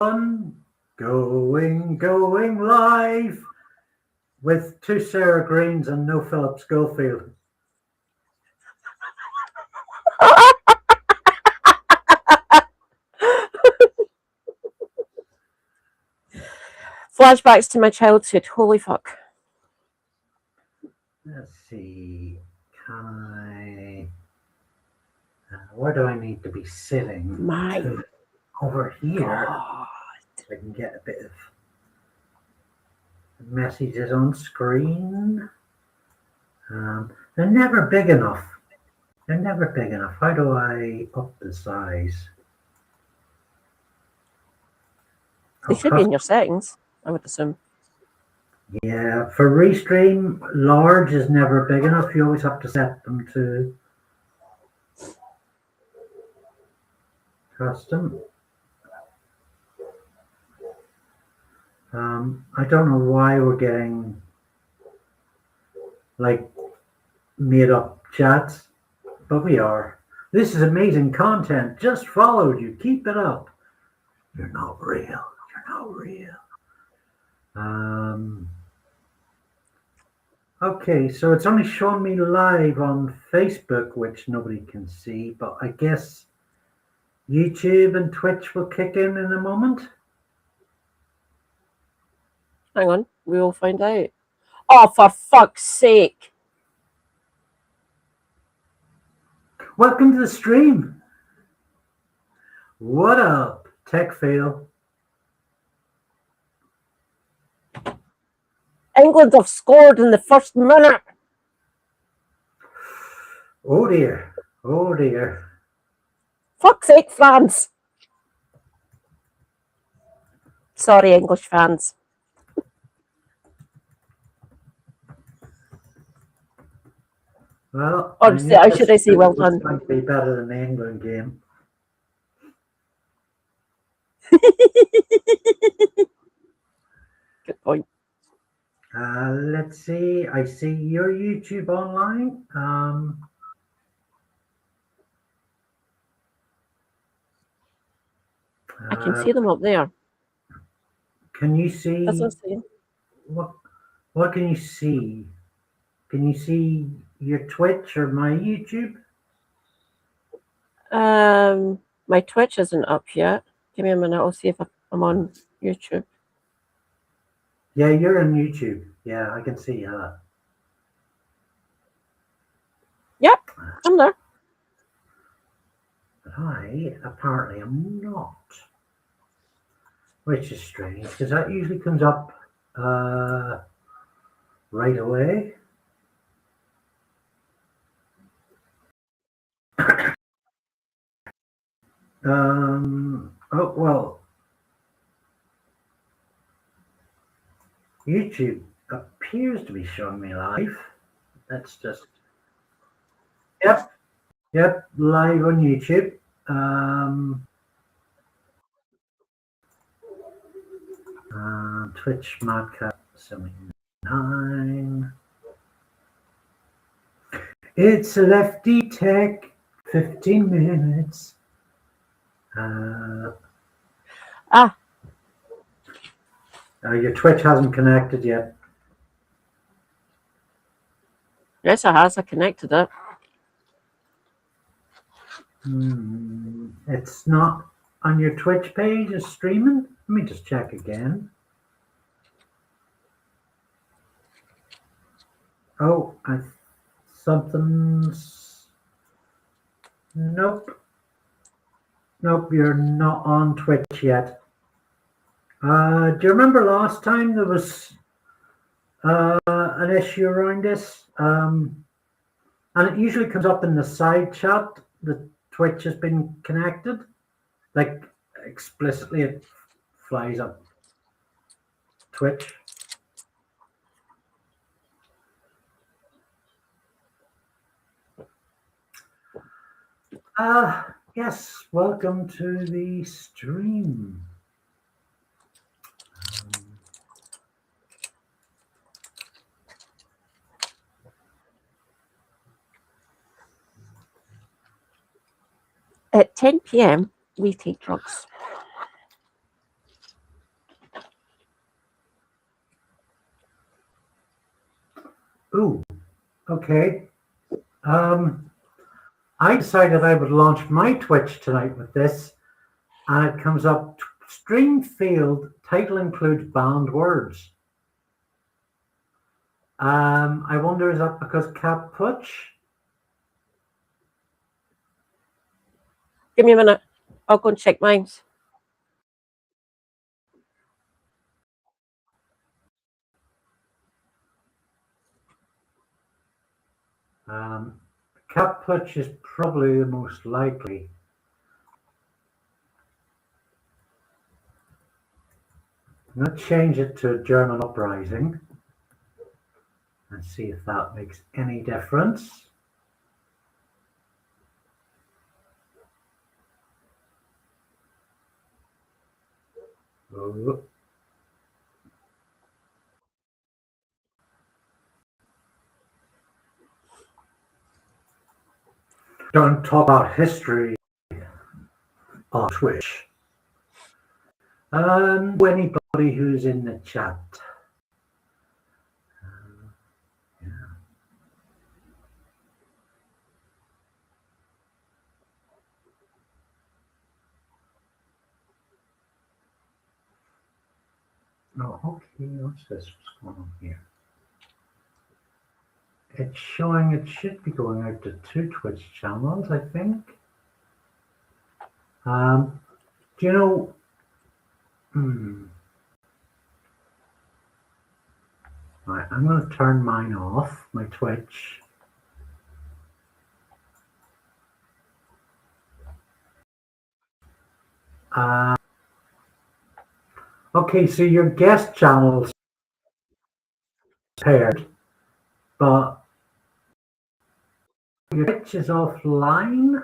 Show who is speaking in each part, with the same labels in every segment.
Speaker 1: Going live with 2 Sarah Greens and no Philip Schofield.
Speaker 2: Flashbacks to my childhood. Holy fuck.
Speaker 1: Let's see. Can I... where do I need to be sitting?
Speaker 2: My
Speaker 1: over here.
Speaker 2: God.
Speaker 1: So I can get a bit of messages on screen. They're never big enough. They're never big enough. How do I up the size?
Speaker 2: They should be in your settings, I would assume.
Speaker 1: Yeah, for Restream, large is never big enough. You always have to set them to custom. I don't know why we're getting like made up chats, but we are. This is amazing content. Just followed you. Keep it up. You're not real. You're not real. Okay, so it's only showing me live on Facebook, which nobody can see, but I guess YouTube and Twitch will kick in a moment.
Speaker 2: Hang on, we will find out. Oh, for fuck's sake.
Speaker 1: Welcome to the stream. What up, Tech Fail?
Speaker 2: England have scored in the first minute.
Speaker 1: Oh dear. Oh dear.
Speaker 2: Fuck's sake, France. Sorry, English fans.
Speaker 1: Well,
Speaker 2: or should I say well done?
Speaker 1: It's going to be better than the England game.
Speaker 2: Good point.
Speaker 1: Let's see. I see your YouTube online.
Speaker 2: I can see them up there.
Speaker 1: Can you see?
Speaker 2: That's what I'm saying.
Speaker 1: What can you see? Can you see your Twitch or my YouTube?
Speaker 2: My Twitch isn't up yet. Give me a minute. I'll see if I'm on YouTube.
Speaker 1: Yeah, you're on YouTube. Yeah, I can see that.
Speaker 2: Yep, I'm there.
Speaker 1: But I apparently am not. Which is strange, because that usually comes up right away. Oh, well, YouTube appears to be showing me live. That's just, yep, live on YouTube. Twitch Madcap 79. It's Lefty Tech, 15 minutes. Your Twitch hasn't connected yet.
Speaker 2: Yes, it has. I connected it.
Speaker 1: It's not on your Twitch page. It's streaming. Let me just check again. Oh, something's. Nope. Nope, you're not on Twitch yet. Do you remember last time there was an issue around this? And it usually comes up in the side chat that Twitch has been connected. Like explicitly it flies up Twitch. Yes, welcome to the stream.
Speaker 2: At 10 p.m., we take drugs.
Speaker 1: Ooh, okay. I decided I would launch my Twitch tonight with this, and it comes up stream field, title includes banned words. I wonder, is that because Kapp Putsch?
Speaker 2: Give me a minute. I'll go and check mine.
Speaker 1: Kapp Putsch is probably the most likely. I'm going to change it to German uprising and see if that makes any difference. Oh. Don't talk about history on Twitch. Anybody who's in the chat. Yeah. Oh, okay, what's this? What's going on here? It's showing it should be going out to 2 Twitch channels, I think. Do you know? Right, I'm going to turn mine off, my Twitch. Okay, so your guest channel's paired, but your Twitch is offline.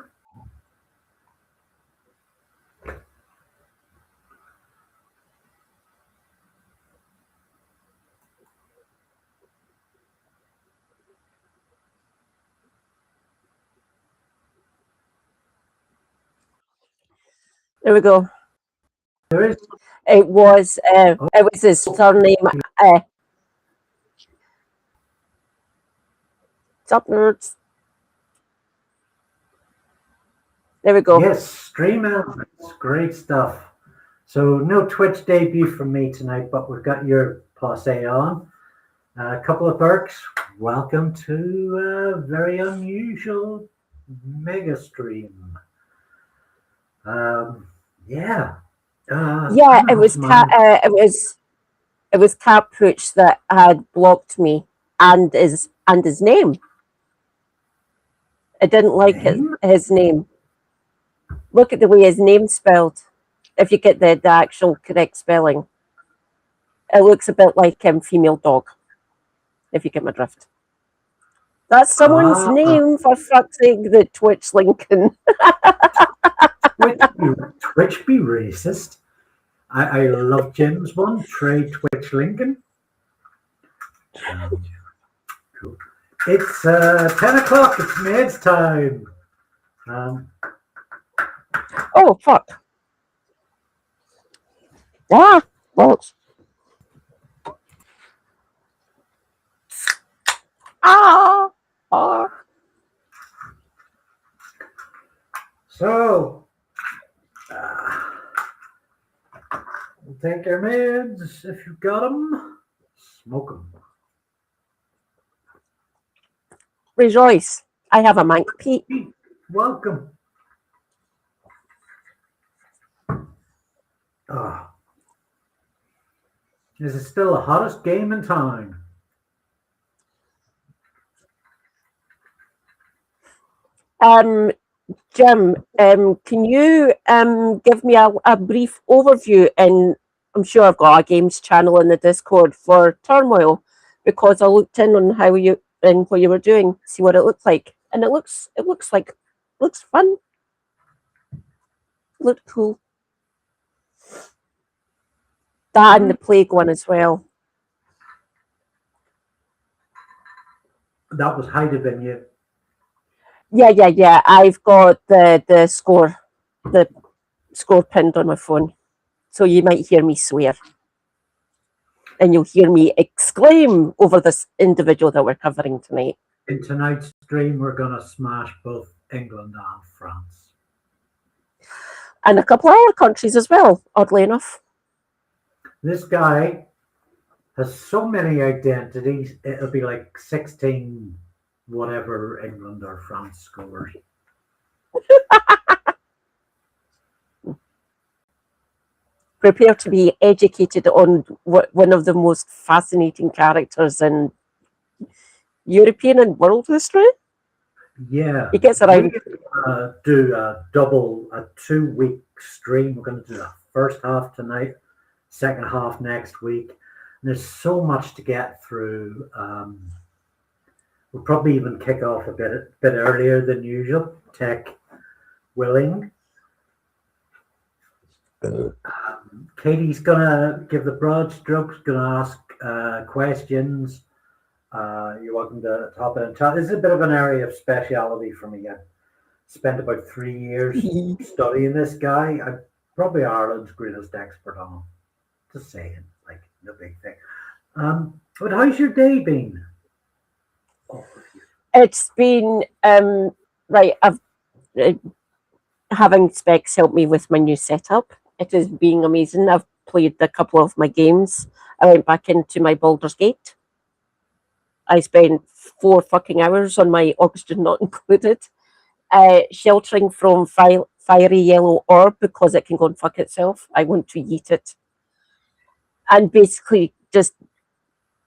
Speaker 2: There we go.
Speaker 1: There is.
Speaker 2: It was his surname. What's up, nerds? There we go.
Speaker 1: Yes, stream elements, great stuff. So no Twitch debut from me tonight, but we've got your posse on. A couple of perks. Welcome to a very unusual mega stream. Yeah.
Speaker 2: It was Kapp Putsch that had blocked me and his name. I didn't like his name. Look at the way his name's spelled. If you get the actual correct spelling, it looks a bit like female dog. If you get my drift. That's someone's name, for fuck's sake, the Twitch Lincoln.
Speaker 1: Twitch be racist. I love Jim's one, Trade Twitch Lincoln. Cool. It's 10 o'clock, it's Ned's time.
Speaker 2: Oh, fuck. Ah, well.
Speaker 1: So, we'll take your meds if you've got them. Smoke them.
Speaker 2: Rejoice. I have a Mank Pete.
Speaker 1: Welcome. Is it still the hottest game in town?
Speaker 2: Jim, can you give me a brief overview? And I'm sure I've got a games channel in the Discord for Turmoil, because I looked in on how you and what you were doing, see what it looked like, and it looks fun. Looked cool. That and the Plague one as well.
Speaker 1: That was Haida Venue.
Speaker 2: Yeah. I've got the score pinned on my phone, so you might hear me swear. And you'll hear me exclaim over this individual that we're covering tonight.
Speaker 1: In tonight's stream, we're going to smash both England and France.
Speaker 2: And a couple of other countries as well, oddly enough.
Speaker 1: This guy has so many identities, it'll be like 16 whatever England or France scores.
Speaker 2: Prepare to be educated on one of the most fascinating characters in European and world history.
Speaker 1: Yeah.
Speaker 2: He gets around.
Speaker 1: Do a 2-week stream. We're going to do the first half tonight, second half next week. And there's so much to get through. We'll probably even kick off a bit earlier than usual, tech willing. Katie's going to give the broad strokes, going to ask questions. You're welcome to hop in and chat. This is a bit of an area of speciality for me. I spent about 3 years studying this guy. I'm probably Ireland's greatest expert on him. Just saying, like, no big thing. But how's your day been?
Speaker 2: It's been right. I've having Specs help me with my new setup. It is being amazing. I've played a couple of my games. I went back into my Baldur's Gate. I spent 4 fucking hours on my oxygen not included, sheltering from fiery yellow orb because it can go and fuck itself. I want to eat it. And basically just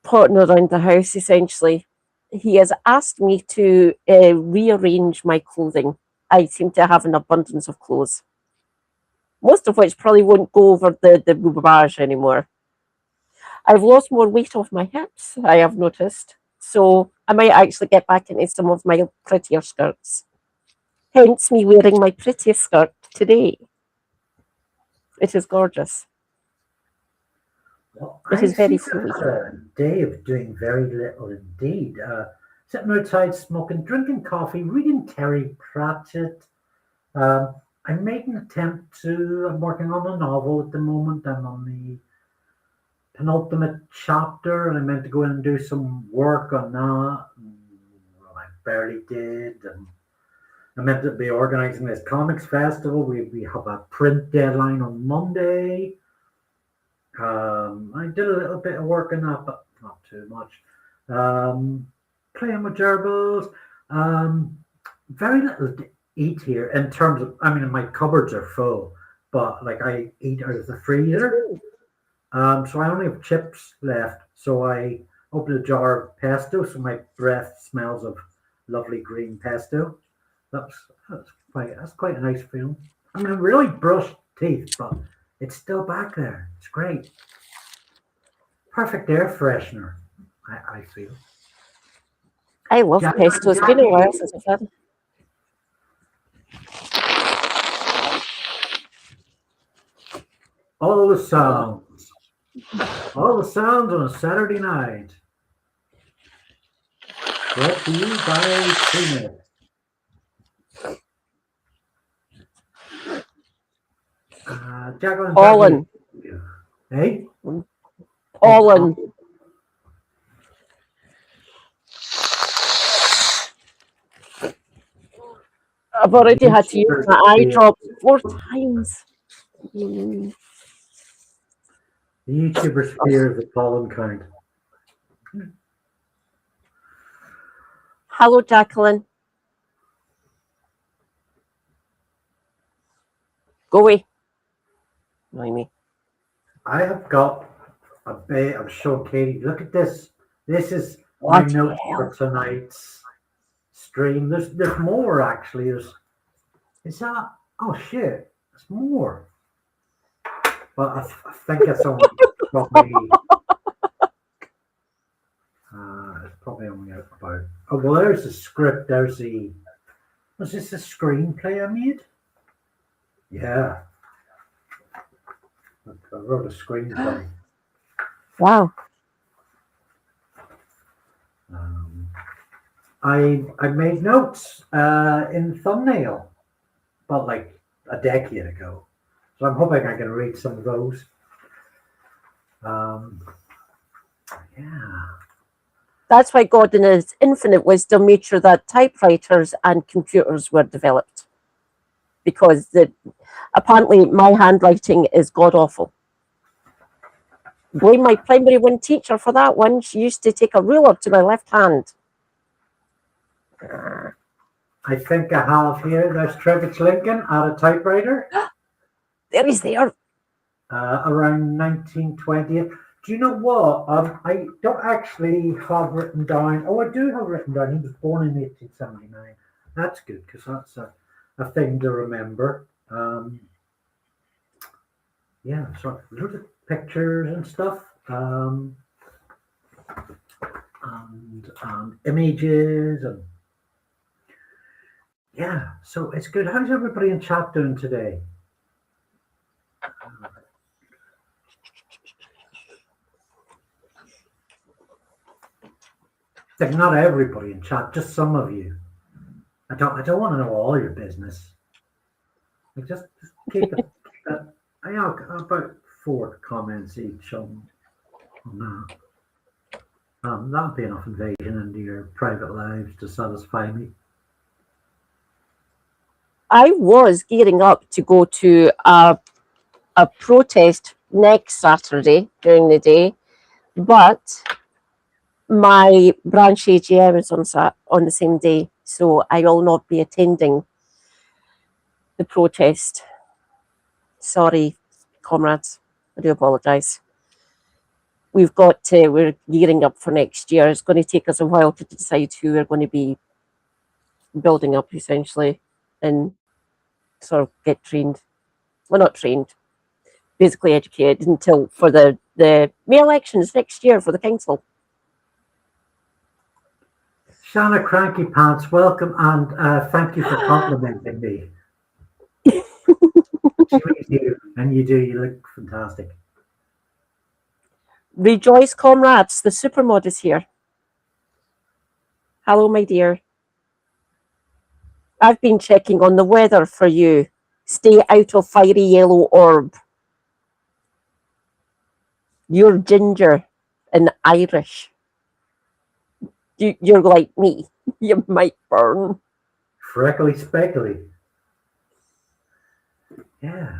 Speaker 2: potting around the house, essentially. He has asked me to rearrange my clothing. I seem to have an abundance of clothes, most of which probably won't go over the boubage anymore. I've lost more weight off my hips, I have noticed. So I might actually get back into some of my prettier skirts. Hence me wearing my prettiest skirt today. It is gorgeous.
Speaker 1: Well,
Speaker 2: it is very flowy.
Speaker 1: A day of doing very little indeed. Sitting outside smoking, drinking coffee, reading Terry Pratchett. I made an attempt I'm working on a novel at the moment. I'm on the penultimate chapter, and I meant to go in and do some work on that. Well, I barely did. And I meant to be organizing this comics festival. We have a print deadline on Monday. I did a little bit of work on that, but not too much. Playing with gerbils. Very little to eat here in terms of, I mean, my cupboards are full, but like I eat out of the freezer. So I only have chips left. So I opened a jar of pesto, so my breath smells of lovely green pesto. That's quite a nice feeling. I mean, I really brushed teeth, but it's still back there. It's great. Perfect air freshener, I feel.
Speaker 2: I love pesto. It's been a while since I've had it.
Speaker 1: All the sounds on a Saturday night. Brought to you by Tina. Jacqueline.
Speaker 2: Olin.
Speaker 1: Hey?
Speaker 2: Olin. I've already had to use my eye drop 4 times.
Speaker 1: The YouTuber's fear of the pollen kind.
Speaker 2: Hello, Jacqueline. Go away. Annoy me.
Speaker 1: I have got a bit. I'm showing Katie. Look at this. This is my notes for tonight's stream. There's more actually. Is that? Oh shit! There's more. But I think it's only probably. It's probably only about. Oh well, there's the script. There's the. Was this a screenplay I made? Yeah. I wrote a screenplay.
Speaker 2: Wow.
Speaker 1: I made notes in thumbnail, but like a decade ago. So I'm hoping I can read some of those. Yeah.
Speaker 2: That's why God, in His infinite wisdom, made sure that typewriters and computers were developed. Because apparently my handwriting is god awful. Blame my primary one teacher for that one. She used to take a ruler to my left hand.
Speaker 1: I think I have here, there's Trebitsch Lincoln at a typewriter.
Speaker 2: There he's there.
Speaker 1: Around 1920. Do you know what? I don't actually have written down. Oh, I do have written down. He was born in 1879. That's good because that's a thing to remember. Yeah, so loads of pictures and stuff, and images, and yeah. So it's good. How's everybody in chat doing today? Like not everybody in chat, just some of you. I don't want to know all your business. Like just keep it. I have about 4 comments each on that. That'll be enough invasion into your private lives to satisfy me.
Speaker 2: I was gearing up to go to a protest next Saturday during the day, but my branch AGM is on the same day, so I will not be attending the protest. Sorry, comrades. I do apologise. We're gearing up for next year. It's going to take us a while to decide who we're going to be building up, essentially, and sort of get trained. Well, not trained, basically educated until for the May elections next year for the council.
Speaker 1: Shanna Cranky Pants, welcome and thank you for complimenting me. You do. You look fantastic.
Speaker 2: Rejoice, comrades. The supermod is here. Hello, my dear. I've been checking on the weather for you. Stay out of fiery yellow orb. You're ginger and Irish. You're like me. You might burn.
Speaker 1: Freckly speckly. Yeah.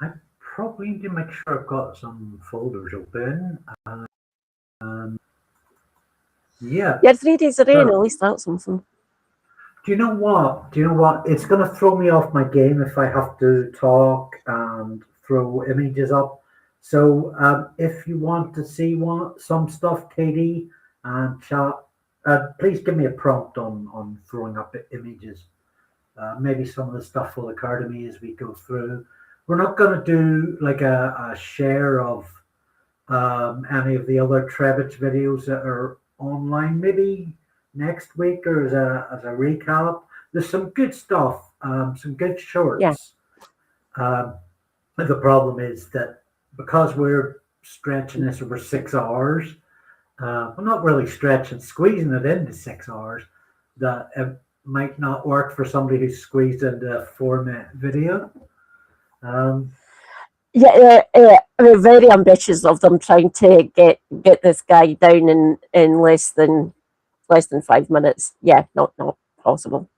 Speaker 1: I probably need to make sure I've got some folders open. Yeah.
Speaker 2: Yeah, 3 days of rain, at least that's something.
Speaker 1: Do you know what? It's going to throw me off my game if I have to talk and throw images up. So if you want to see some stuff, Katie and chat, please give me a prompt on throwing up images. Maybe some of the stuff will occur to me as we go through. We're not going to do like a share of any of the other Trebitch videos that are online. Maybe next week or as a recap. There's some good stuff, some good shorts. Yeah. The problem is that because we're stretching this over 6 hours, we're not really stretching, squeezing it into 6 hours, that it might not work for somebody who's squeezed into a 4-minute video.
Speaker 2: Yeah, I mean, very ambitious of them trying to get this guy down in less than 5 minutes. Yeah, not possible.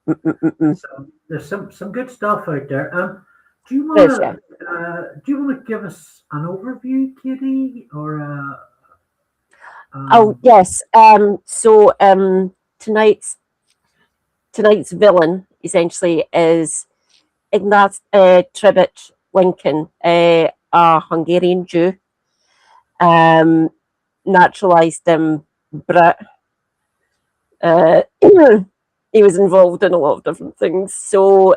Speaker 1: So there's some good stuff out there. Do you want to give us an overview, Kitty, or?
Speaker 2: Oh yes. So tonight's villain essentially is Ignacz Trebitsch Lincoln, a Hungarian Jew, naturalized Brit. He was involved in a lot of different things. So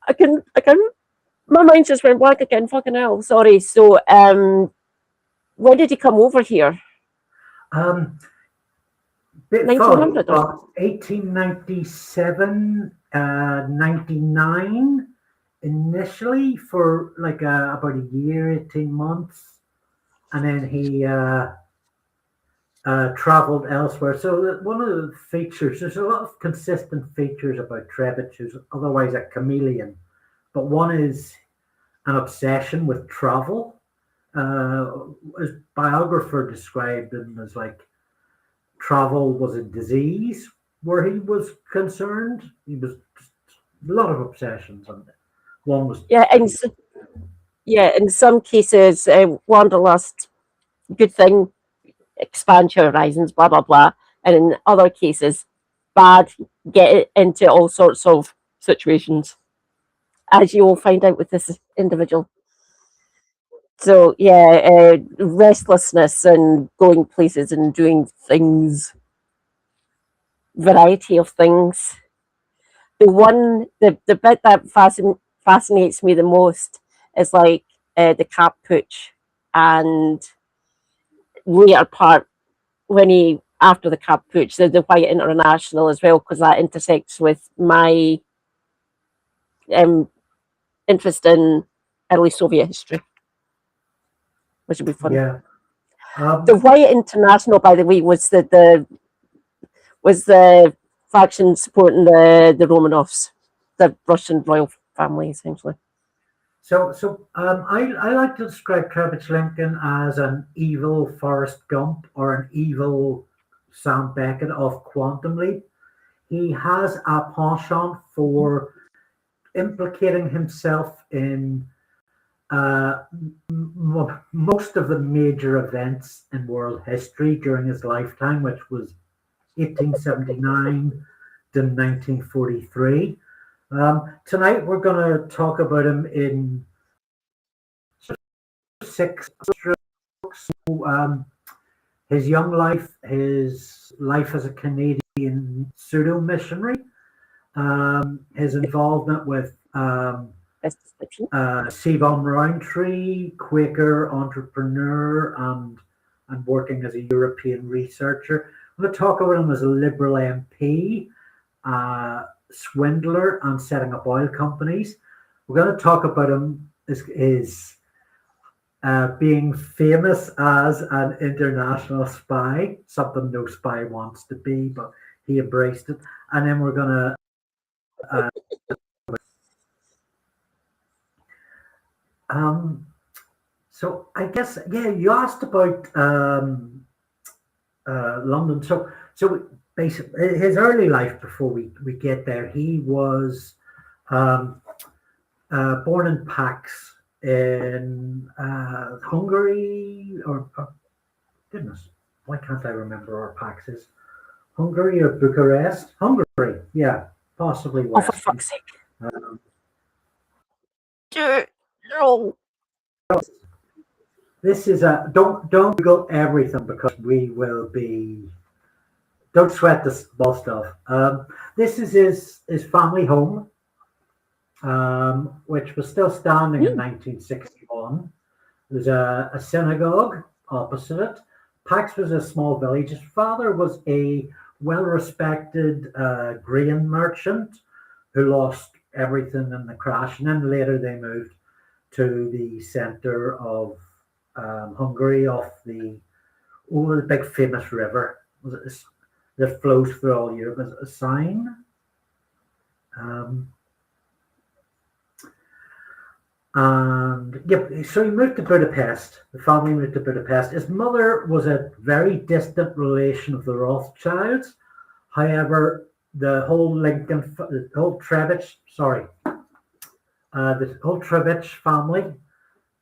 Speaker 2: I can my mind just went blank again. Fucking hell, sorry. So when did he come over here? 1900
Speaker 1: 1897, 99 initially for like about a year, 18 months, and then he traveled elsewhere. So one of the features, there's a lot of consistent features about Trebitch, who's otherwise a chameleon, but one is an obsession with travel. His biographer described him as like travel was a disease where he was concerned. He was a lot of obsessions, and one was
Speaker 2: in some cases, wanderlust, good thing, expand your horizons, blah blah blah, and in other cases, bad, get into all sorts of situations, as you will find out with this individual. So yeah, restlessness and going places and doing things, variety of things. The bit that fascinates me the most is like the Kapp Putsch and later part when he after the Kapp Putsch, the White International as well, because that intersects with my interest in early Soviet history, which would be fun.
Speaker 1: yeah.
Speaker 2: The White International, by the way, was the faction supporting the Romanovs, the Russian royal family, essentially.
Speaker 1: So I like to describe Trebitsch Lincoln as an evil Forrest Gump or an evil Sam Beckett of Quantum Leap. He has a penchant for implicating himself in most of the major events in world history during his lifetime, which was 1879 to 1943. Tonight we're going to talk about him in 6 strokes. His young life, his life as a Canadian pseudo missionary, his involvement with Sebon Roundtree, Quaker entrepreneur, and working as a European researcher. I'm going to talk about him as a Liberal MP, swindler, and setting up oil companies. We're going to talk about him as being famous as an international spy, something no spy wants to be, but he embraced it. And then we're going to so I guess, yeah, you asked about London. So basically, his early life before we get there, he was born in Pax in Hungary, or goodness, why can't I remember where Pax is? Hungary or Bucharest? Hungary, yeah, possibly West.
Speaker 2: Oh, for fuck's sake. No.
Speaker 1: This is a don't Google everything because we will be. Don't sweat the small stuff. This is his family home, which was still standing in 1961. There's a synagogue opposite it. Pax was a small village. His father was a well-respected grain merchant who lost everything in the crash, and then later they moved to the center of Hungary off the big famous river that flows through all Europe. As a sign. And yeah, so he moved to Budapest. The family moved to Budapest. His mother was a very distant relation of the Rothschilds. However, the whole Trebitch family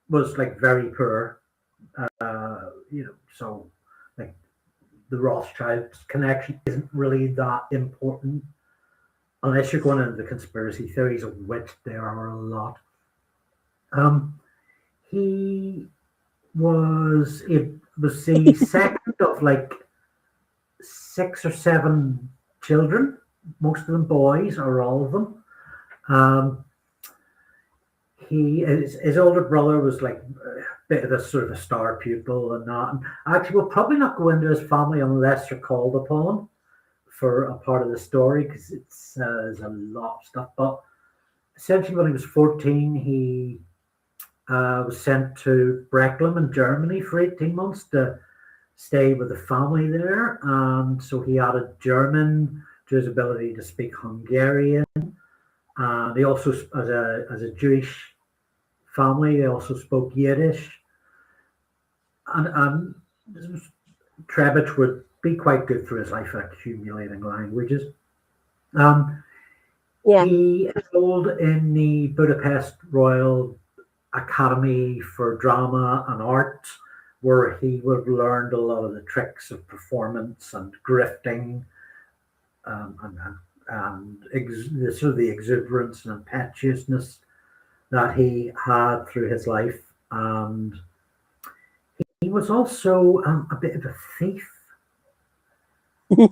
Speaker 1: was like very poor. So like the Rothschilds connection isn't really that important unless you're going into the conspiracy theories, of which there are a lot. He was the second of like 6 or 7 children, most of them boys or all of them. His older brother was like a bit of a sort of a star pupil and that. And actually, we'll probably not go into his family unless you're called upon for a part of the story because there's a lot of stuff. But essentially, when he was 14, he was sent to Brecklum in Germany for 18 months to stay with the family there. And so he added German to his ability to speak Hungarian. They also, as a Jewish family, they also spoke Yiddish. And Trebitch would be quite good for his life at accumulating languages. He enrolled in the Budapest Royal Academy for Drama and Art, where he would have learned a lot of the tricks of performance and grifting, sort of the exuberance and impetuousness that he had through his life. And he was also a bit of a thief.
Speaker 2: He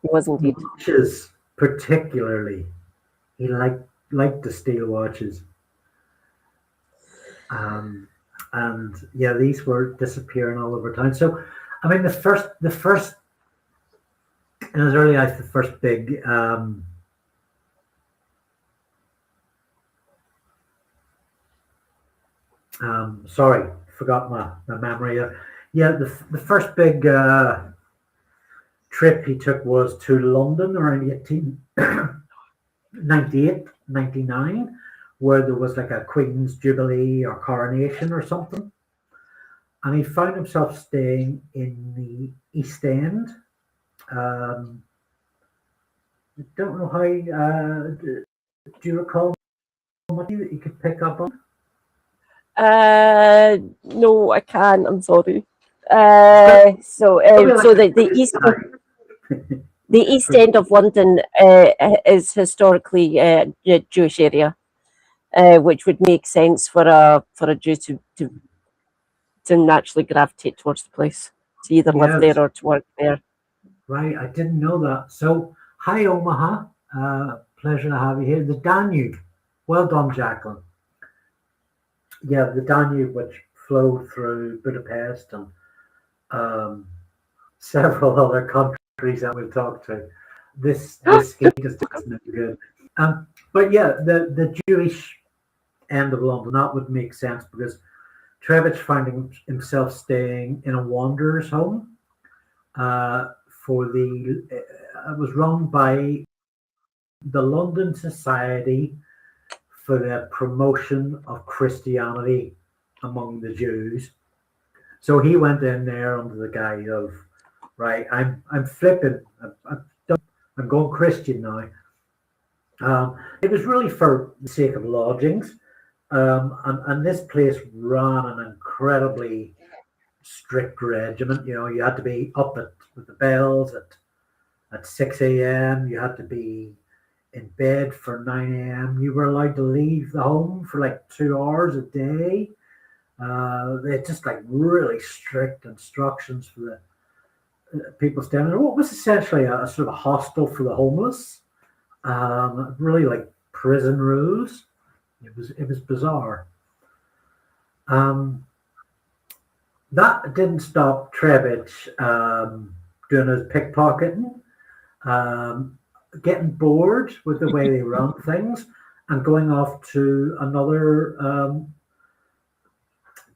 Speaker 2: was indeed.
Speaker 1: Watches, particularly, he liked to steal watches. And yeah, these were disappearing all over town. So, I mean, the first in his early life, the first big sorry, forgot my memory. Yeah, the first big trip he took was to London around 1898, 99, where there was like a Queen's Jubilee or coronation or something. And he found himself staying in the East End. I don't know how, do you recall much that you could pick up on?
Speaker 2: No, I can't. I'm sorry. So the East End of London is historically a Jewish area, which would make sense for a Jew to naturally gravitate towards the place, to either live there or to work there.
Speaker 1: Right, I didn't know that. So, hi Omaha, pleasure to have you here. The Danube, well done, Jacqueline. Yeah, the Danube, which flowed through Budapest and several other countries that we'll talk to. This scheme is just no good. But yeah, the Jewish end of London, that would make sense because Trebitch found himself staying in a wanderer's home. It was run by the London Society for the Promotion of Christianity among the Jews. So he went in there under the guise of, right, I'm flipping, I'm going Christian now. It was really for the sake of lodgings, and this place ran an incredibly strict regiment. You know, you had to be up with the bells at 6 a.m. You had to be in bed for 9 a.m. You were allowed to leave the home for like 2 hours a day. They had just like really strict instructions for the people staying there. What was essentially a sort of a hostel for the homeless. Really like prison rules. It was bizarre. That didn't stop Trebitch doing his pickpocketing, getting bored with the way they run things, and going off to another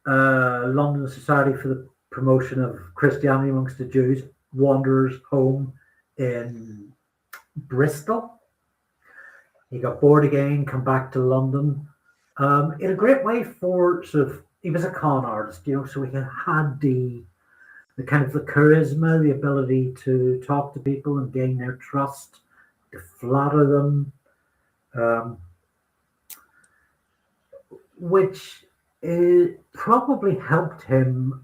Speaker 1: London Society for the Promotion of Christianity amongst the Jews wanderers home in Bristol. He got bored again, come back to London. In a great way for he was a con artist, you know, so he had the kind of the charisma, the ability to talk to people and gain their trust, to flatter them, which probably helped him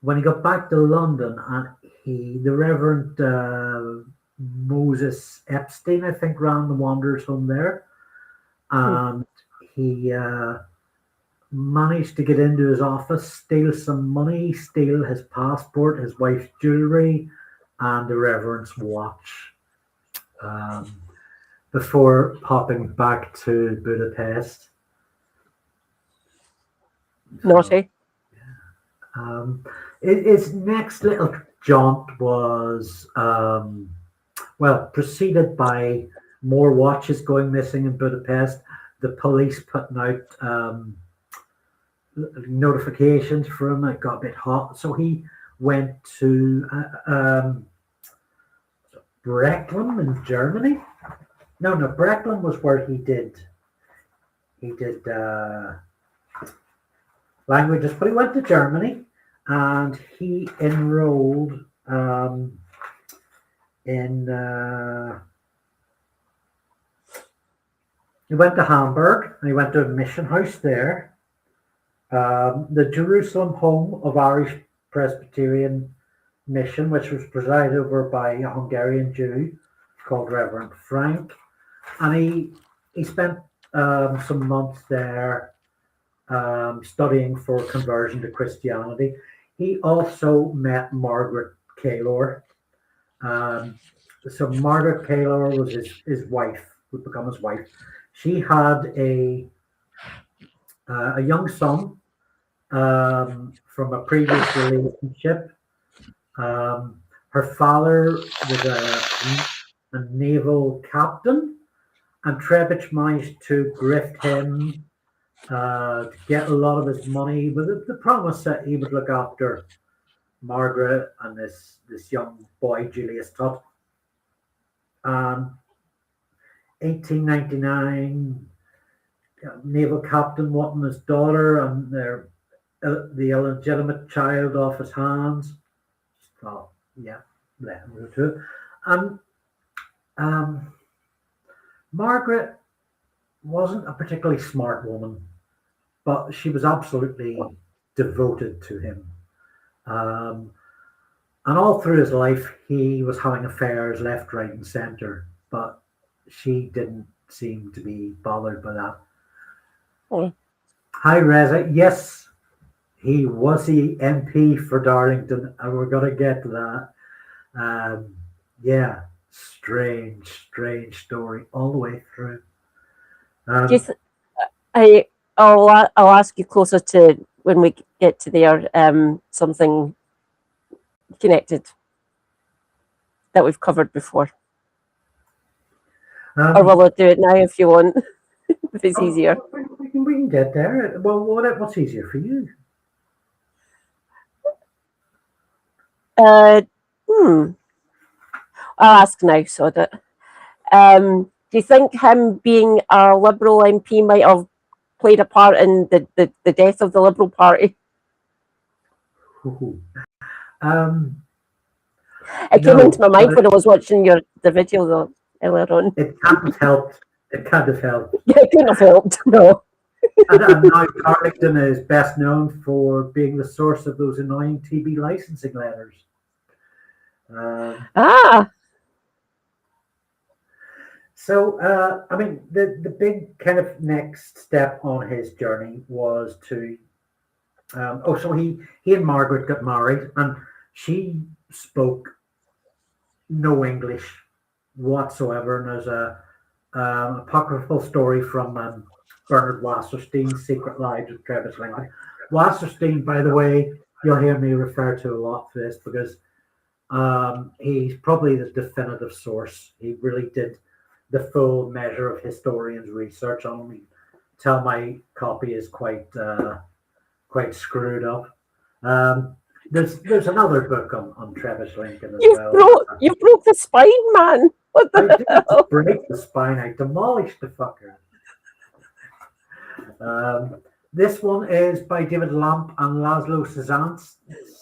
Speaker 1: when he got back to London. And the Reverend Moses Epstein, I think, ran the Wanderers home there, and he managed to get into his office, steal some money, steal his passport, his wife's jewelry, and the Reverend's watch, before popping back to Budapest.
Speaker 2: Naughty.
Speaker 1: His next little jaunt was, preceded by more watches going missing in Budapest, the police putting out notifications for him. It got a bit hot, so he went to Brecklum in Germany. No, Brecklum was where he did languages, but he went to Germany and he enrolled in. He went to Hamburg and he went to a mission house there, the Jerusalem Home of Irish Presbyterian Mission, which was presided over by a Hungarian Jew called Reverend Frank, and he spent some months there studying for conversion to Christianity. He also met Margaret Kaylor. So Margaret Kaylor was his wife, would become his wife. She had a young son from a previous relationship. Her father was a naval captain, and Trebitch managed to grift him to get a lot of his money with the promise that he would look after Margaret and this young boy, Julius Tutt. 1899, naval captain wanting his daughter and the illegitimate child off his hands. Just thought, yeah, let him go to it. And Margaret wasn't a particularly smart woman, but she was absolutely devoted to him. And all through his life, he was having affairs left, right, and centre, but she didn't seem to be bothered by that.
Speaker 2: Oh.
Speaker 1: Hi, Reza. Yes, he was the MP for Darlington, and we're going to get to that. Yeah, strange story all the way through.
Speaker 2: I'll ask you closer to when we get to there. Something connected that we've covered before, or will I do it now if you want? If it's easier.
Speaker 1: We can get there. Well, what's easier for you?
Speaker 2: I'll ask now, so that. Do you think him being a Liberal MP might have played a part in the death of the Liberal Party? It came into my mind when I was watching the video earlier on.
Speaker 1: It can't have helped. It can't have helped.
Speaker 2: Yeah, it couldn't have helped, no.
Speaker 1: And now Darlington is best known for being the source of those annoying TB licensing letters. So, I mean, the big kind of next step on his journey was to, so he and Margaret got married, and she spoke no English whatsoever. And there's a apocryphal story from Bernard Wasserstein's Secret Lives of Trebitsch Lincoln. Wasserstein, by the way, you'll hear me refer to a lot for this because he's probably the definitive source. He really did the full measure of historians' research on me. Tell my copy is quite screwed up. There's another book on Trebitsch Lincoln as well.
Speaker 2: You broke the spine, man. What the
Speaker 1: I didn't break the spine. I demolished the fucker. This one is by David Lamp and Laszlo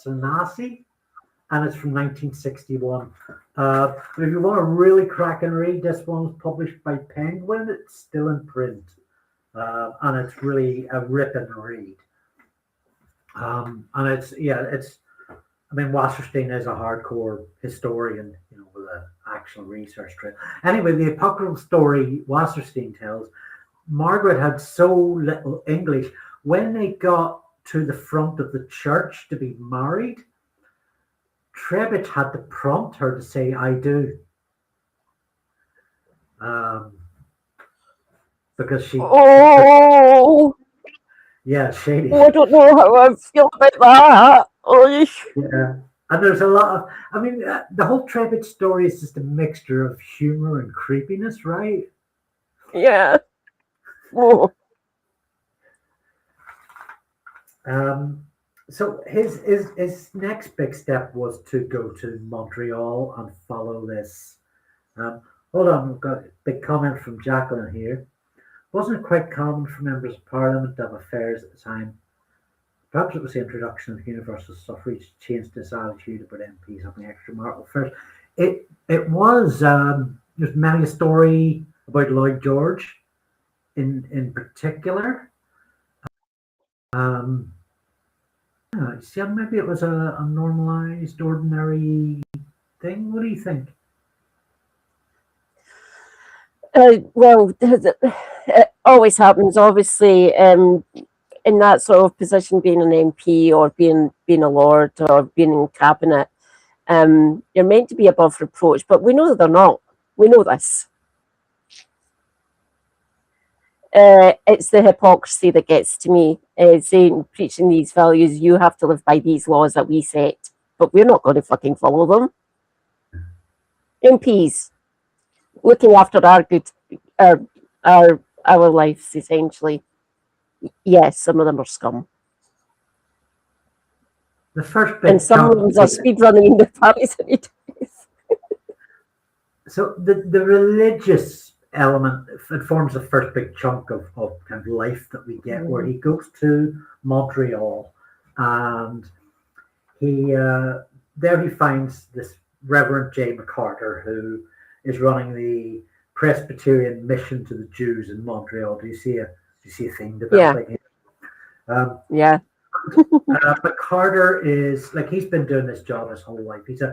Speaker 1: Sanasi, and it's from 1961. But if you want to really crack and read, this one was published by Penguin. It's still in print, and it's really a rip and read. And it's. I mean, Wasserstein is a hardcore historian, with an actual research trail. Anyway, the apocryphal story Wasserstein tells, Margaret had so little English, when they got to the front of the church to be married, Trebitch had to prompt her to say, "I do." Because she...
Speaker 2: Oh!
Speaker 1: Yeah, shady.
Speaker 2: Oh, I don't know how I feel about that. Oh,
Speaker 1: yeah. And there's a lot of... I mean, the whole Trebitch story is just a mixture of humor and creepiness, right?
Speaker 2: Yeah. Oh.
Speaker 1: So his next big step was to go to Montreal and follow this Hold on, we've got a big comment from Jacqueline here. Wasn't it quite common for members of Parliament to have affairs at the time? Perhaps it was the introduction of universal suffrage changed this attitude about MPs having extramarital affairs. It was there's many a story about Lloyd George in particular. Maybe it was a normalized, ordinary thing. What do you think?
Speaker 2: Well, it always happens. Obviously, in that sort of position, being an MP or being a lord or being in cabinet, you're meant to be above reproach, but we know that they're not. We know this. It's the hypocrisy that gets to me. Saying, preaching these values, you have to live by these laws that we set, but we're not going to fucking follow them. MPs looking after our good, our lives essentially. Yes, some of them are scum.
Speaker 1: The first bit,
Speaker 2: and some of them are speed running in the Paris every day.
Speaker 1: So the religious element, it forms the first big chunk of kind of life that we get, where he goes to Montreal and he there he finds this Reverend J. McCarter, who is running the Presbyterian mission to the Jews in Montreal. Do you see a thing developing?
Speaker 2: Yeah.
Speaker 1: McCarter is like, he's been doing this job his whole life. He's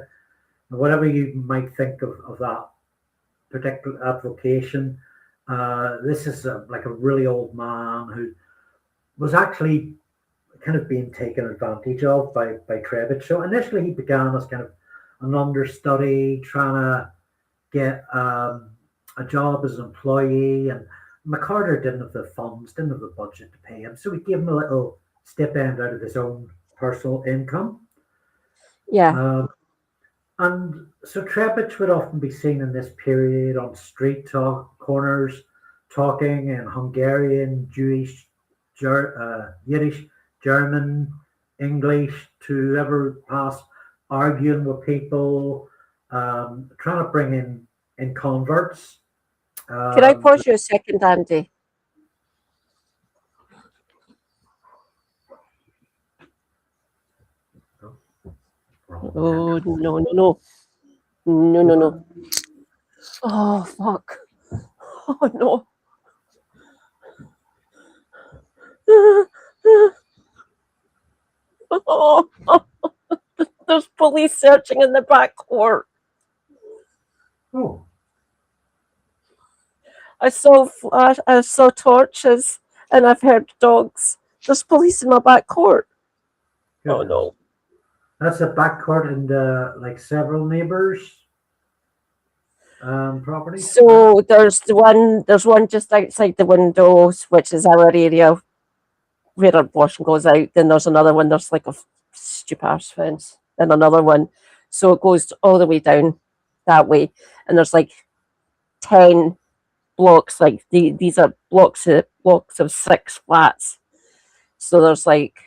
Speaker 1: whatever you might think of that particular application. This is like a really old man who was actually kind of being taken advantage of by Trebitch. So initially he began as kind of an understudy, trying to get a job as an employee, and McCarter didn't have the funds, didn't have the budget to pay him, so we gave him a little stipend out of his own personal income.
Speaker 2: Yeah.
Speaker 1: And so Trebitch would often be seen in this period on street corners, talking in Hungarian, Jewish, Yiddish, German, English, to whoever passed, arguing with people, trying to bring in converts.
Speaker 2: Can I pause you a second, Andy? Oh, no. Oh, fuck. Oh, no. Oh, there's police searching in the back court.
Speaker 1: Oh.
Speaker 2: I saw torches, and I've heard dogs. There's police in my back court. Good. Oh no.
Speaker 1: That's a back court and like several neighbors' properties.
Speaker 2: So there's one just outside the windows, which is our area where our washing goes out. Then there's another one. There's like a stupid ass fence, and another one. So it goes all the way down that way, and there's like 10 blocks. Like these are blocks of 6 flats. So there's like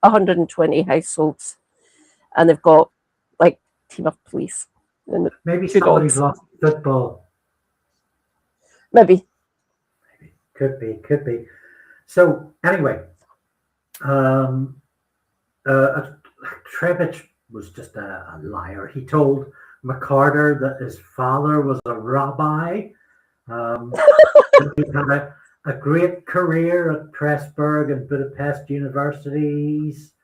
Speaker 2: 120 households, and they've got like a team of police. And
Speaker 1: maybe somebody's lost football.
Speaker 2: Maybe.
Speaker 1: Could be. So anyway, Trebitch was just a liar. He told McCarter that his father was a rabbi. He had a great career at Pressburg and Budapest universities.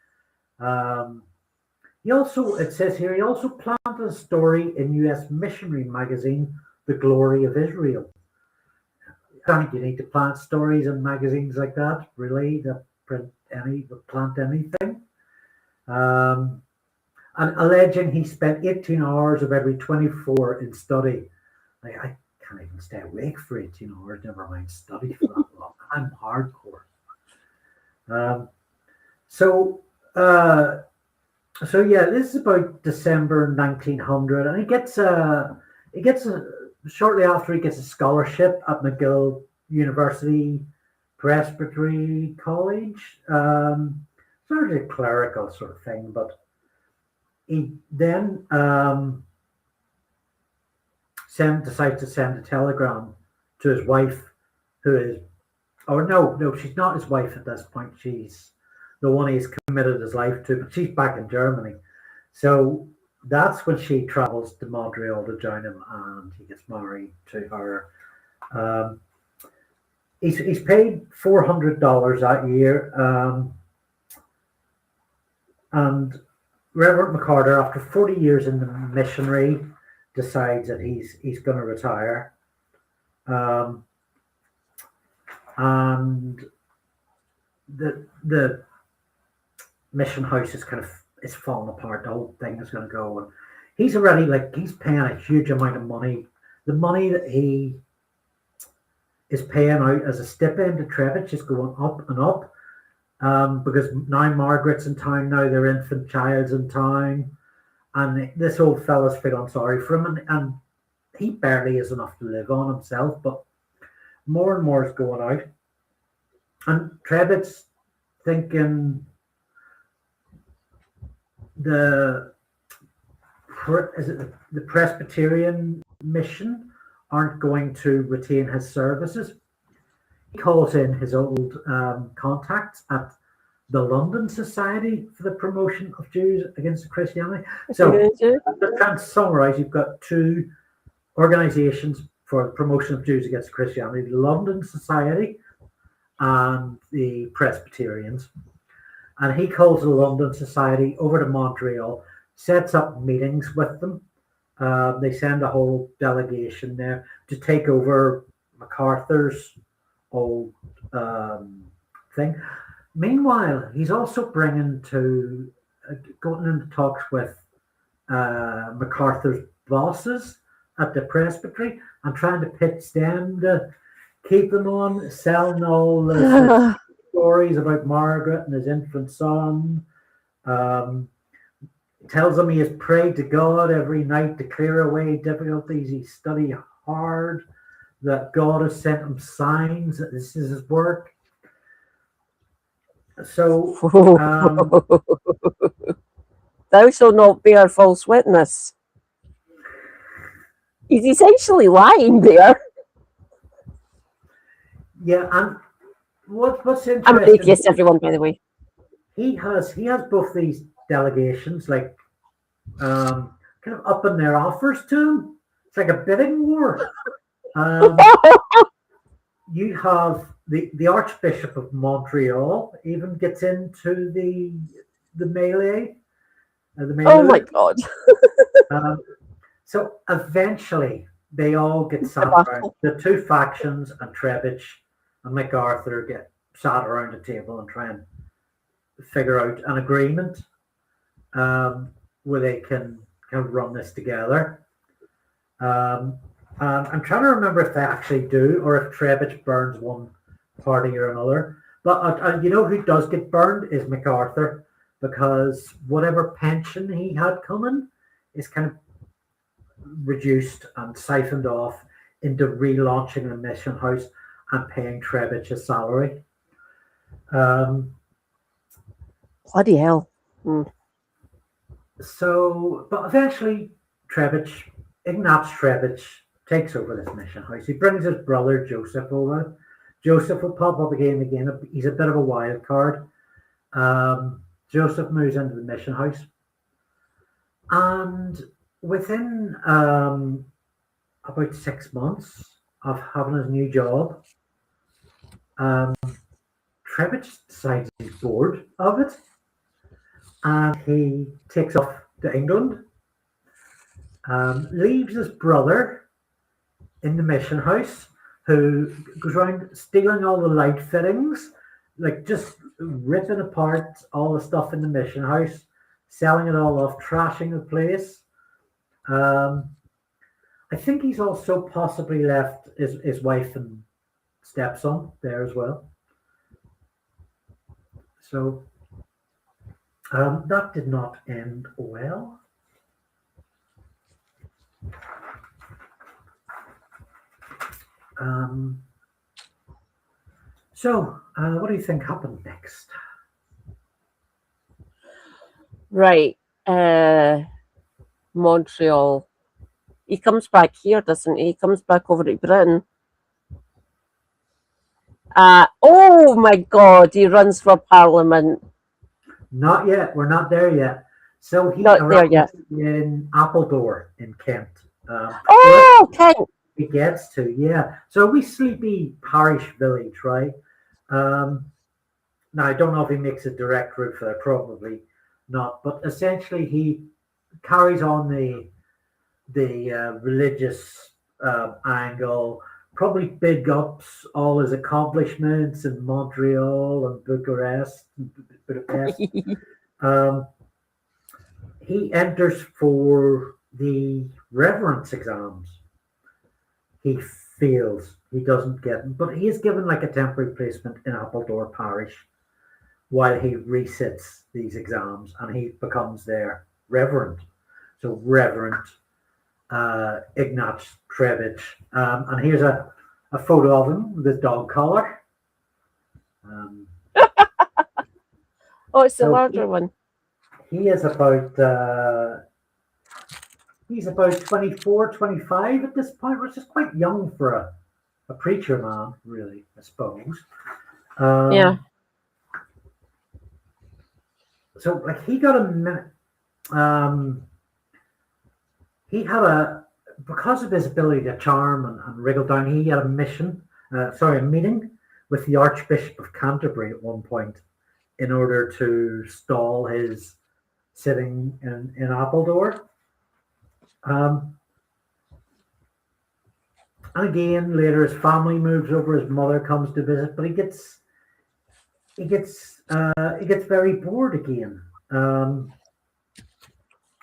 Speaker 1: It says here, he also planted a story in US missionary magazine, The Glory of Israel. I don't think you need to plant stories in magazines like that, really, to plant anything. And alleging he spent 18 hours of every 24 in study. Like, I can't even stay awake for 18 hours, never mind study for that long. I'm hardcore. So yeah, this is about December 1900, and he gets shortly after he gets a scholarship at McGill University Presbytery College. Sort of a clerical sort of thing, but he then decides to send a telegram to his wife, who is, or no, she's not his wife at this point. She's the one he's committed his life to, but she's back in Germany. So that's when she travels to Montreal to join him, and he gets married to her. He's paid $400 that year, and Reverend McCarter, after 40 years in the missionary, decides that he's going to retire. And the mission house is it's falling apart. The whole thing is going to go, and he's already he's paying a huge amount of money. The money that he is paying out as a stipend to Trebitch is going up and up, because now Margaret's in town, now their infant child's in town, and this old fella's feeling sorry for him, and he barely has enough to live on himself, but more and more is going out. And Trebitch thinking the Presbyterian mission aren't going to retain his services. He calls in his old contacts at the London Society for the Promotion of Jews Against Christianity. So, to try and summarize, you've got two organizations for the promotion of Jews against Christianity: the London Society and the Presbyterians. And he calls the London Society over to Montreal, sets up meetings with them. They send a whole delegation there to take over MacArthur's old thing. Meanwhile, he's also going into talks with MacArthur's bosses at the presbytery and trying to pitch them to keep them on, selling all the stories about Margaret and his infant son. Tells him he has prayed to God every night to clear away difficulties. He studied hard, that God has sent him signs that this is his work. So,
Speaker 2: thou shalt not bear false witness. He's essentially lying there.
Speaker 1: Yeah, and what's interesting?
Speaker 2: I'm atheist, everyone, by the way.
Speaker 1: He has both these delegations, kind of upping their offers to him. It's like a bidding war. You have the Archbishop of Montreal even gets into the melee.
Speaker 2: Oh my God!
Speaker 1: So eventually they all get sat around. The two factions and Trebitch and MacArthur get sat around a table and try and figure out an agreement where they can kind of run this together. I'm trying to remember if they actually do, or if Trebitch burns one party or another. But you know who does get burned is MacArthur, because whatever pension he had coming is kind of reduced and siphoned off into relaunching the mission house and paying Trebitch a salary.
Speaker 2: Bloody hell.
Speaker 1: So, but eventually Ignacz Trebitsch takes over this mission house. He brings his brother Joseph over. Joseph will pop up again and again. He's a bit of a wild card. Joseph moves into the mission house. And within about 6 months of having his new job, Trebitch decides he's bored of it. And he takes off to England, leaves his brother in the mission house, who goes around stealing all the light fittings, just ripping apart all the stuff in the mission house, selling it all off, trashing the place. I think he's also possibly left his wife and stepson there as well. So that did not end well. So what do you think happened next?
Speaker 2: Right. Montreal He comes back here, doesn't he? He comes back over to Britain. Oh my God, he runs for Parliament.
Speaker 1: Not yet. We're not there yet. So he
Speaker 2: Not there
Speaker 1: arrives
Speaker 2: yet.
Speaker 1: in Appledore in Kent.
Speaker 2: Oh, Kent.
Speaker 1: He gets to, yeah. So we sleepy parish village, right? Now I don't know if he makes a direct route for that, probably not. But essentially, he carries on the religious angle. Probably big ups all his accomplishments in Montreal and Bucharest, Budapest. He enters for the reverence exams. He fails. He doesn't get them, but he is given like a temporary placement in Appledore Parish while he resits these exams, and he becomes their reverend. So Reverend Ignacz Trebitsch. And here's a photo of him with his dog collar.
Speaker 2: Oh, it's the
Speaker 1: so
Speaker 2: larger one.
Speaker 1: He is about he's about 24, 25 at this point, which is quite young for a preacher man, really, I suppose.
Speaker 2: Yeah.
Speaker 1: So like he got a minute. He had because of his ability to charm and wriggle down, he had a meeting with the Archbishop of Canterbury at one point in order to stall his sitting in Appledore. And again, later his family moves over, his mother comes to visit, but he gets very bored again.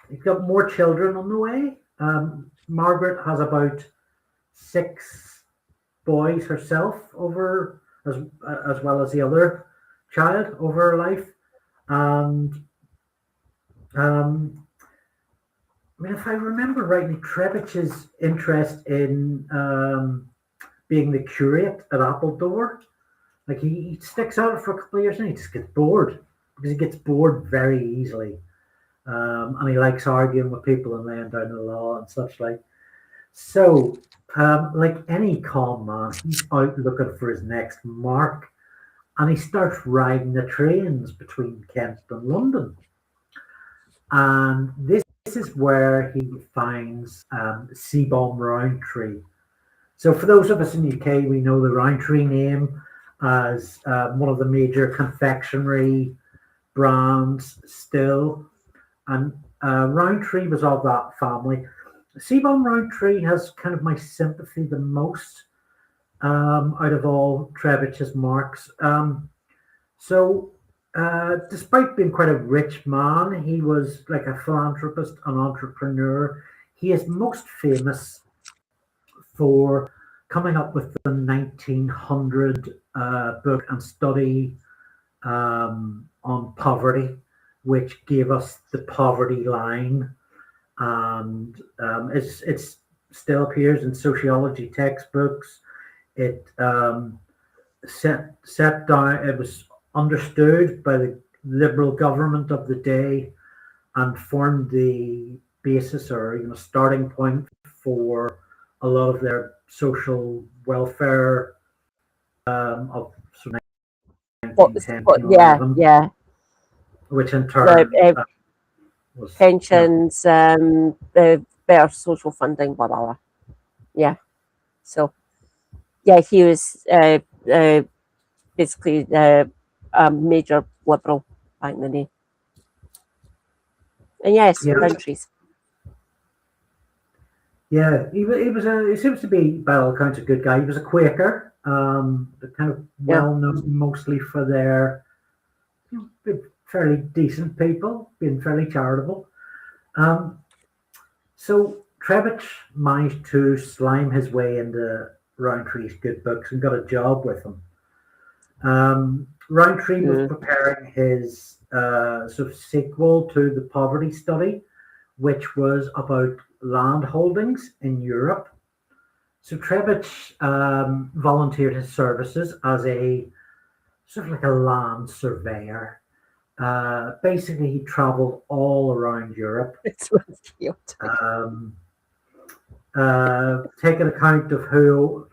Speaker 1: He's got more children on the way. Margaret has about 6 boys herself over, as well as the other child over her life. And I mean, if I remember rightly, Trebitch's interest in being the curate at Appledore, like he sticks out for a couple of years and he just gets bored, because he gets bored very easily. And he likes arguing with people and laying down the law and such like. So, like any calm man, he's out looking for his next mark, and he starts riding the trains between Kent and London. And this is where he finds Seabohm Rowntree. So for those of us in the UK, we know the Rowntree name as one of the major confectionery brands still. And Rowntree was of that family. Seabohm Rowntree has kind of my sympathy the most out of all Trebitch's marks. Despite being quite a rich man, he was like a philanthropist, an entrepreneur. He is most famous for coming up with the 1900 book and study on poverty, which gave us the poverty line, and it still appears in sociology textbooks. It set down. It was understood by the Liberal government of the day, and formed the basis or starting point for a lot of their social welfare of 1910,
Speaker 2: yeah.
Speaker 1: Which in turn was
Speaker 2: pensions, the better social funding, blah blah blah. Yeah. So yeah, he was basically a major liberal back in the day. And yes, countries.
Speaker 1: Yeah, he seems to be by all accounts a good guy. He was a Quaker, kind of well known mostly for their fairly decent people, being fairly charitable. So Trebitch managed to slime his way into Rowntree's good books and got a job with him. Rowntree was preparing his sort of sequel to the poverty study, which was about land holdings in Europe. So Trebitch volunteered his services as a sort of like a land surveyor. Basically, he traveled all around Europe.
Speaker 2: It's really cute.
Speaker 1: taking account of who,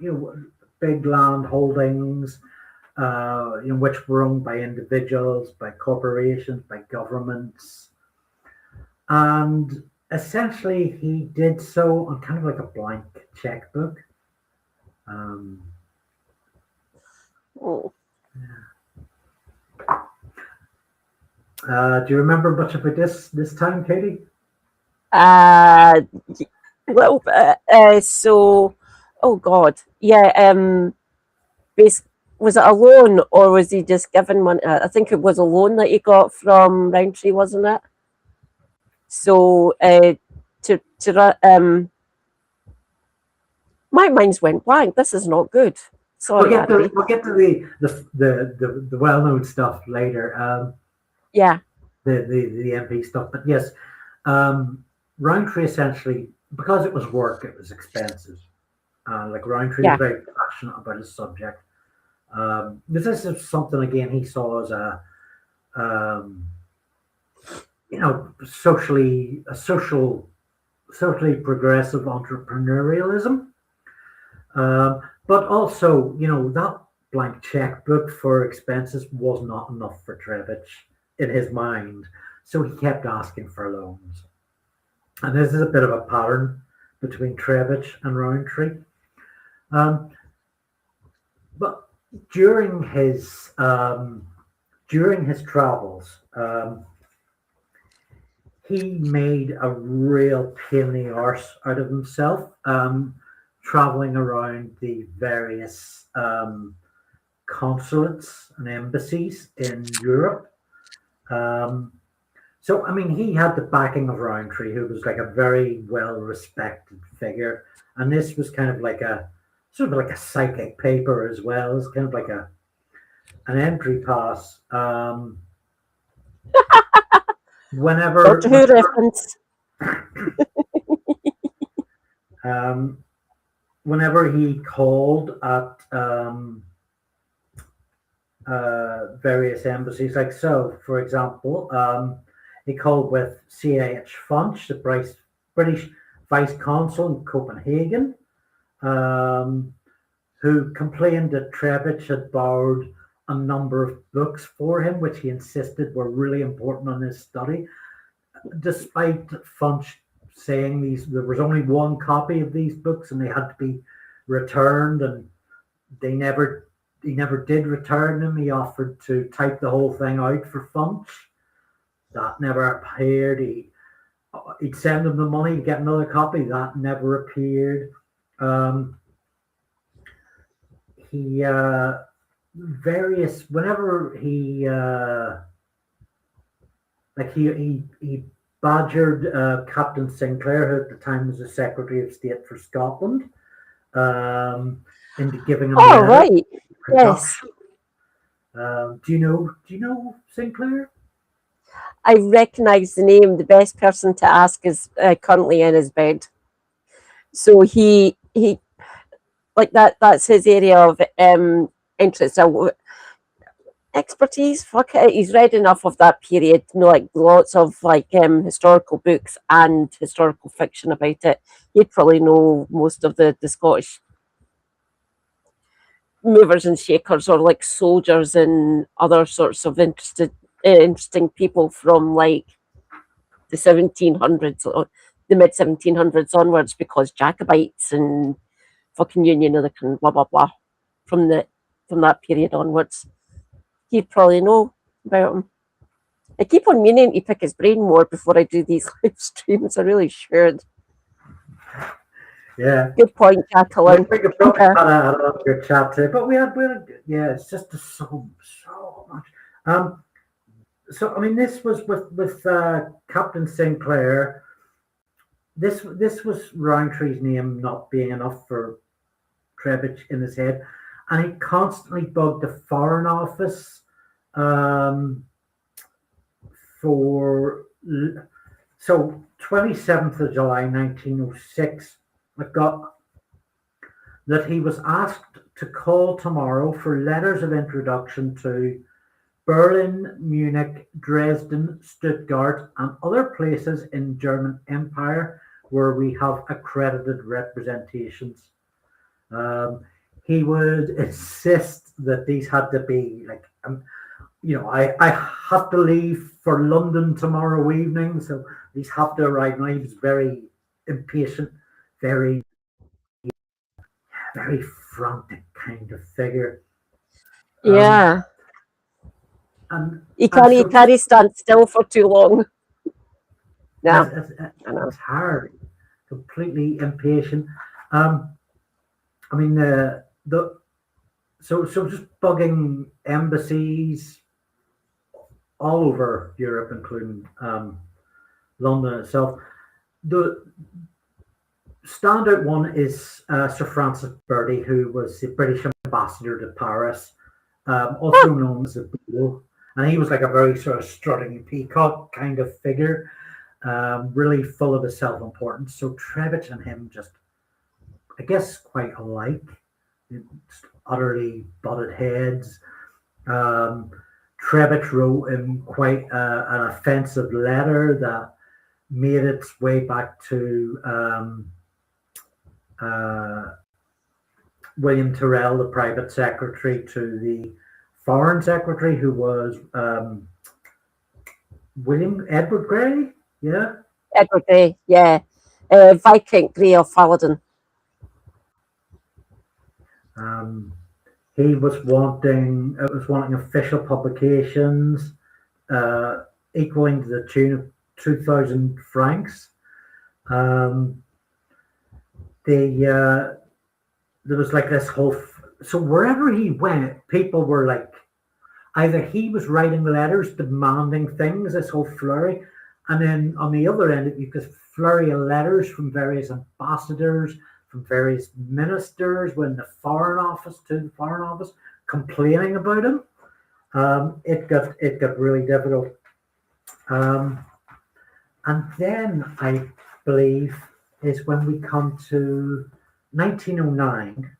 Speaker 1: big land holdings, which were owned by individuals, by corporations, by governments. And essentially, he did so on kind of like a blank checkbook.
Speaker 2: Oh.
Speaker 1: Do you remember much about this time, Katie?
Speaker 2: A little bit. So, oh God, yeah. Was it a loan or was he just given money? I think it was a loan that he got from Roundtree, wasn't it? So, my mind's went blank. This is not good. Sorry, Andy.
Speaker 1: We'll get to the well-known stuff later.
Speaker 2: Yeah.
Speaker 1: The MP stuff, but yes, Roundtree essentially, because it was work, it was expensive. Like Roundtree was very passionate about his subject. This is something again he saw as a socially progressive entrepreneurialism. But also, that blank checkbook for expenses was not enough for Trebitch in his mind. So he kept asking for loans. And this is a bit of a pattern between Trebitch and Roundtree. But during his travels, he made a real pain in the arse out of himself, traveling around the various consulates and embassies in Europe. So, I mean, he had the backing of Roundtree, who was like a very well-respected figure. And this was kind of like a sort of like a psychic paper as well. It's kind of like an entry pass. Whenever he called at various embassies, like so, for example, he called with C.H. Funch, the British Vice Consul in Copenhagen, who complained that Trebitch had borrowed a number of books for him, which he insisted were really important on his study. Despite Funch saying there was only one copy of these books and they had to be returned, and he never did return them. He offered to type the whole thing out for Funch. That never appeared. He'd send him the money to get another copy. That never appeared. Whenever he badgered Captain Sinclair, who at the time was the Secretary of State for Scotland, into giving him.
Speaker 2: Oh, right. Yes.
Speaker 1: Do you know Sinclair?
Speaker 2: I recognise the name. The best person to ask is currently in his bed. So he like that's his area of interest. Expertise, fuck it. He's read enough of that period, like lots of historical books and historical fiction about it. He'd probably know most of the Scottish movers and shakers, or like soldiers and other sorts of interesting people from like the 1700s or the mid 1700s onwards, because Jacobites and fucking Union of the blah blah blah from that period onwards. He'd probably know about him. I keep on meaning to pick his brain more before I do these live streams. I really should.
Speaker 1: Yeah.
Speaker 2: Good point, Jacqueline.
Speaker 1: We could probably cut out of your chat too, but we had it's just so much. So I mean, this was with Captain Sinclair. This was Roundtree's name not being enough for Trebitch in his head, and he constantly bugged the Foreign Office for. So 27th of July 1906, I got that he was asked to call tomorrow for letters of introduction to Berlin, Munich, Dresden, Stuttgart, and other places in German Empire where we have accredited representations. He would insist that these had to be like, I have to leave for London tomorrow evening, so these have to arrive. And he was very impatient, very, very frantic kind of figure.
Speaker 2: Yeah.
Speaker 1: And
Speaker 2: He
Speaker 1: so
Speaker 2: can't stand still for too long. No.
Speaker 1: it's hard. Completely impatient. I mean, so just bugging embassies all over Europe, including London itself. The standout one is Sir Francis Bertie, who was the British ambassador to Paris, also known as a Beagle, and he was like a very sort of strutting peacock kind of figure, really full of his self-importance. So Trebitch and him just, I guess, quite alike, just utterly butted heads. Trebitch wrote him quite an offensive letter that made its way back to William Tyrrell, the private secretary to the foreign secretary, who was Edward Grey. Yeah.
Speaker 2: Edward Grey, yeah. Viscount Grey of Falodin.
Speaker 1: He was wanting official publications equaling to the tune of 2,000 francs. There was like this whole, so wherever he went, people were like, either he was writing letters demanding things, this whole flurry, and then on the other end, you could flurry of letters from various ambassadors, from various ministers, when the Foreign Office complaining about him. It got really difficult. And then I believe is when we come to 1909,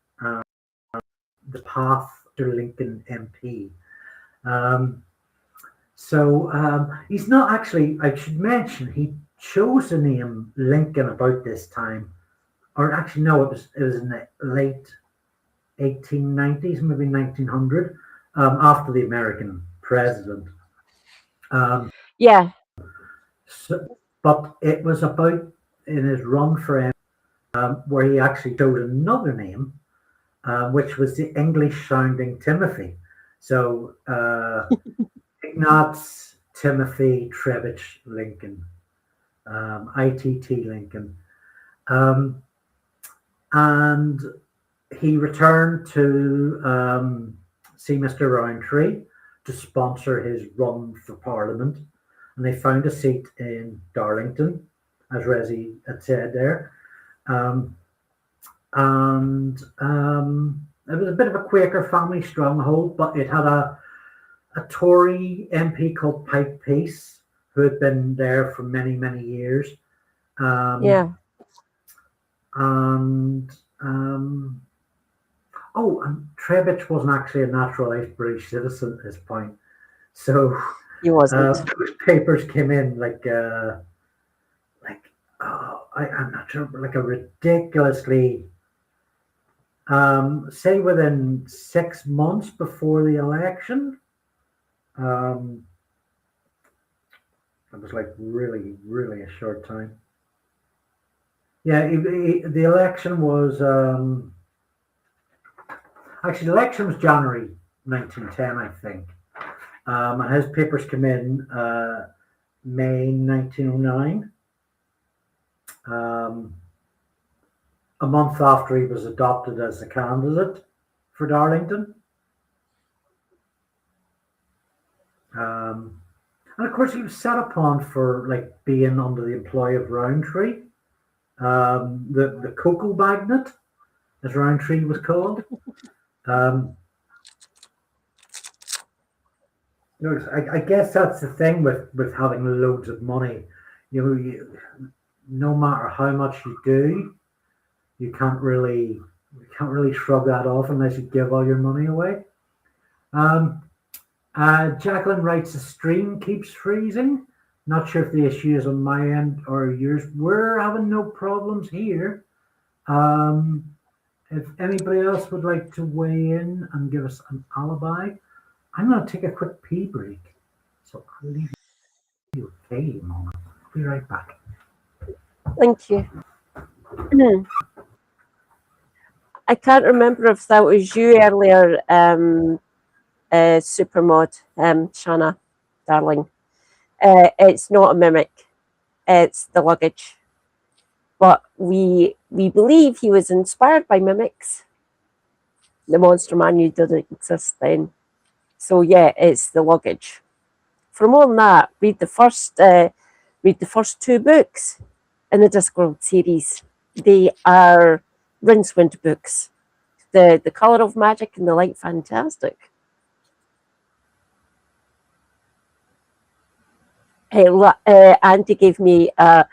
Speaker 1: the path to Lincoln MP. He's not actually, I should mention, he chose the name Lincoln about this time. Or actually, no, it was in the late 1890s, maybe 1900, after the American president.
Speaker 2: Yeah.
Speaker 1: But it was about in his run for where he actually chose another name, which was the English-sounding Timothy. So Ignacz Trebitsch Lincoln, ITT Lincoln. And he returned to see Mr. Rowntree to sponsor his run for Parliament. And they found a seat in Darlington, as Resi had said there. It was a bit of a Quaker family stronghold, but it had a Tory MP called Kapp Putsch, who had been there for many, many years. And Trebitch wasn't actually a naturalized British citizen at this point. So
Speaker 2: he wasn't.
Speaker 1: Those papers came in I'm not sure, like a ridiculously, say within 6 months before the election. It was like really, really a short time. Yeah, the election was actually the election was January 1910, I think. And his papers came in May 1909. A month after he was adopted as a candidate for Darlington. And of course, he was set upon for like being under the employ of Rowntree, the cocoa magnate, as Rowntree was called. I guess that's the thing with having loads of money. No matter how much you do, you can't really shrug that off unless you give all your money away. Jacqueline writes, the stream keeps freezing. Not sure if the issue is on my end or yours. We're having no problems here. If anybody else would like to weigh in and give us an alibi, I'm going to take a quick pee break. So I'll leave you a moment. I'll be right back.
Speaker 2: Thank you. I can't remember if that was you earlier, Supermod, Shanna, darling. It's not a mimic. It's the luggage. But we believe he was inspired by mimics. The Monster Manual didn't exist then. So yeah, it's the luggage. For more than that, read the first 2 books in the Discworld series. They are Rincewind books. The Colour of Magic and the Light Fantastic. Andy gave me a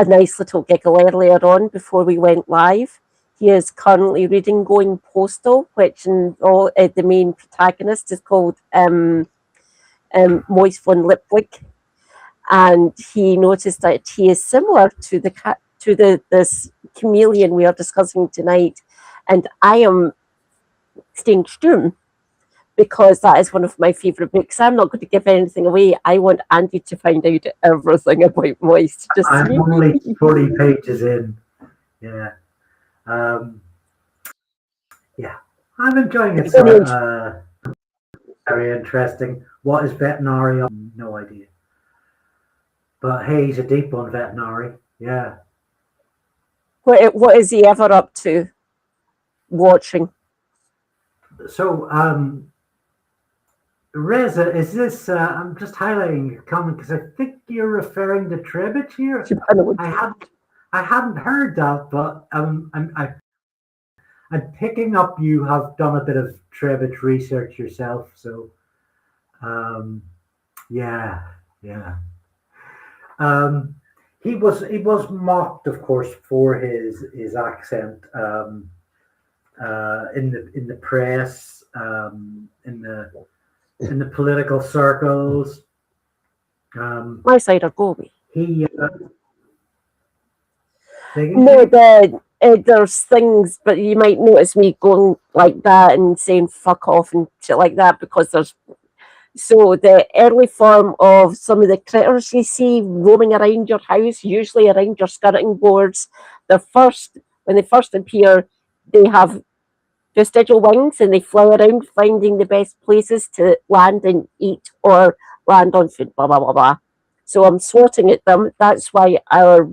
Speaker 2: nice little giggle earlier on before we went live. He is currently reading Going Postal, which the main protagonist is called Moist von Lipwig, and he noticed that he is similar to this chameleon we are discussing tonight, and I am staying stum because that is one of my favourite books. I'm not going to give anything away. I want Andy to find out everything about Moist.
Speaker 1: I'm only 40 pages in. Yeah. Yeah. I'm enjoying it. Very interesting. What is veterinary? No idea. But hey, he's a deep one, veterinary. Yeah.
Speaker 2: What is he ever up to? Watching.
Speaker 1: So, Reza, is this? I'm just highlighting your comment because I think you're referring to Trebitch here. I hadn't heard that, but I'm picking up you have done a bit of Trebitch research yourself. So, yeah. He was mocked, of course, for his accent in the press, in the political circles.
Speaker 2: My side of Gobi. There's things, but you might notice me going like that and saying fuck off and shit like that because so the early form of some of the critters you see roaming around your house, usually around your skirting boards, when they first appear, they have vestigial wings and they fly around finding the best places to land and eat or land on food, blah, blah, blah, blah. So I'm swatting at them. That's why our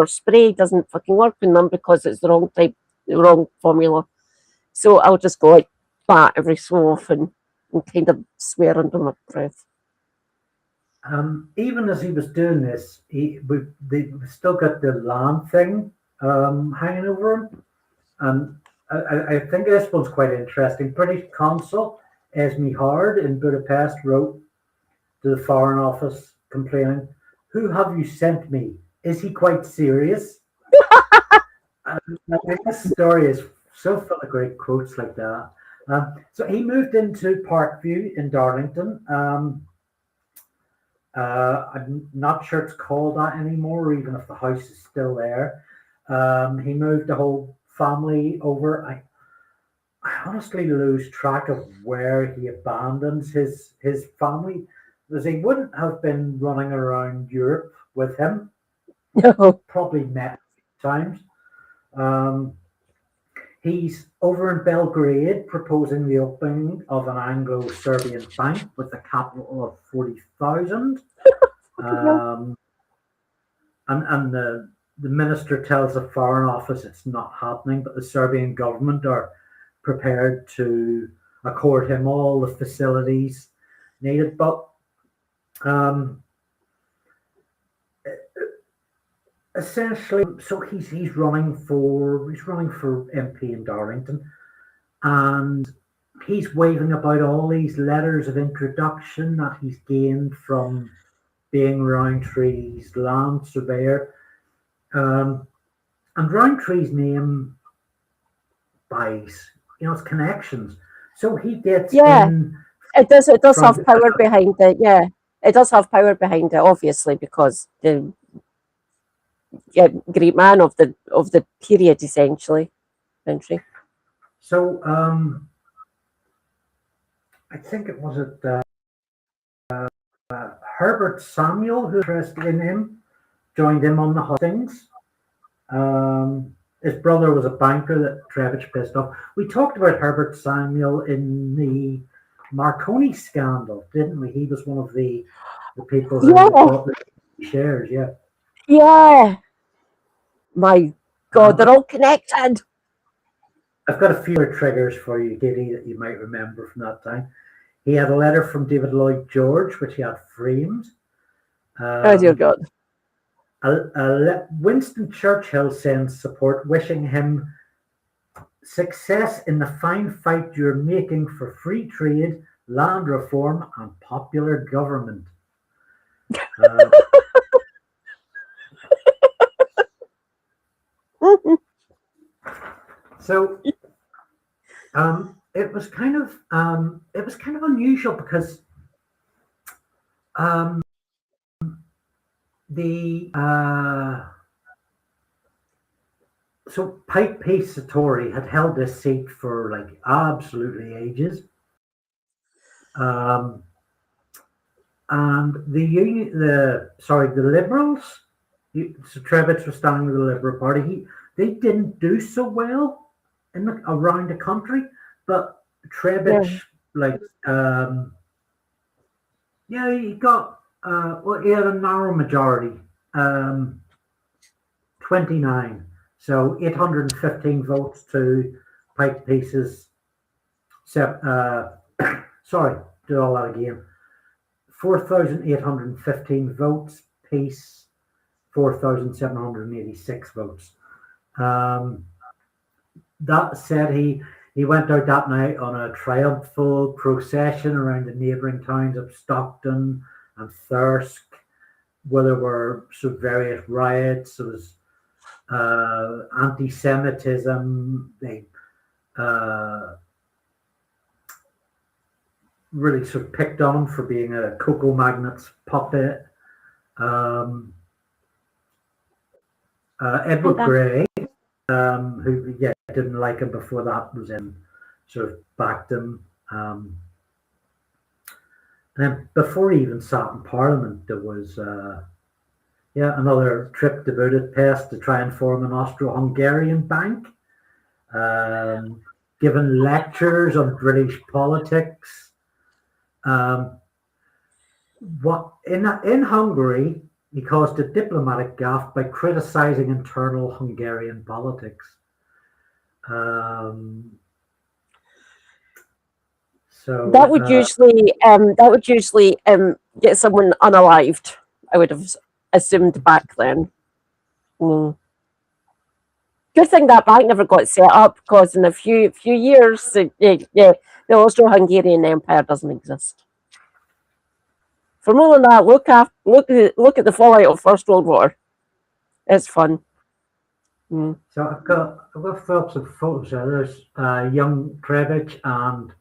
Speaker 2: spray doesn't fucking work in them because it's the wrong type, the wrong formula. So I'll just go like that every so often and kind of swear under my breath.
Speaker 1: Even as he was doing this, we still got the land thing hanging over him. And I think this one's quite interesting. British consul Esme Hard in Budapest wrote to the Foreign Office complaining, "Who have you sent me? Is he quite serious?" I think this story is so full of great quotes like that. So he moved into Parkview in Darlington. I'm not sure it's called that anymore, even if the house is still there. He moved the whole family over. I honestly lose track of where he abandons his family, because he wouldn't have been running around Europe with him.
Speaker 2: No.
Speaker 1: Probably met times. He's over in Belgrade proposing the opening of an Anglo-Serbian bank with a capital of 40,000. And the minister tells the Foreign Office it's not happening, but the Serbian government are prepared to accord him all the facilities needed. But essentially, so he's running for MP in Darlington, and he's waving about all these letters of introduction that he's gained from being Roundtree's land surveyor. And Roundtree's name buys, it's connections. So he gets in.
Speaker 2: It does have power behind it, yeah. it does have power behind it, obviously, because the great man of the period, essentially. Country.
Speaker 1: So I think it was Herbert Samuel who was interested in him, joined him on the hustings. His brother was a banker that Trebitch pissed off. We talked about Herbert Samuel in the Marconi scandal, didn't we? He was one of the people who bought the shares, yeah.
Speaker 2: Yeah. My God, they're all connected.
Speaker 1: I've got a few triggers for you, Katie, that you might remember from that time. He had a letter from David Lloyd George, which he had framed.
Speaker 2: Oh, dear God.
Speaker 1: Winston Churchill sends support, wishing him success in the fine fight you're making for free trade, land reform, and popular government. So it was kind of unusual because so Pike Pace Satori had held this seat for like absolutely ages, and the Liberals. So Trebitch was standing with the Liberal Party. They didn't do so well around the country, but Trebitch, he got he had a narrow majority, 29, so 815 votes to Pike Pace's. Sorry, do all that again. 4,815 votes. Pace 4,786 votes. That said, he went out that night on a triumphal procession around the neighbouring towns of Stockton and Thirsk, where there were some various riots. There was anti-Semitism. They really sort of picked on him for being a cocoa magnate's puppet. Edward Grey, who didn't like him before that, was in, sort of backed him. And then before he even sat in Parliament, there was another trip to Budapest to try and form an Austro-Hungarian bank, given lectures on British politics. In Hungary, he caused a diplomatic gaffe by criticizing internal Hungarian politics. So
Speaker 2: that would usually get someone unalived. I would have assumed back then. Good thing that bank never got set up, because in a few years, the Austro-Hungarian Empire doesn't exist. For more than that, look at the fallout of First World War. It's fun.
Speaker 1: So I've got lots of photos there. There's young Trebitch and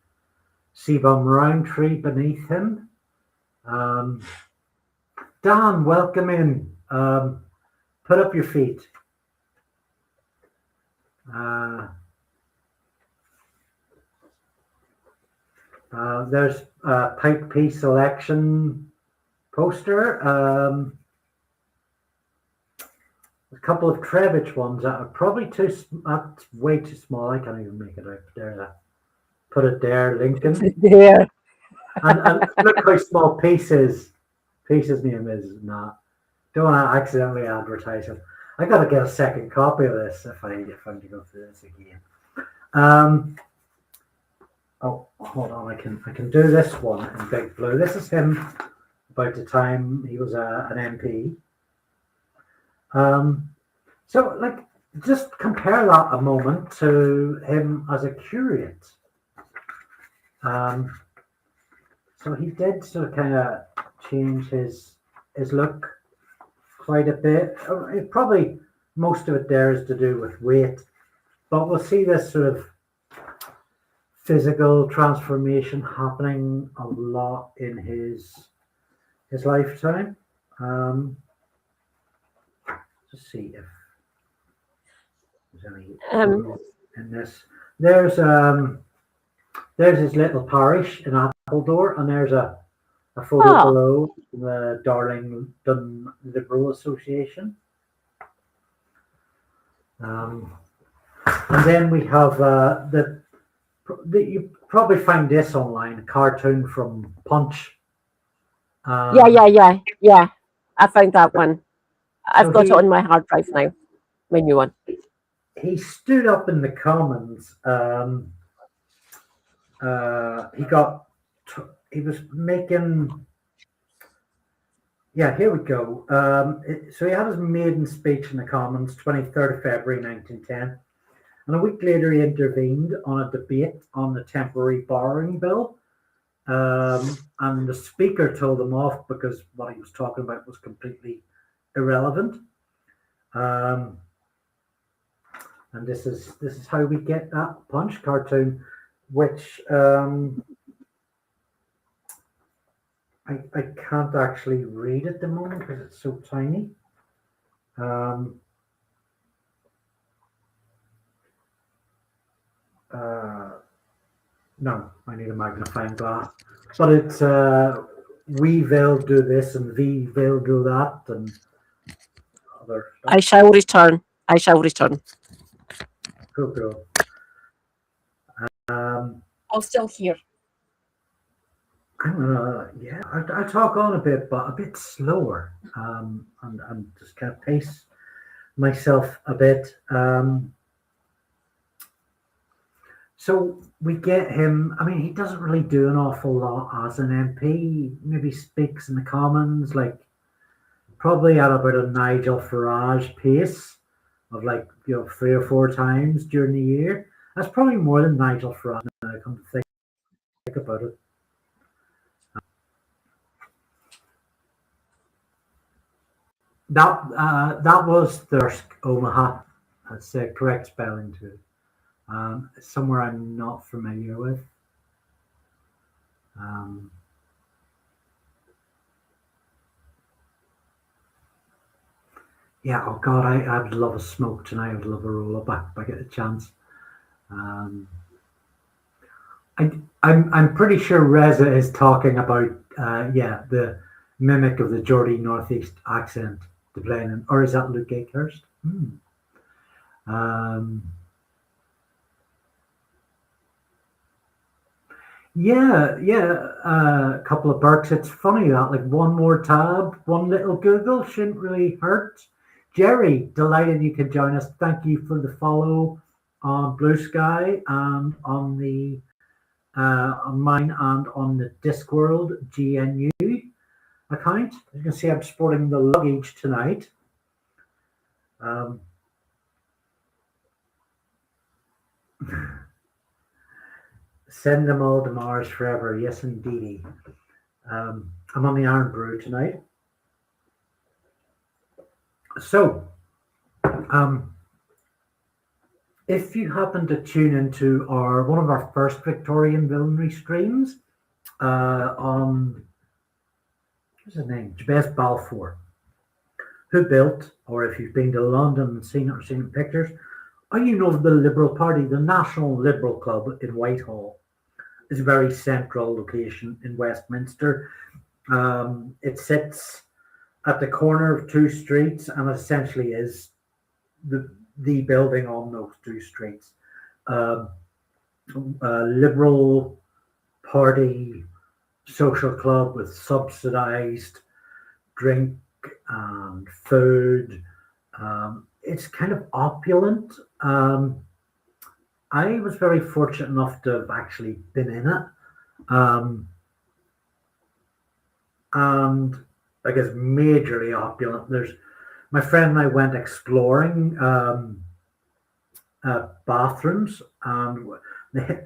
Speaker 1: Sebum Roundtree beneath him. Dan, welcome in. Put up your feet. There's a Pike Peace election poster. A couple of Trebitch ones that are probably that's way too small. I can't even make it out there. Put it there, Lincoln.
Speaker 2: Yeah.
Speaker 1: And look how small Pace's name is. Not. Don't want to accidentally advertise it. I got to get a second copy of this if I'm to go through this again. Oh, hold on. I can do this one in big blue. This is him about the time he was an MP. So, like, just compare that a moment to him as a curate. So he did sort of kind of change his look quite a bit. Probably most of it there is to do with weight, but we'll see this sort of physical transformation happening a lot in his his lifetime. Let's see if there's any in this. There's his little parish in Appledore, and there's a photo below the Darlington Liberal Association. And then we have you probably find this online, a cartoon from Punch.
Speaker 2: Yeah. I found that one. I've got it on my hard drive now. My new one.
Speaker 1: He stood up in the Commons. He was making. Yeah, here we go. So he had his maiden speech in the Commons, 23rd of February 1910. And a week later, he intervened on a debate on the temporary borrowing bill. And the speaker told him off because what he was talking about was completely irrelevant. And this is how we get that Punch cartoon, which I can't actually read at the moment because it's so tiny. No, I need a magnifying glass. But it's we will do this and we will do that and other stuff.
Speaker 2: I shall return.
Speaker 1: Cool.
Speaker 2: I'm still here.
Speaker 1: I'm gonna, I'll talk on a bit, but a bit slower, and just kind of pace myself a bit. So we get him. I mean, he doesn't really do an awful lot as an MP. He maybe speaks in the Commons, like probably at about a Nigel Farage pace of 3 or 4 times during the year. That's probably more than Nigel Farage. Now I come to think about it. That was Thirsk, Omaha. That's the correct spelling too. Somewhere I'm not familiar with. Yeah, oh God, I'd love a smoke tonight. I'd love a roll up if I get a chance. I'm pretty sure Reza is talking about the mimic of the Geordie Northeast accent to play in, or is that Luke Akehurst? A couple of Burks. It's funny that one more tab, one little Google shouldn't really hurt. Jerry, delighted you could join us. Thank you for the follow on Blue Sky and on the on mine and on the Discworld GNU account. You can see I'm sporting the luggage tonight. Send them all to Mars forever. Yes, indeedy. I'm on the Iron Brew tonight. So, if you happen to tune into one of our first Victorian villainry streams on, what's his name? Jabez Balfour, who built, or if you've been to London and seen it or seen pictures, or you know the Liberal Party, the National Liberal Club in Whitehall is a very central location in Westminster. It sits at the corner of 2 streets and essentially is the building on those 2 streets. Liberal Party social club with subsidized drink and food. It's kind of opulent. I was very fortunate enough to have actually been in it. And I guess majorly opulent. My friend and I went exploring bathrooms, and I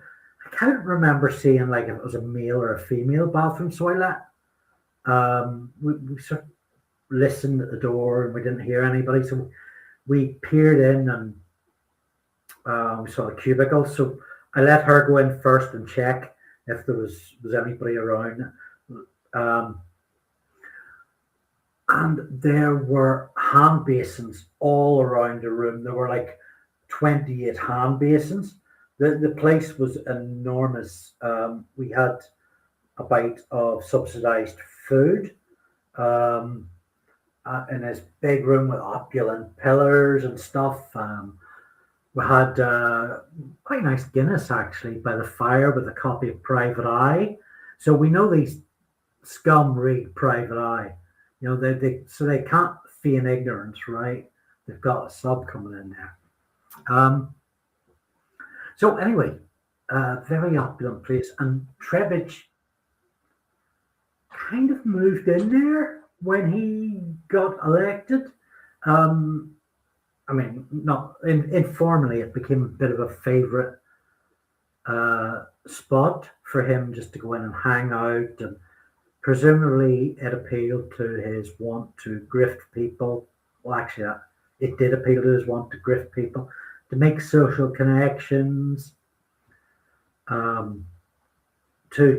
Speaker 1: can't remember seeing if it was a male or a female bathroom. So I we sort of listened at the door and we didn't hear anybody. So we peered in and we saw a cubicle. So I let her go in first and check if there was anybody around. And there were hand basins all around the room. There were like 28 hand basins. The place was enormous. We had a bite of subsidized food in this big room with opulent pillars and stuff. We had quite nice Guinness actually by the fire with a copy of Private Eye. So we know these scum read Private Eye. You know, they can't feign ignorance, right? They've got a sub coming in there. So anyway, very opulent place, and Trebitch kind of moved in there when he got elected. I mean, not informally, it became a bit of a favorite spot for him just to go in and hang out, and presumably it appealed to his want to grift people. Well, actually, it did appeal to his want to grift people, to make social connections, to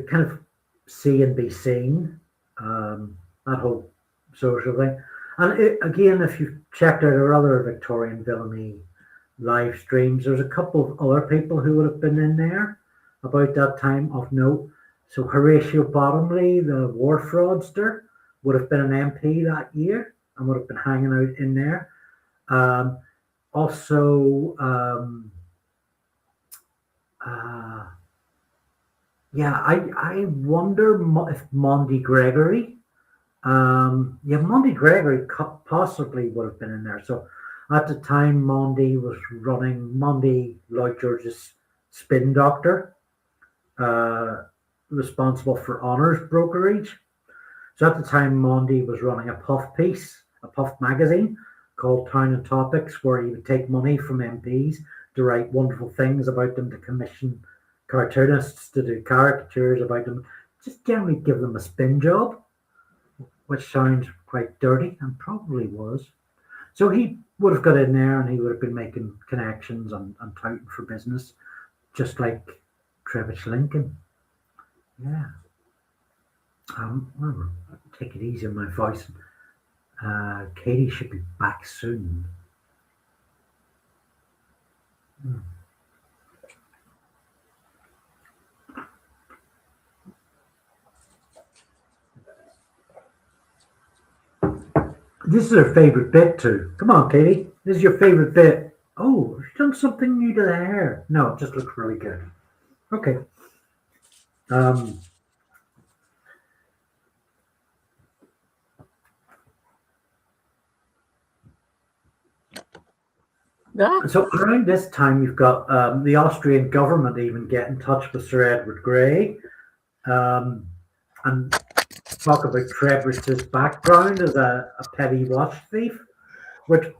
Speaker 1: kind of see and be seen, that whole social thing. And again, if you've checked out our other Victorian villainy live streams, there's a couple of other people who would have been in there about that time of note. So Horatio Bottomley, the war fraudster, would have been an MP that year and would have been hanging out in there. I wonder if Monty Gregory, Monty Gregory possibly would have been in there. So at the time, Monty was running Lloyd George's spin doctor, responsible for honours brokerage. So at the time, Monty was running a Puff magazine called Town and Topics, where he would take money from MPs to write wonderful things about them, to commission cartoonists to do caricatures about them, just generally give them a spin job, which sounds quite dirty and probably was. So he would have got in there and he would have been making connections and touting for business, just like Trebitch Lincoln. Yeah. Well, take it easy on my voice. Katie should be back soon. This is her favorite bit too. Come on, Katie. This is your favorite bit. Oh, she's done something new to the hair. No, it just looks really good. Okay. So around this time, you've got the Austrian government even get in touch with Sir Edward Grey and talk about Trebitch's background as a petty watch thief, which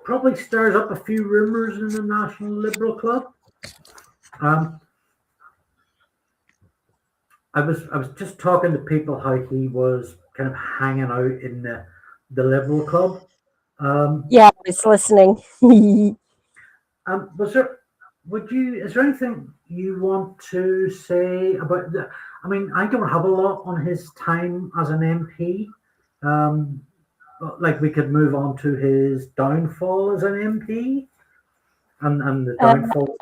Speaker 1: probably stirs up a few rumours in the National Liberal Club. I was just talking to people how he was kind of hanging out in the Liberal Club.
Speaker 2: Yeah, I was listening.
Speaker 1: Is there anything you want to say about I mean, I don't have a lot on his time as an MP. Like we could move on to his downfall as an MP and the downfall.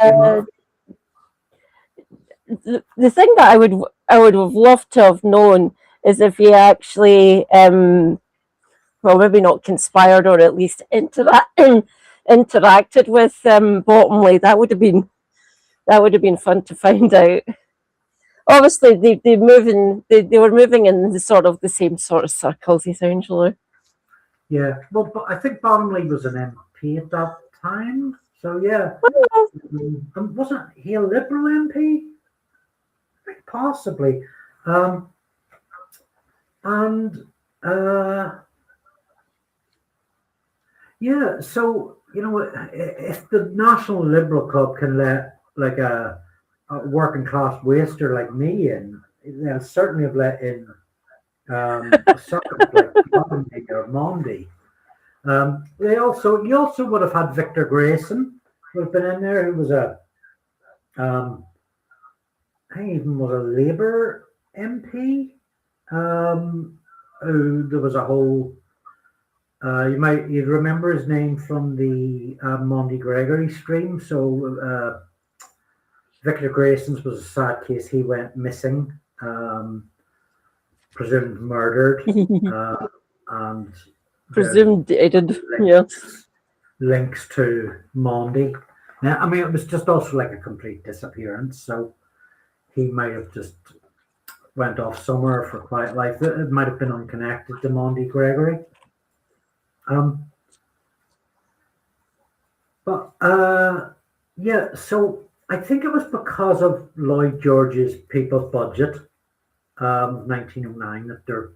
Speaker 2: The thing that I would have loved to have known is if he actually well, maybe not conspired, or at least interacted with Bottomley. That would have been fun to find out. Obviously, they were moving in the same sort of circles, essentially.
Speaker 1: Yeah, well, but I think Bottomley was an MP at that time, so yeah. Wasn't he a Liberal MP? Possibly. Yeah, so, you know, if the National Liberal Club can let like a working class waster like me in, they'll certainly have let in a sucker like Bottomley or Mondy. You also would have had Victor Grayson would have been in there, who was I think even was a Labour MP. Who there was a whole you'd remember his name from the Monty Gregory stream. So Victor Grayson's was a sad case. He went missing, presumed murdered, and
Speaker 2: Presumed dead. Yes.
Speaker 1: links to Monty. Now, I mean, it was just also like a complete disappearance. So he might have just went off somewhere for quiet life. It might have been unconnected to Monty Gregory. Yeah, so I think it was because of Lloyd George's People's Budget of 1909 that to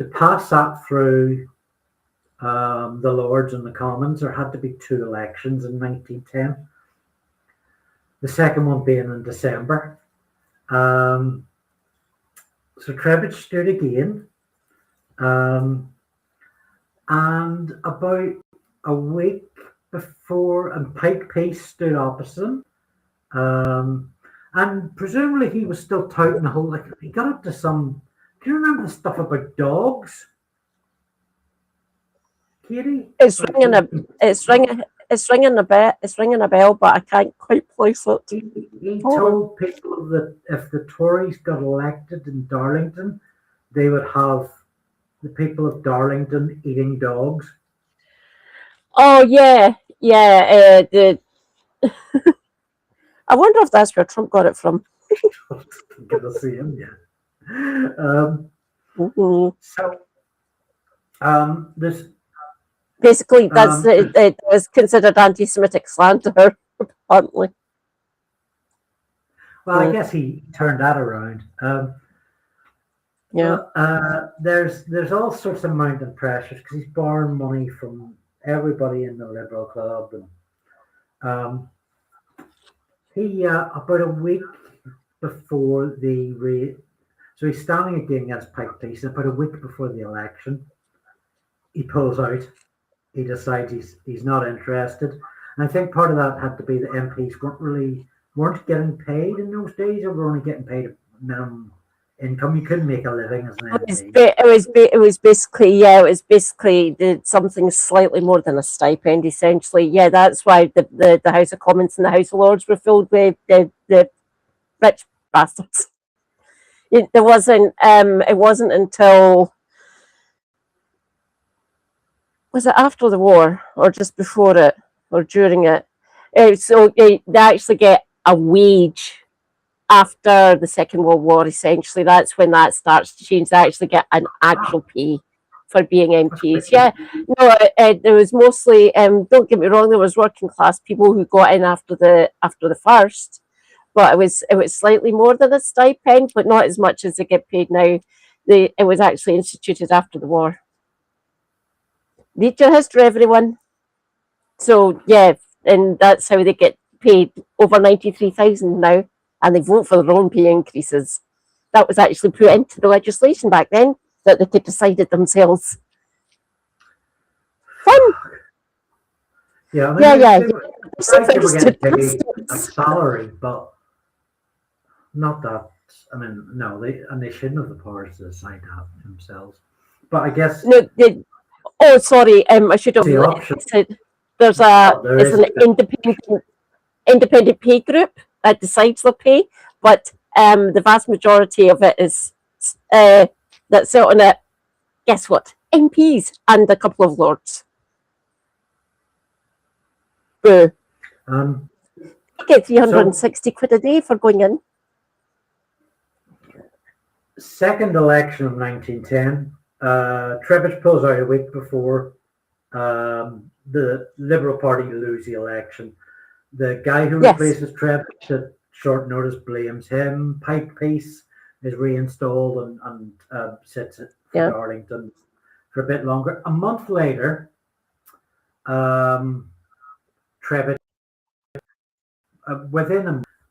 Speaker 1: pass that through the Lords and the Commons, there had to be 2 elections in 1910. The second one being in December. So Trebitch stood again. And about a week before, and Pike Peace stood opposite him. And presumably he was still touting the whole, like, he got up to some, do you remember the stuff about dogs? Katie?
Speaker 2: It's ringing a bell, but I can't quite place it.
Speaker 1: He told people that if the Tories got elected in Darlington, they would have the people of Darlington eating dogs.
Speaker 2: Oh yeah. I wonder if that's where Trump got it from.
Speaker 1: Gonna see him, yeah. This
Speaker 2: basically that's it was considered anti-Semitic slander, apparently.
Speaker 1: Well, I guess he turned that around. There's all sorts of mounting pressures because he's borrowing money from everybody in the Liberal Club, and he about a week before so he's standing again against Pike Peace, and about a week before the election, he pulls out. He decides he's not interested, and I think part of that had to be that MPs weren't getting paid in those days, or were only getting paid a minimum income. You couldn't make a living as an MP.
Speaker 2: It was basically something slightly more than a stipend, essentially. Yeah, that's why the House of Commons and the House of Lords were filled with the rich bastards. It wasn't until, was it after the war or just before it or during it? So they actually get a wage after the Second World War, essentially. That's when that starts to change. They actually get an actual pay for being MPs. Yeah, no, there was mostly, don't get me wrong, there was working class people who got in after the first, but it was slightly more than a stipend, but not as much as they get paid now. It was actually instituted after the war. Read your history, everyone. So yeah, and that's how they get paid over 93,000 now. And they vote for their own pay increases. That was actually put into the legislation back then, that they could decide it themselves. Fun.
Speaker 1: Yeah,
Speaker 2: They
Speaker 1: were getting paid a salary, but not that. I mean, no, they shouldn't have the powers to decide that themselves. But I guess
Speaker 2: sorry, I should have said there's an independent pay group that decides the pay, but the vast majority of it is that's set on it. Guess what? MPs and a couple of lords. You get 360 quid a day for going in.
Speaker 1: Second election of 1910, Trebitch pulls out a week before the Liberal Party lose the election. The guy who replaces Trebitch at short notice blames him. Pike Peace is reinstalled and sits at Darlington for a bit longer. A month later, Trebitch,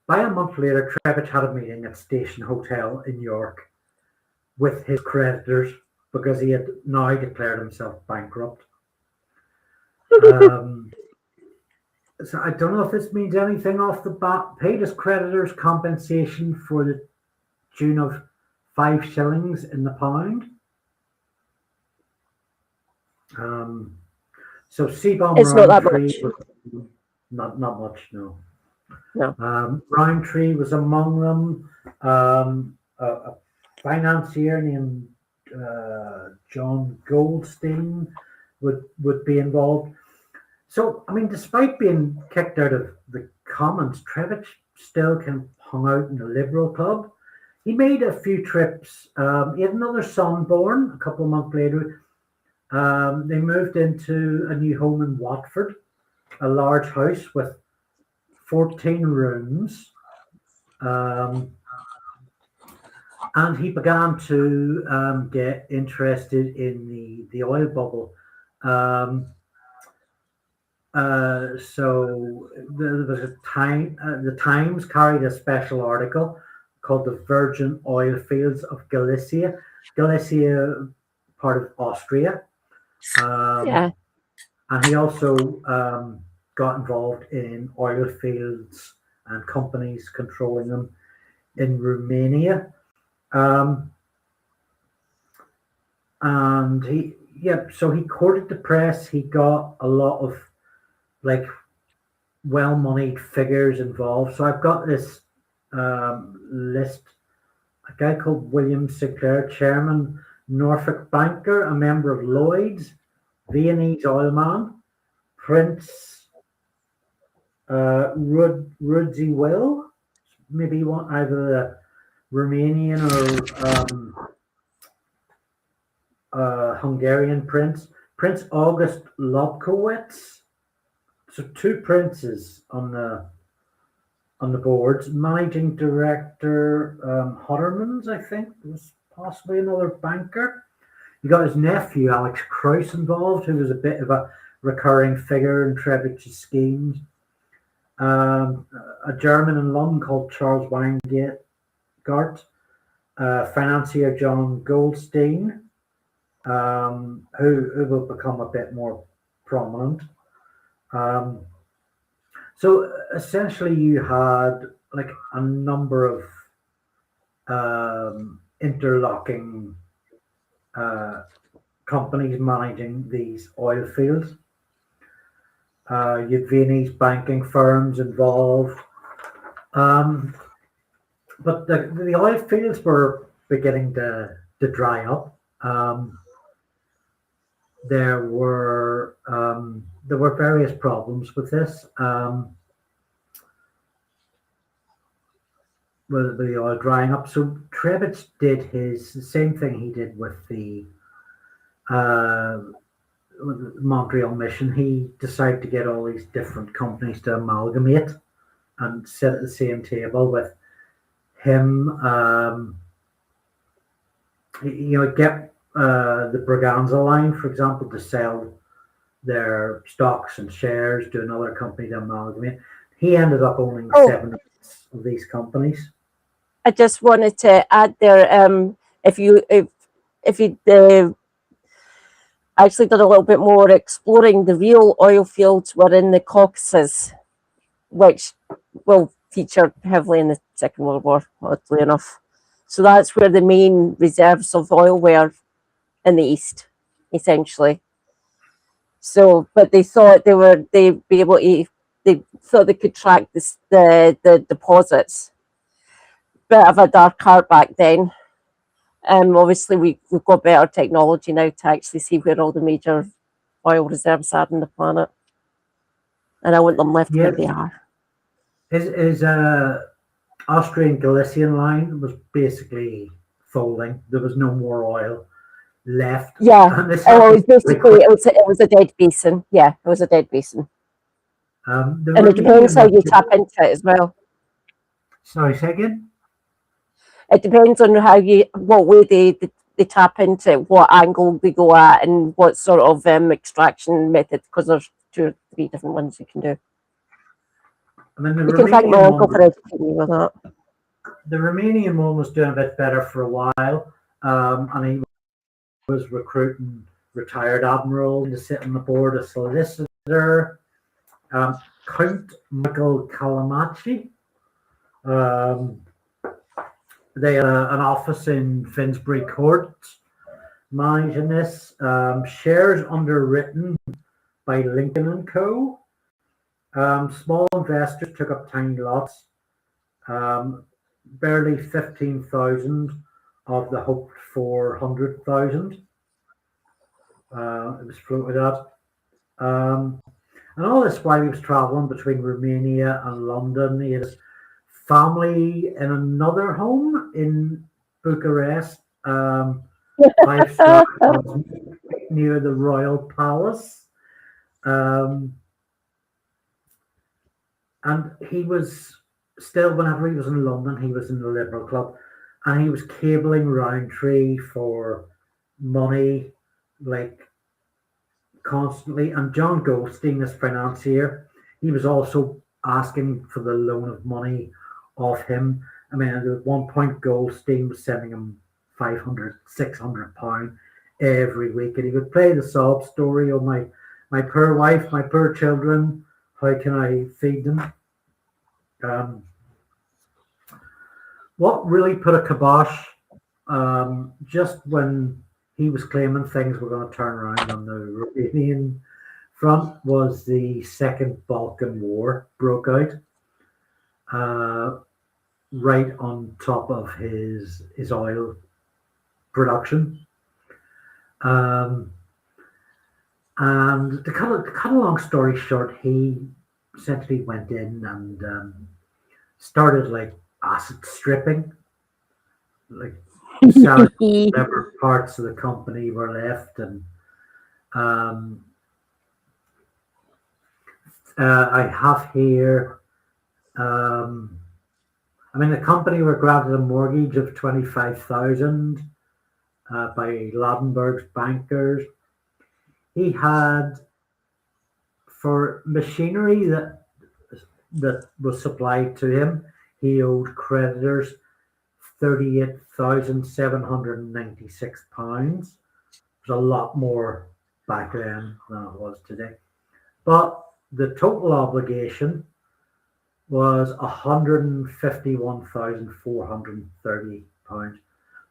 Speaker 1: by a month later, Trebitch had a meeting at Station Hotel in York with his creditors because he had now declared himself bankrupt. So I don't know if this means anything off the bat. Paid his creditors compensation for the tune of 5 shillings in the pound. So Seabohm
Speaker 2: It's not that
Speaker 1: Roundtree
Speaker 2: much.
Speaker 1: was not much, no.
Speaker 2: No.
Speaker 1: Roundtree was among them. A financier named John Goldstein would be involved. So, I mean, despite being kicked out of the Commons, Trebitch still kind of hung out in the Liberal Club. He made a few trips. He had another son born a couple of months later. They moved into a new home in Watford, a large house with 14 rooms. And he began to get interested in the oil bubble. So there was a time, the Times carried a special article called "The Virgin Oil Fields of Galicia." Galicia, part of Austria.
Speaker 2: Yeah.
Speaker 1: And he also got involved in oil fields and companies controlling them in Romania. And so he courted the press. He got a lot of like well-moneyed figures involved. So I've got this list. A guy called William Sinclair, chairman, Norfolk banker, a member of Lloyd's, Viennese oilman, Prince Rudzi Will, maybe one either the Romanian or Hungarian prince, Prince August Lobkowitz. So two princes on the boards. Managing director Hottermans, I think, was possibly another banker. You got his nephew Alex Krauss involved, who was a bit of a recurring figure in Trebitch's schemes. A German in London called Charles Weingart, financier John Goldstein, who will become a bit more prominent. So essentially, you had like a number of interlocking companies managing these oil fields. You had Viennese banking firms involved. But the oil fields were beginning to dry up. There were various problems with this. With the oil drying up. So Trebitch did the same thing he did with the Montreal mission. He decided to get all these different companies to amalgamate and sit at the same table with him. Get the Braganza line, for example, to sell their stocks and shares to another company to amalgamate. He ended up owning 7 of these companies.
Speaker 2: I just wanted to add there, if you actually did a little bit more exploring, the real oil fields were in the Caucasus, which will feature heavily in the Second World War, oddly enough. So that's where the main reserves of oil were, in the east, essentially. So, but they thought they'd be able to, they thought they could track the deposits. Bit of a dark art back then. Obviously, we've got better technology now to actually see where all the major oil reserves are on the planet. And I want them left where they are.
Speaker 1: His Austrian Galician line was basically folding. There was no more oil left.
Speaker 2: Yeah. It was basically it was a dead basin. Yeah, it was a dead basin. And it depends how you tap into it as well.
Speaker 1: Sorry, say again?
Speaker 2: It depends on what way they tap into it, what angle they go at, and what sort of extraction method, because there's 2 or 3 different ones you can do.
Speaker 1: I mean,
Speaker 2: you can thank my uncle for educating me with that.
Speaker 1: The Romanian one was doing a bit better for a while, and he was recruiting retired admirals to sit on the board, a solicitor, Count Michael Calamachi. They had an office in Finsbury Court. managing this. Shares underwritten by Lincoln and Co. Small investors took up tiny lots. Barely 15,000 of the hoped for 100,000. It was floated at. And all this while he was traveling between Romania and London. He had his family in another home in Bucharest, 5-star near the Royal Palace. And he was still, whenever he was in London, he was in the Liberal Club, and he was cabling Roundtree for money, like, constantly. And John Goldstein, this financier, he was also asking for the loan of money off him. I mean, at one point, Goldstein was sending him 500, 600 pounds every week, and he would play the sob story, "Oh, my poor wife, my poor children, how can I feed them?" What really put a kibosh, just when he was claiming things were going to turn around on the Romanian front, was the Second Balkan War broke out, right on top of his oil production. And to cut a long story short, he essentially went in and started like asset stripping, like selling whatever parts of the company were left. And I have here, I mean, the company were granted a mortgage of 25,000 by Ladenburg's bankers. He had, for machinery that was supplied to him, he owed creditors £38,796. It was a lot more back then than it was today. But the total obligation was £151,430.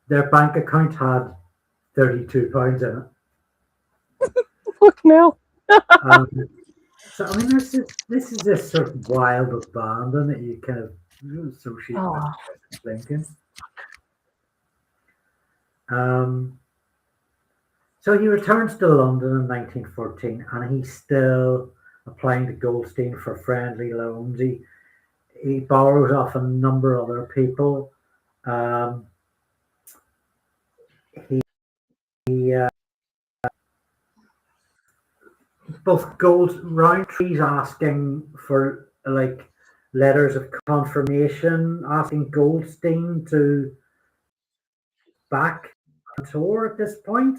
Speaker 1: Their bank account had £32 in it.
Speaker 2: Fuck no.
Speaker 1: So I mean, this is this sort of wild abandon that you kind of associate with Lincoln. So he returns to London in 1914, and he's still applying to Goldstein for friendly loans. He borrows off a number of other people. Both Roundtree's asking for like letters of confirmation, asking Goldstein to back the tour at this point,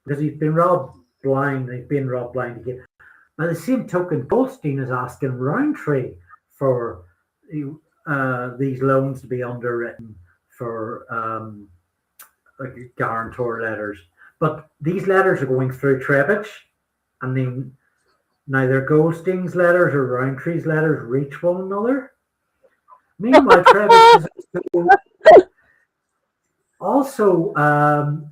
Speaker 1: because he's been robbed blind. He's been robbed blind again. By the same token, Goldstein is asking Roundtree for these loans to be underwritten for like guarantor letters. But these letters are going through Trebitch, and then neither Goldstein's letters or Roundtree's letters reach one another. Meanwhile, Trebitch is also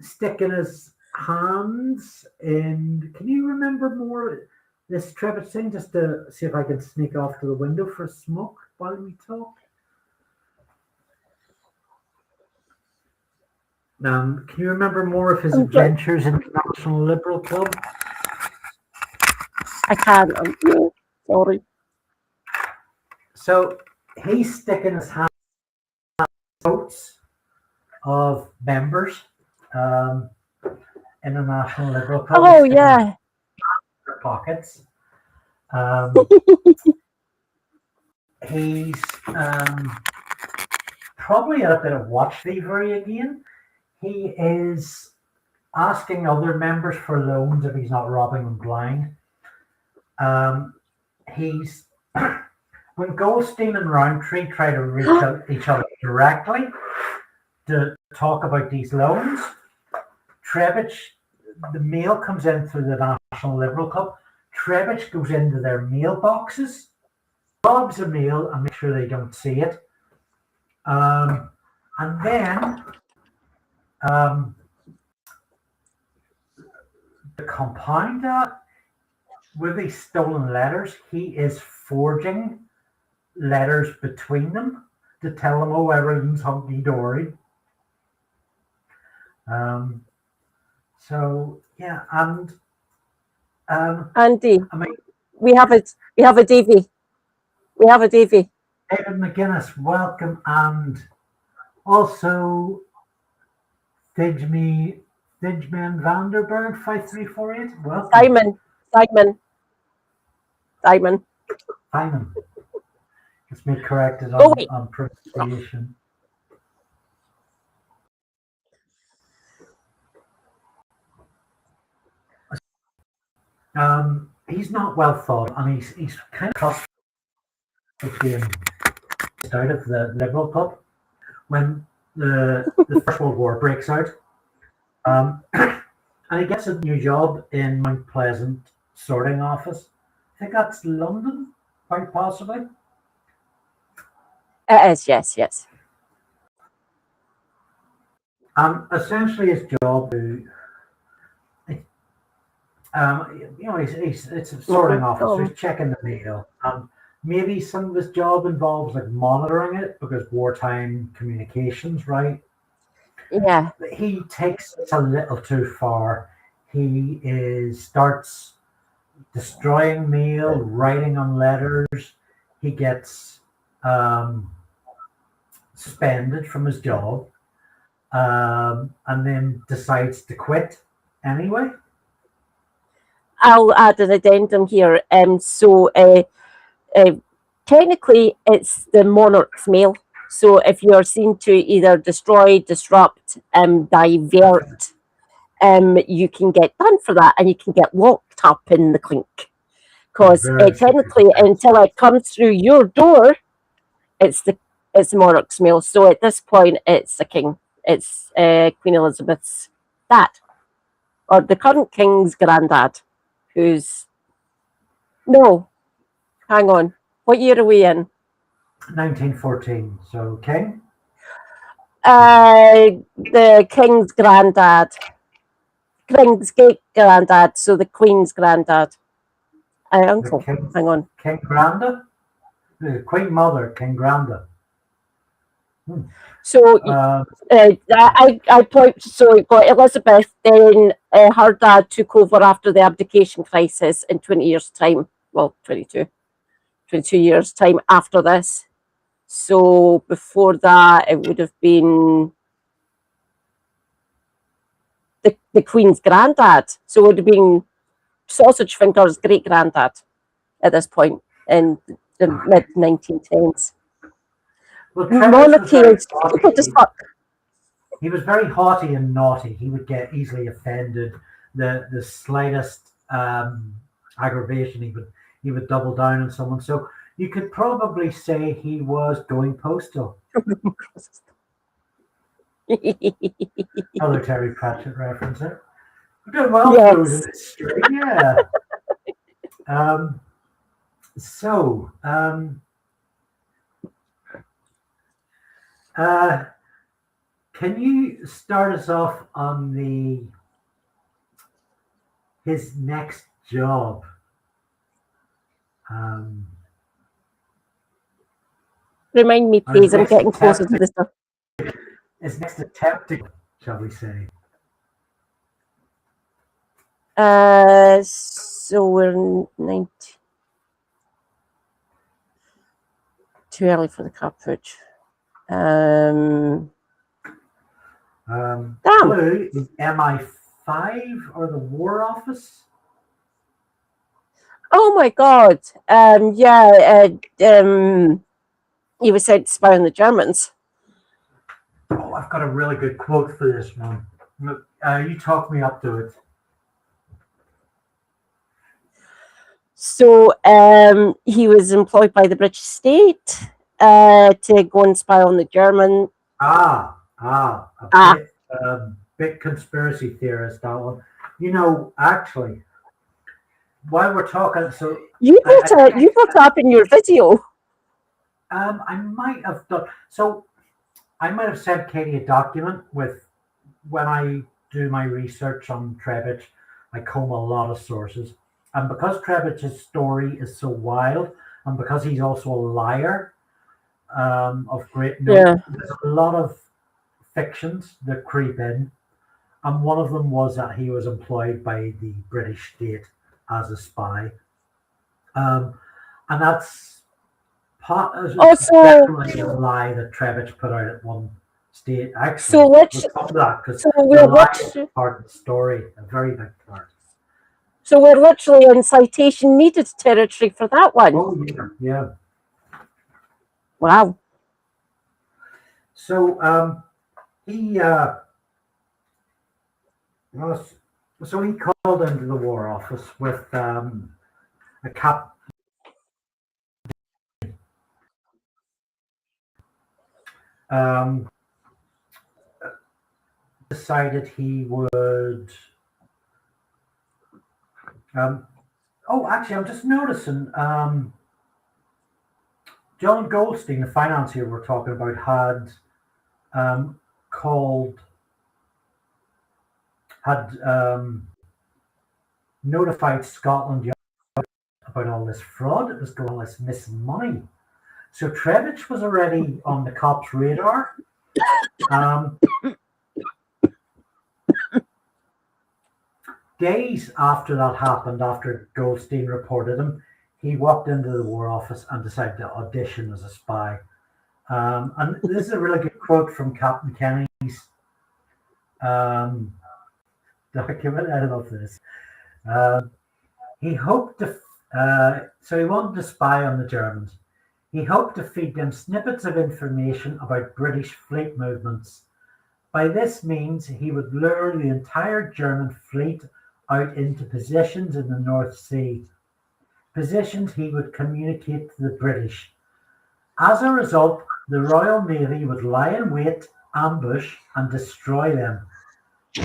Speaker 1: sticking his hands in. Can you remember more this Trebitch thing, just to see if I can sneak off to the window for a smoke while we talk? Can you remember more of his adventures in the National Liberal Club?
Speaker 2: I can't. No, sorry.
Speaker 1: So he's sticking his hands in votes of members in the National Liberal Club.
Speaker 2: Oh, yeah.
Speaker 1: Their pockets. He's probably a bit of watch thievery again. He is asking other members for loans if he's not robbing them blind. He's when Goldstein and Roundtree try to reach out each other directly to talk about these loans, Trebitch, the mail comes in through the National Liberal Club. Trebitch goes into their mailboxes, robs the mail, and makes sure they don't see it. And then to compound that, with these stolen letters, he is forging letters between them to tell them, oh, everything's hunky dory. So yeah, and
Speaker 2: Andy,
Speaker 1: I mean,
Speaker 2: we have it. We have a Davy. We have a Davy.
Speaker 1: David McGuinness, welcome, and also Thijman Vanderberg 5348. Welcome.
Speaker 2: Simon.
Speaker 1: Simon. It's me corrected on pronunciation. He's not well thought, and he's kind of cost being out of the Liberal Club when the First World War breaks out. And he gets a new job in Mount Pleasant sorting office. I think that's London, quite possibly.
Speaker 2: It is, yes.
Speaker 1: Essentially, his job, it's a sorting office. So he's checking the mail. Maybe some of his job involves like monitoring it because wartime communications, right?
Speaker 2: Yeah.
Speaker 1: He takes it a little too far. He starts destroying mail, writing on letters. He gets suspended from his job, and then decides to quit anyway.
Speaker 2: I'll add an addendum here. Technically, it's the monarch's mail. So if you're seen to either destroy, disrupt, divert, you can get done for that, and you can get locked up in the clink. Because technically, until it comes through your door, it's the monarch's mail. So at this point, it's the king. It's Queen Elizabeth's dad, or the current king's granddad, who's hang on. What year are we in?
Speaker 1: 1914. So king?
Speaker 2: The king's granddad. King's great granddad, so the queen's granddad. Uncle. Hang on.
Speaker 1: King Granda? The queen mother, King Granda.
Speaker 2: So I point. So it got Elizabeth. Then her dad took over after the abdication crisis in 20 years' time. Well, 22 years' time after this. So before that, it would have been the Queen's granddad. So it would have been Sausage Finger's great granddad at this point in the mid 1910s.
Speaker 1: Well,
Speaker 2: monarchy is stupid as fuck.
Speaker 1: He was very haughty and naughty. He would get easily offended. The slightest aggravation, he would double down on someone. So you could probably say he was going postal. Another Terry Pratchett reference there. We're doing well, yes. Yeah. Can you start us off on his next job?
Speaker 2: Remind me, please. I'm getting closer to the stuff.
Speaker 1: His next attempt, shall we say?
Speaker 2: So we're 90. Too early for the Kapp Putsch.
Speaker 1: Blue is MI5 or the War Office?
Speaker 2: Oh my God! He was sent to spy on the Germans.
Speaker 1: Oh, I've got a really good quote for this one. You talk me up to it.
Speaker 2: So he was employed by the British state to go and spy on the German.
Speaker 1: Bit conspiracy theorist, that one. You know, actually, while we're talking, so
Speaker 2: you brought it up in your video.
Speaker 1: I might have done. So I might have sent Katie a document with when I do my research on Trebitch. I comb a lot of sources. And because Trebitch's story is so wild, and because he's also a liar of great note,
Speaker 2: Yeah.
Speaker 1: there's a lot of fictions that creep in. And one of them was that he was employed by the British state as a spy. And that's definitely a lie that Trebitch put out at one state. Actually, we'll come to that because the lie is part of the story, a very big part.
Speaker 2: So we're literally in citation needed territory for that one.
Speaker 1: Oh, yeah.
Speaker 2: Wow.
Speaker 1: So he called into the War Office with a Kapp. Decided he would. Actually, I'm just noticing. John Goldstein, the financier we're talking about, had notified Scotland Yard about all this fraud. It was going on this missing money. So Trebitch was already on the cops' radar. Days after that happened, after Goldstein reported him, he walked into the War Office and decided to audition as a spy. And this is a really good quote from Captain Kenny's document. I love this. He hoped to, so he wanted to spy on the Germans. He hoped to feed them snippets of information about British fleet movements. By this means, he would lure the entire German fleet out into positions in the North Sea, positions he would communicate to the British. As a result, the Royal Navy would lie in wait, ambush, and destroy them.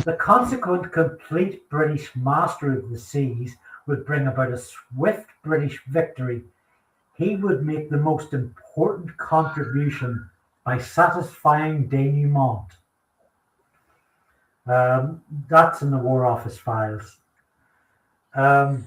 Speaker 1: The consequent complete British mastery of the seas would bring about a swift British victory. He would make the most important contribution by satisfying denouement. That's in the War Office files. And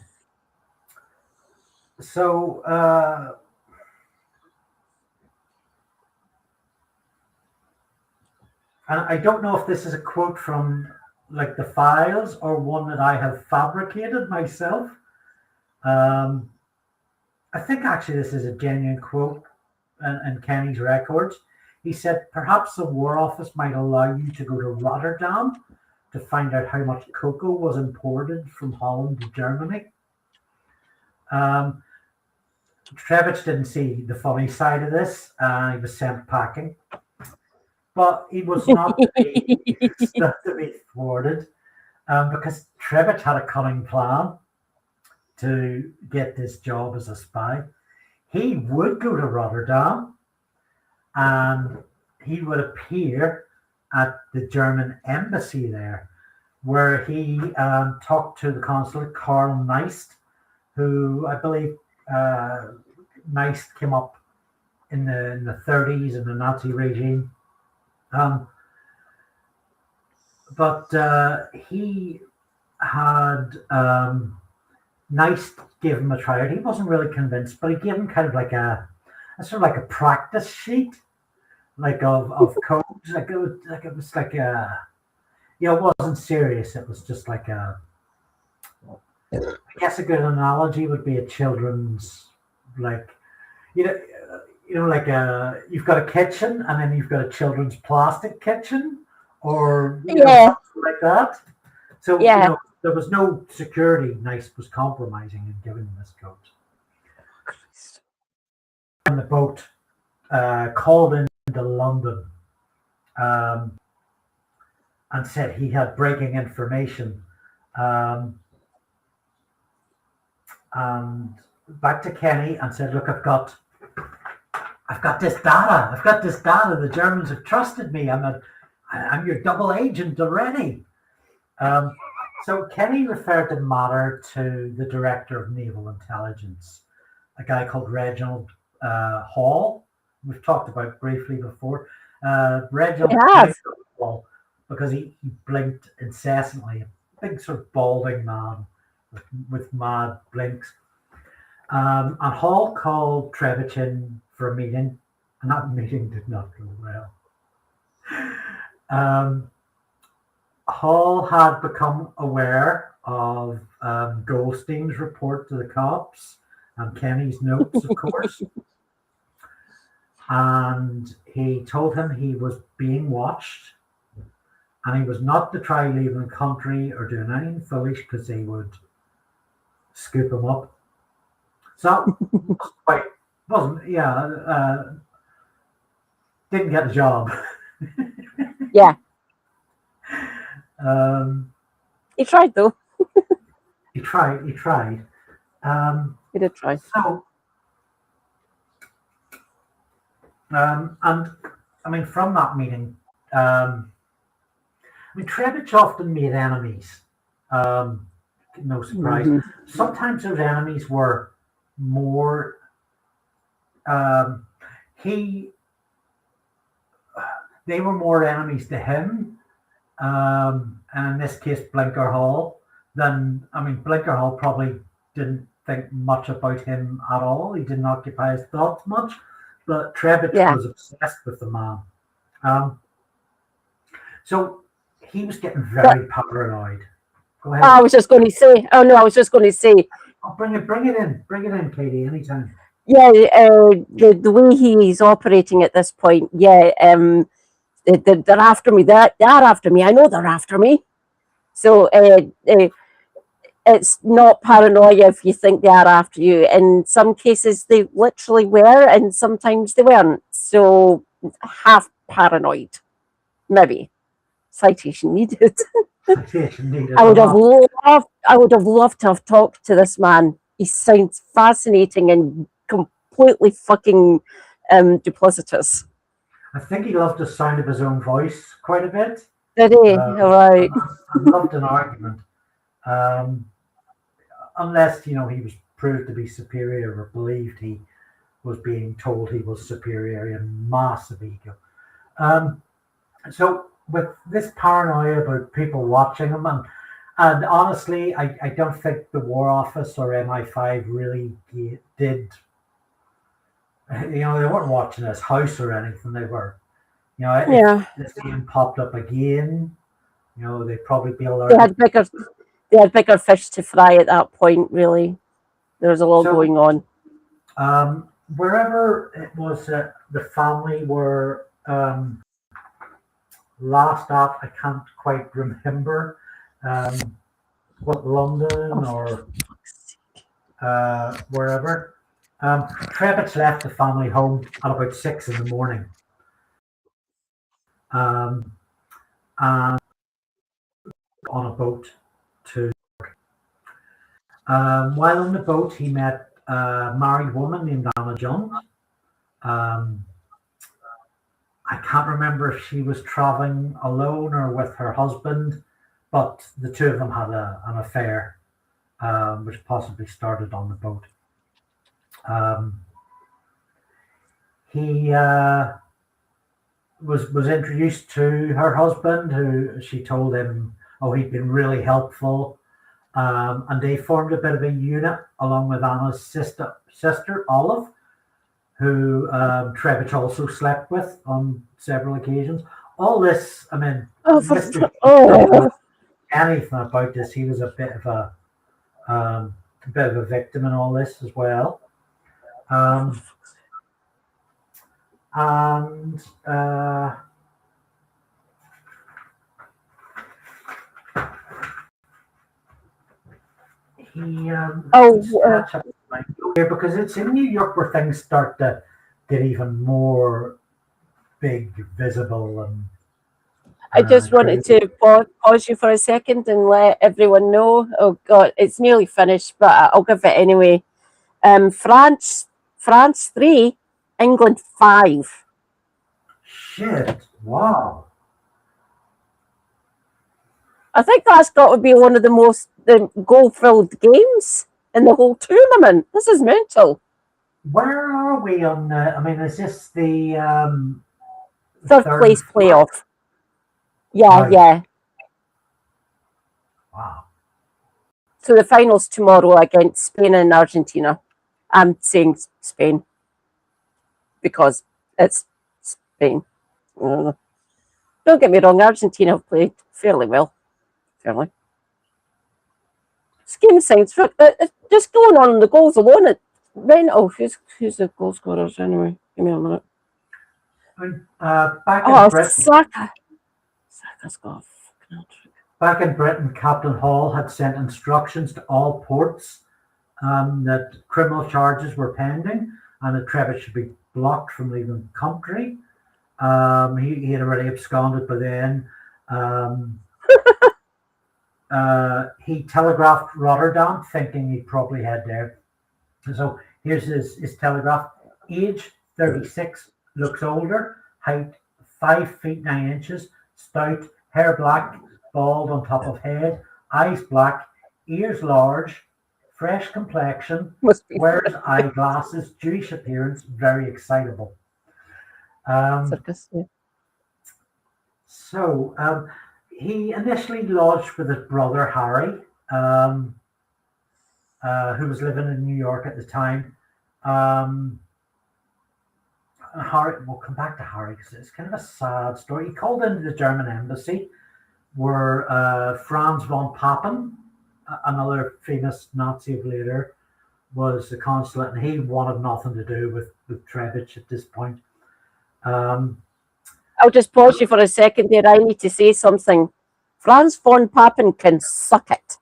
Speaker 1: I don't know if this is a quote from like the files or one that I have fabricated myself. I think actually this is a genuine quote in Kenny's records. He said, perhaps the War Office might allow you to go to Rotterdam to find out how much cocoa was imported from Holland to Germany. Trebitch didn't see the funny side of this. He was sent packing. But he was not to be thwarted because Trebitch had a cunning plan to get this job as a spy. He would go to Rotterdam and he would appear at the German embassy there, where he talked to the consul, Karl Neist, who I believe Neist came up in the 30s in the Nazi regime. But he had Neist gave him a tryout. He wasn't really convinced, but he gave him kind of like a sort of like a practice sheet, like of codes. It was like a, it wasn't serious. It was just like I guess a good analogy would be a children's, like, like you've got a kitchen and then you've got a children's plastic kitchen, or something like that. So there was no security. Neist was compromising and giving them this code. And the boat called into London and said he had breaking information. And back to Kenny and said, look, I've got this data. I've got this data. The Germans have trusted me. I'm your double agent already. So Kenny referred the matter to the director of naval intelligence, a guy called Reginald Hall. We've talked about briefly before. Reginald Hall, because he blinked incessantly big sort of balding man with mad blinks. And Hall called Trebitch in for a meeting, and that meeting did not go well. Hall had become aware of Goldstein's report to the cops and Kenny's notes, of course. And he told him he was being watched and he was not to try leaving the country or doing anything foolish because they would scoop him up. So, didn't get the job.
Speaker 2: Yeah. He tried though.
Speaker 1: He tried.
Speaker 2: He did try.
Speaker 1: So, and I mean, from that meeting, Trebitch often made enemies. No surprise.
Speaker 2: Mm-hmm.
Speaker 1: Sometimes those enemies were more. They were more enemies to him, and in this case, Blinker Hall. Blinker Hall probably didn't think much about him at all. He didn't occupy his thoughts much, but Trebitch was obsessed with the man. So he was getting very paranoid. Go ahead.
Speaker 2: I was just going to say. Oh no, I was just going to say.
Speaker 1: Oh, bring it in, Katie, anytime.
Speaker 2: Yeah, the way he's operating at this point. Yeah, they're after me. They are after me. I know they're after me. So it's not paranoia if you think they are after you. In some cases, they literally were, and sometimes they weren't. So half paranoid, maybe. Citation needed. I would have loved to have talked to this man. He sounds fascinating and completely fucking duplicitous.
Speaker 1: I think he loved the sound of his own voice quite a bit.
Speaker 2: Did he? Right.
Speaker 1: I loved an argument. Unless, he was proved to be superior or believed he was being told he was superior, and massive ego. So with this paranoia about people watching him, and honestly, I don't think the War Office or MI5 really did. They weren't watching his house or anything. They were, if this name popped up again, they'd probably be alert.
Speaker 2: They had bigger fish to fry at that point. Really, there was a lot going on.
Speaker 1: Wherever it was that the family were last at, I can't quite remember. What, London or wherever. Trebitch left the family home at about 6 a.m. And on a boat to while on the boat, he met a married woman named Anna John. I can't remember if she was traveling alone or with her husband, but the two of them had an affair, which possibly started on the boat. He was introduced to her husband, who she told him, he'd been really helpful, and they formed a bit of a unit along with Anna's sister Olive, who Trebitch also slept with on several occasions. All this, anything about this, he was a bit of a victim in all this as well. Because it's in New York where things start to get even more big, visible, and
Speaker 2: I just wanted to pause you for a second and let everyone know. Oh God, it's nearly finished, but I'll give it anyway. France 3, England 5.
Speaker 1: Shit! Wow.
Speaker 2: I think that's got to be one of the most goal-filled games in the whole tournament. This is mental.
Speaker 1: Where are we on? Is this the
Speaker 2: third place playoff? Yeah,
Speaker 1: right.
Speaker 2: Yeah.
Speaker 1: Wow.
Speaker 2: So the finals tomorrow against Spain and Argentina. I'm saying Spain because it's Spain. Don't get me wrong, Argentina have played fairly well. Fairly. Scheme signs, just going on the goals alone. Who's the goal scorers anyway? Give me a minute.
Speaker 1: Back in Britain,
Speaker 2: Saka. Saka's got a fucking hat-trick.
Speaker 1: Back in Britain, Captain Hall had sent instructions to all ports that criminal charges were pending and that Trebitch should be blocked from leaving the country. He had already absconded by then. He telegraphed Rotterdam, thinking he'd probably head there. So here's his telegraph. Age 36, looks older. Height 5 feet 9 inches. Stout, hair black, bald on top of head. Eyes black, ears large. Fresh complexion. Wears eyeglasses. Jewish appearance. Very excitable. He initially lodged with his brother Harry, who was living in New York at the time. Harry, we'll come back to Harry because it's kind of a sad story. He called into the German embassy where Franz von Papen, another famous Nazi of later, was the consulate, and he wanted nothing to do with Trebitch at this point.
Speaker 2: I'll just pause you for a second there. I need to say something. Franz von Papen can suck it.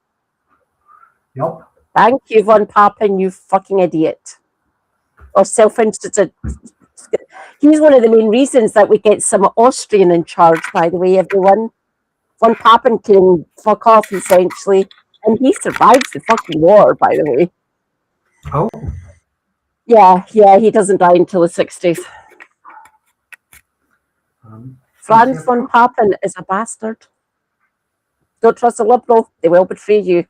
Speaker 1: Yep.
Speaker 2: Thank you, von Papen, you fucking idiot. Or self-interested. He's one of the main reasons that we get some Austrian in charge, by the way, everyone. Von Papen can fuck off, essentially. And he survives the fucking war, by the way.
Speaker 1: Oh.
Speaker 2: Yeah, he doesn't die until the 60s. Franz von Papen is a bastard. Don't trust a liberal, they will betray you.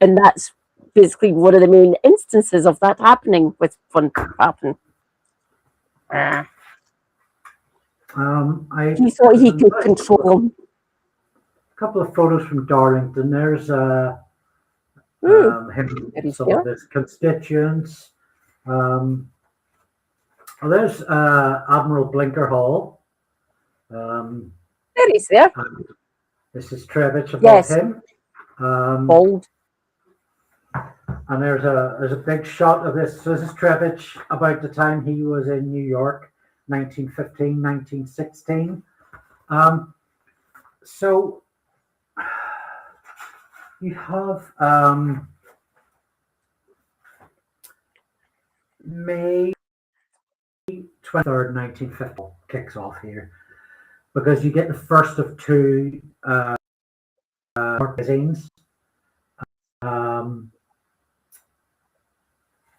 Speaker 2: And that's basically one of the main instances of that happening with von Papen. He thought he could control him.
Speaker 1: A couple of photos from Darlington. There's him, some of his constituents. There's Admiral Blinker Hall.
Speaker 2: There he's there.
Speaker 1: This is Trebitch above him.
Speaker 2: Bold.
Speaker 1: And there's a big shot of this. So this is Trebitch about the time he was in New York, 1915, 1916. So you have May 23rd, 1950 kicks off here, because you get the first of two magazines.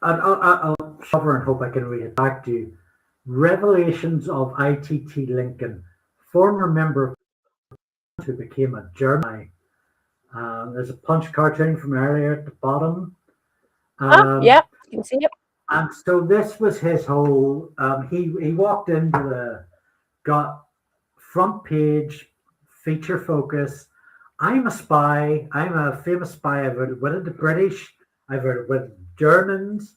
Speaker 1: I'll cover and hope I can read it back to you. Revelations of Pt. Lincoln, former member of who became a German. There's a Punch cartoon from earlier at the bottom.
Speaker 2: Yeah, you can see it.
Speaker 1: And so this was his whole. He walked into got front page, feature focus. I'm a spy. I'm a famous spy. I've outwitted the British. I've outwitted Germans.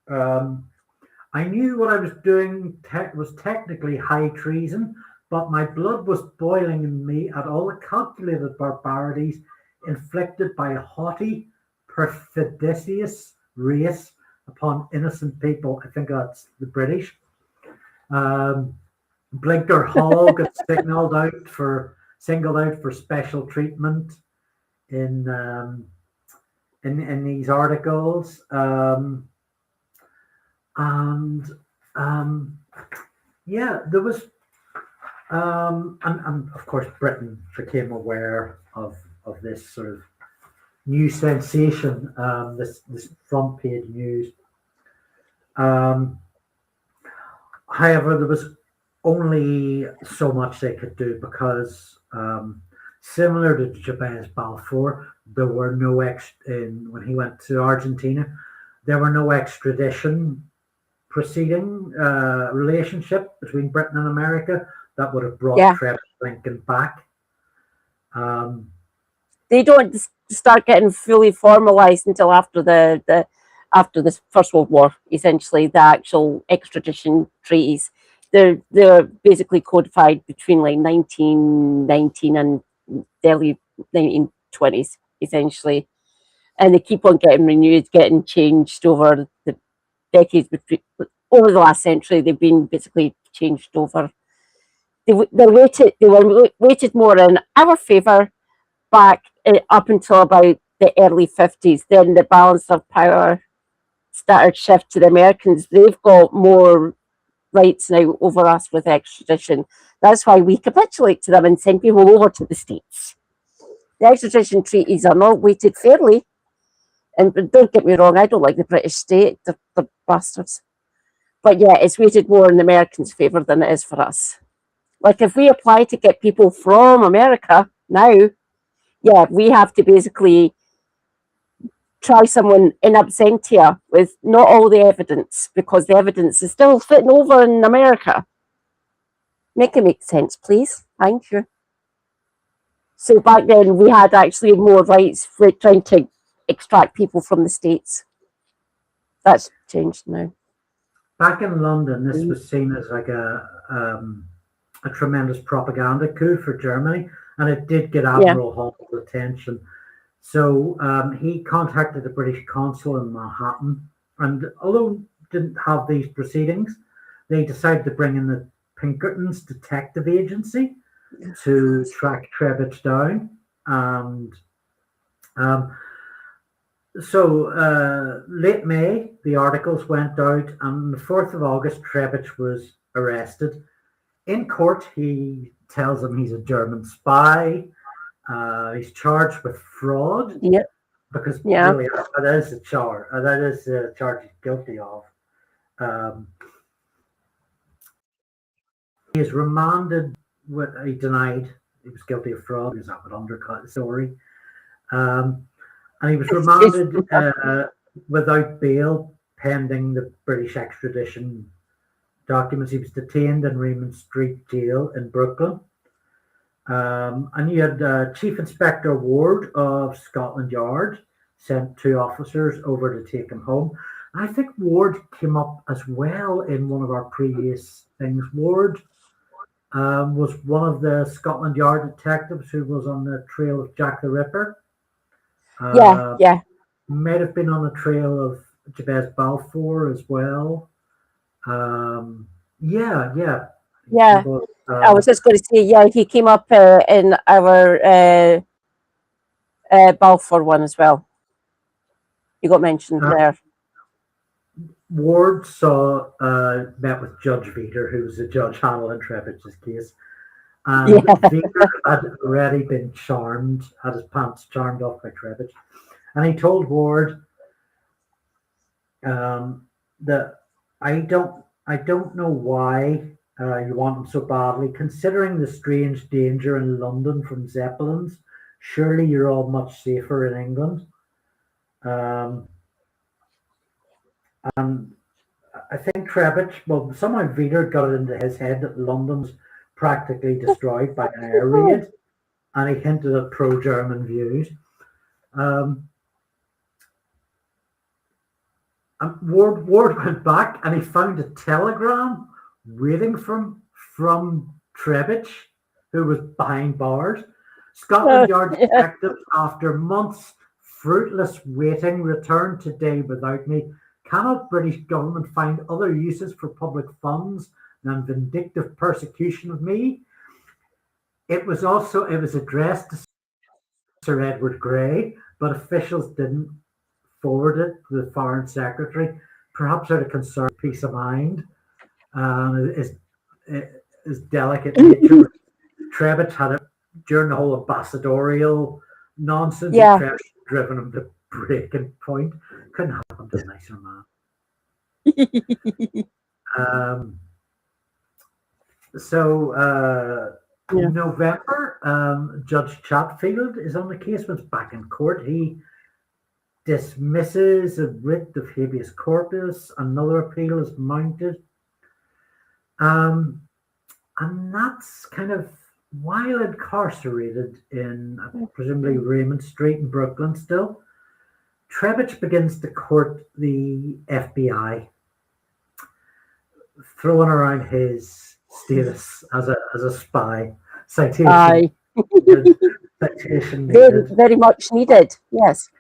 Speaker 1: I knew what I was doing was technically high treason, but my blood was boiling in me at all the calculated barbarities inflicted by a haughty, perfidious race upon innocent people. I think that's the British. Blinker Hall got singled out for special treatment in these articles. There was and of course Britain became aware of this sort of new sensation, this front page news. However, there was only so much they could do because similar to Japan's Balfour, there were no when he went to Argentina, there were no extradition proceeding relationship between Britain and America that would have brought Trebitch Lincoln back.
Speaker 2: They don't start getting fully formalized until after the after the First World War. Essentially, the actual extradition treaties. They're basically codified between like 1919 and the early 1920s, essentially, and they keep on getting renewed, getting changed over the decades between. Over the last century, they've been basically changed over. They were weighted more in our favour back up until about the early 50s. Then the balance of power started shift to the Americans. They've got more rights now over us with extradition. That's why we capitulate to them and send people over to the States. The extradition treaties are not weighted fairly. And don't get me wrong, I don't like the British state. They're bastards. But yeah, it's weighted more in the Americans' favour than it is for us. Like if we apply to get people from America now, yeah, we have to basically try someone in absentia with not all the evidence because the evidence is still sitting over in America. Make it make sense, please. Thank you. So back then we had actually more rights for trying to extract people from the States. That's changed now.
Speaker 1: Back in London, this was seen as like a tremendous propaganda coup for Germany, and it did get Admiral Hall's attention. So he contacted the British consul in Manhattan, and although didn't have these proceedings, they decided to bring in the Pinkertons detective agency to track Trebitch down. And so late May, the articles went out, and on the 4th of August, Trebitch was arrested. In court, he tells them he's a German spy. He's charged with fraud.
Speaker 2: Yep.
Speaker 1: Because really, that is the charge. That is the charge he's guilty of. He is remanded. He denied he was guilty of fraud because that would undercut the story. And he was remanded without bail pending the British extradition documents. He was detained in Raymond Street Jail in Brooklyn. And you had Chief Inspector Ward of Scotland Yard sent 2 officers over to take him home. I think Ward came up as well in one of our previous things. Ward was one of the Scotland Yard detectives who was on the trail of Jack the Ripper.
Speaker 2: Yeah.
Speaker 1: Might have been on the trail of Jabez Balfour as well. Yeah.
Speaker 2: I was just going to say, he came up in our Balfour one as well. You got mentioned there.
Speaker 1: Ward met with Judge Veter, who was the judge handling Trebitch's case. And Veter had already been charmed, had his pants charmed off by Trebitch. And he told Ward that I don't know why you want him so badly. Considering the strange danger in London from Zeppelins, surely you're all much safer in England. And I think Trebitch, well, somehow Veter got it into his head that London's practically destroyed by an air raid, and he hinted at pro-German views. And Ward went back and he found a telegram waiting from Trebitch, who was behind bars. Scotland Yard detectives, after months fruitless waiting, returned today without me. Cannot British government find other uses for public funds than vindictive persecution of me? It was addressed to Sir Edward Grey, but officials didn't forward it to the Foreign Secretary, perhaps out of concern for peace of mind. His delicate nature. Trebitch had it during the whole ambassadorial nonsense.
Speaker 2: Yeah.
Speaker 1: Trebitch driven him to breaking point. Couldn't happen to a nicer man. In November, Judge Chatfield is on the case. When it's back in court, he dismisses a writ of habeas corpus. Another appeal is mounted. And that's kind of while incarcerated in presumably Raymond Street in Brooklyn still, Trebitch begins to court the FBI, throwing around his status as a spy. Citation.
Speaker 2: Aye.
Speaker 1: Citation
Speaker 2: Very,
Speaker 1: needed.
Speaker 2: very much needed. Yes.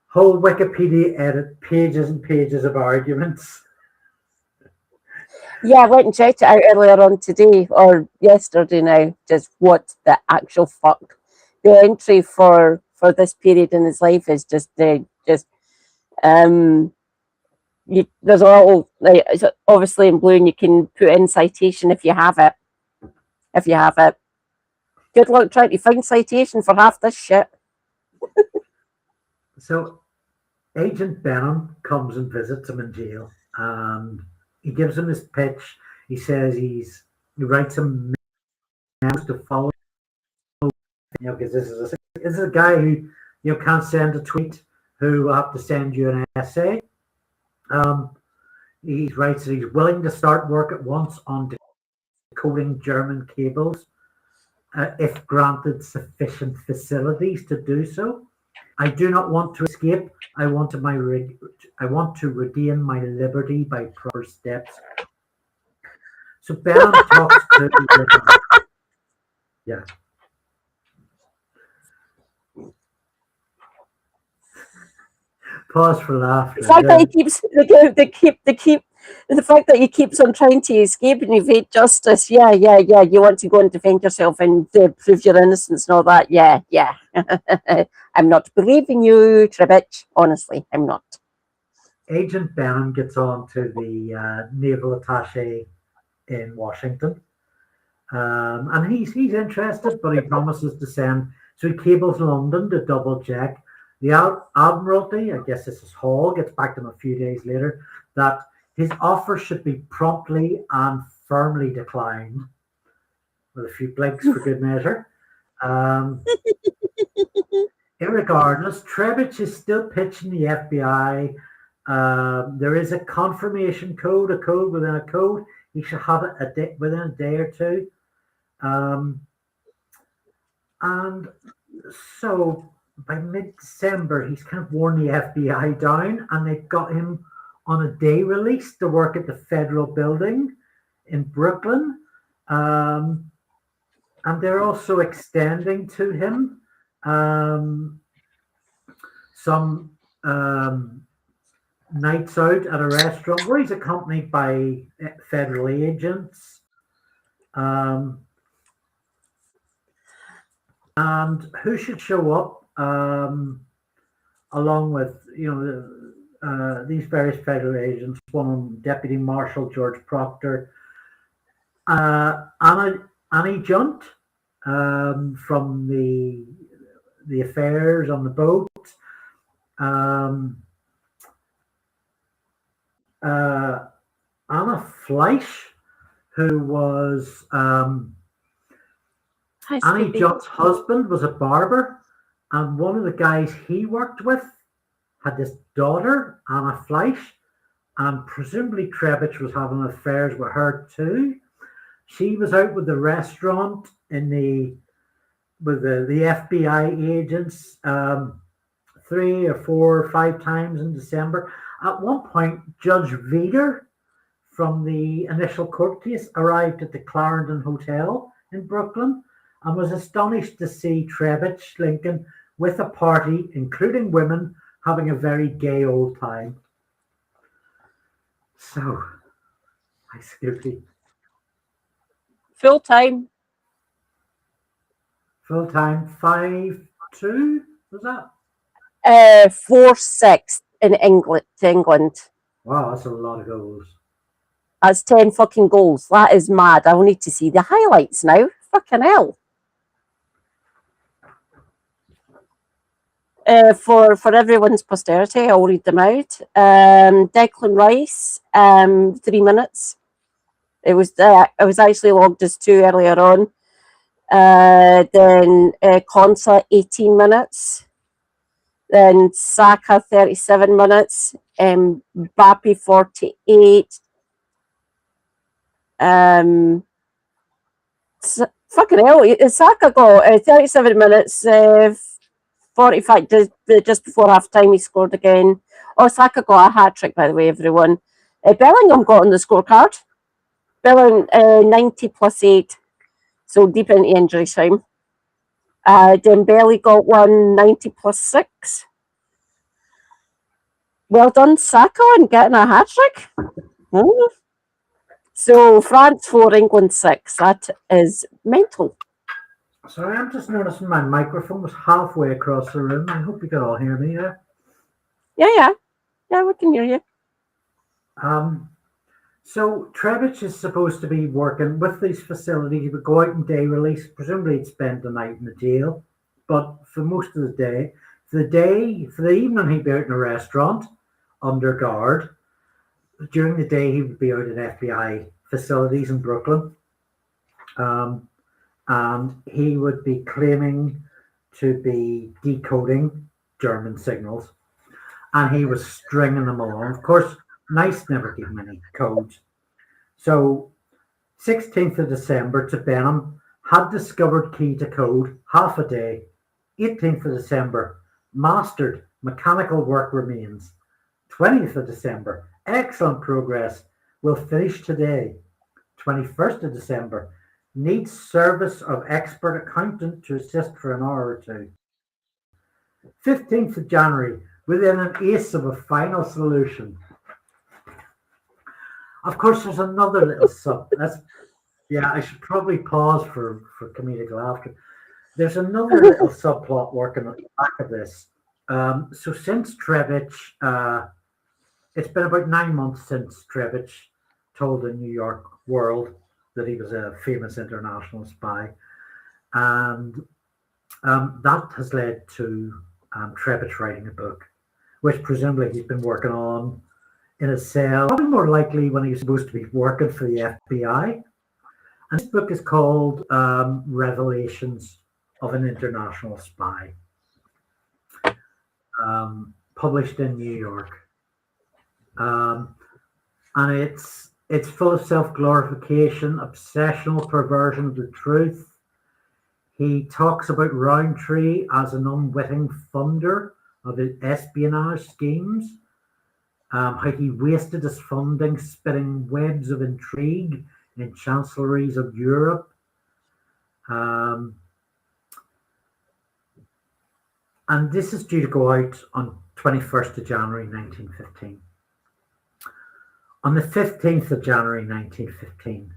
Speaker 1: Whole Wikipedia edit, pages and pages of arguments.
Speaker 2: Yeah, I went and checked it out earlier on today or yesterday now, just what the actual fuck. The entry for this period in his life is just there's a little, like, it's obviously in blue, and you can put in citation if you have it. If you have it. Good luck trying to find citation for half this shit.
Speaker 1: So Agent Benham comes and visits him in jail, and he gives him his pitch. He says he writes him memos to follow. Because this is a guy who can't send a tweet, who will have to send you an essay. He writes that he's willing to start work at once on decoding German cables, if granted sufficient facilities to do so. I do not want to escape. I want to regain my liberty by proper steps. So Benham talks to yeah. Pause for laughter.
Speaker 2: The fact that the fact that he keeps on trying to escape and evade justice. Yeah. You want to go and defend yourself and prove your innocence and all that. Yeah. I'm not believing you, Trebitch. Honestly, I'm not.
Speaker 1: Agent Benham gets on to the naval attaché in Washington, and he's interested, but he promises to send. So he cables London to double check. The Admiralty, I guess this is Hall, gets back to him a few days later that his offer should be promptly and firmly declined, with a few blinks for good measure. Irregardless, Trebitch is still pitching the FBI. There is a confirmation code, a code within a code. He should have it within a day or two. And so by mid-December, he's kind of worn the FBI down, and they've got him on a day release to work at the Federal Building in Brooklyn. And they're also extending to him some nights out at a restaurant where he's accompanied by federal agents. And who should show up along with these various federal agents? One of them, Deputy Marshal George Proctor, Annie Junt from the affairs on the boat, Anna Fleisch, who was Annie Junt's husband, was a barber, and one of the guys he worked with had this daughter, Anna Fleisch, and presumably Trebitch was having affairs with her too. She was out with the restaurant with the FBI agents 3 or 4 or 5 times in December. At one point, Judge Vader from the initial court case arrived at the Clarendon Hotel in Brooklyn and was astonished to see Trebitch Lincoln with a party, including women, having a very gay old time. So, hi, Scoopy.
Speaker 2: Full time.
Speaker 1: 5-2, was that?
Speaker 2: 4-6 in England.
Speaker 1: Wow, that's a lot of goals.
Speaker 2: That's 10 fucking goals. That is mad. I will need to see the highlights now. Fucking hell. For everyone's posterity, I'll read them out. Declan Rice, 3 minutes. It was actually logged as 2 earlier on. Then Konsa, 18 minutes. Then Saka, 37 minutes. Bappy, 48. Fucking hell, Saka got 37 minutes, 45, just before half time, he scored again. Oh, Saka got a hat trick, by the way, everyone. Bellingham got on the scorecard. Bellingham 90 plus 8, so deep into injury time. Dembele got one 90 plus 6. Well done, Saka, and getting a hat trick. So France 4, England 6. That is mental.
Speaker 1: Sorry, I'm just noticing my microphone was halfway across the room. I hope you can all hear me there.
Speaker 2: Yeah, we can hear you.
Speaker 1: So Trebitch is supposed to be working with these facilities. He would go out and day release. Presumably, he'd spend the night in the jail. But for most of the day, for the evening, he'd be out in a restaurant under guard. During the day, he would be out in FBI facilities in Brooklyn. And he would be claiming to be decoding German signals. And he was stringing them along. Of course, NICE never gave him any codes. So 16th of December to Benham, had discovered key to code, half a day. 18th of December, mastered, mechanical work remains. 20th of December, excellent progress, will finish today. 21st of December, needs service of expert accountant to assist for an hour or two. 15th of January, within an ace of a final solution. Of course, there's another little I should probably pause for comedic laughter. There's another little subplot working on the back of this. So since Trebitch, it's been about 9 months since Trebitch told the New York World that he was a famous international spy. And that has led to Trebitch writing a book, which presumably he's been working on in a cell, probably more likely when he was supposed to be working for the FBI. And this book is called Revelations of an International Spy, published in New York. And it's full of self-glorification, obsessional perversion of the truth. He talks about Roundtree as an unwitting funder of his espionage schemes, how he wasted his funding spinning webs of intrigue in chancelleries of Europe. And this is due to go out on 21st of January 1915. On the 15th of January 1915,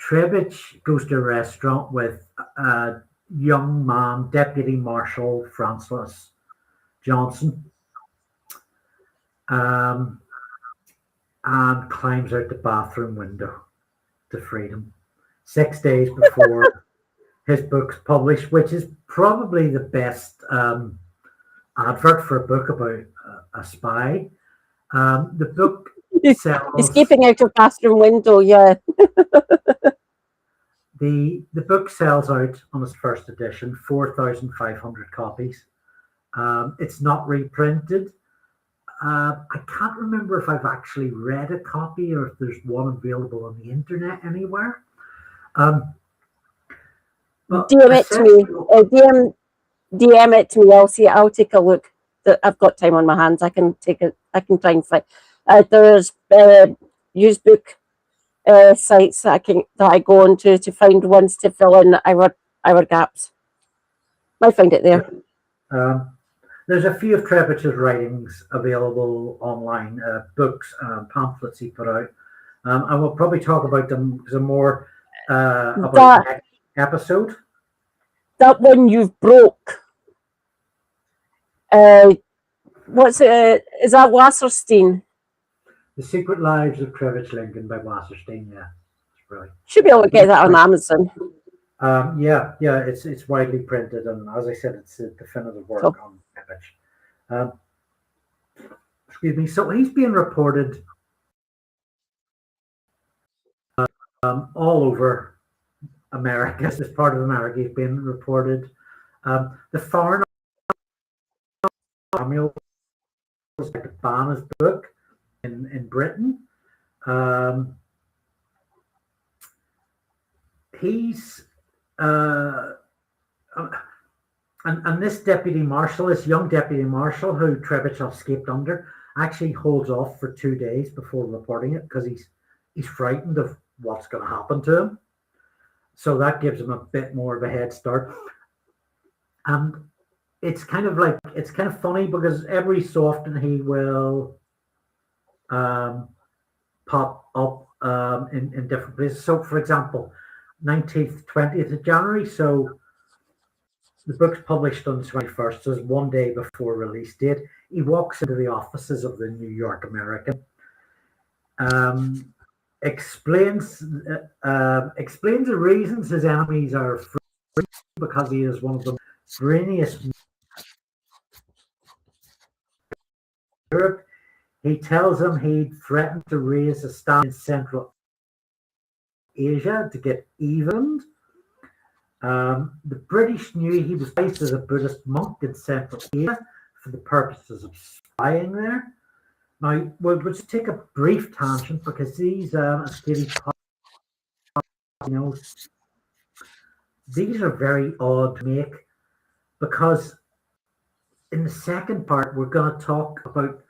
Speaker 1: Trebitch goes to a restaurant with a young man, Deputy Marshal Francis Johnson, and climbs out the bathroom window to freedom 6 days before his book's published, which is probably the best advert for a book about a spy. The book sells...
Speaker 2: Escaping out of bathroom window, yeah.
Speaker 1: The book sells out on its first edition, 4,500 copies. It's not reprinted. I can't remember if I've actually read a copy or if there's one available on the internet anywhere.
Speaker 2: DM it to me. DM it to me. I'll take a look. I've got time on my hands. I can take it. I can try and find. There's used book sites that I go on to find ones to fill in our gaps. Might find it there.
Speaker 1: There's a few of Trebitch's writings available online, books, pamphlets he put out. And we'll probably talk about them some more about the next episode.
Speaker 2: That one you've broke. What's it? Is that Wasserstein?
Speaker 1: The Secret Lives of Trebitsch Lincoln by Wasserstein. Yeah, it's brilliant.
Speaker 2: Should be able to get that on Amazon.
Speaker 1: Yeah, it's widely printed, and as I said, it's a definitive work on Trebitch. Excuse me. So he's being reported all over America. This part of America he's being reported. The Foreign Samuel was like to ban his book in Britain. uh, and this deputy marshal, this young deputy marshal who Trebitch escaped under, actually holds off for 2 days before reporting it because he's frightened of what's going to happen to him. So that gives him a bit more of a head start. And it's kind of funny because every so often he will pop up in different places. So, for example, 19th, 20th of January. So the book's published on the 21st, so it's 1 day before release date. He walks into the offices of the New York American, explains the reasons his enemies are free because he is one of the brainiest in Europe. He tells him he threatened to raise a stand in Central Asia to get evened. The British knew he was placed as a Buddhist monk in Central Asia for the purposes of spying there. Now, we'll just take a brief tangent because these these are very odd to make, because in the second part we're going to talk about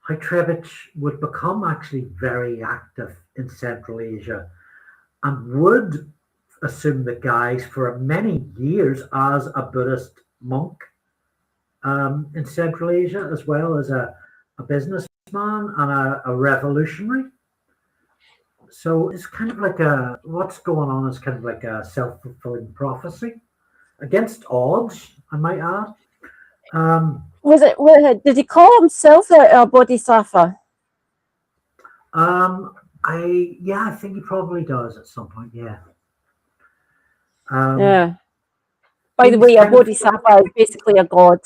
Speaker 1: how Trebitch would become actually very active in Central Asia and would assume the guise for many years as a Buddhist monk in Central Asia, as well as a businessman and a revolutionary. So it's kind of like what's going on is kind of like a self-fulfilling prophecy against odds, I might add.
Speaker 2: Did he call himself a bodhisattva?
Speaker 1: I think he probably does at some point. Yeah.
Speaker 2: Yeah. By the way, a bodhisattva is basically a god,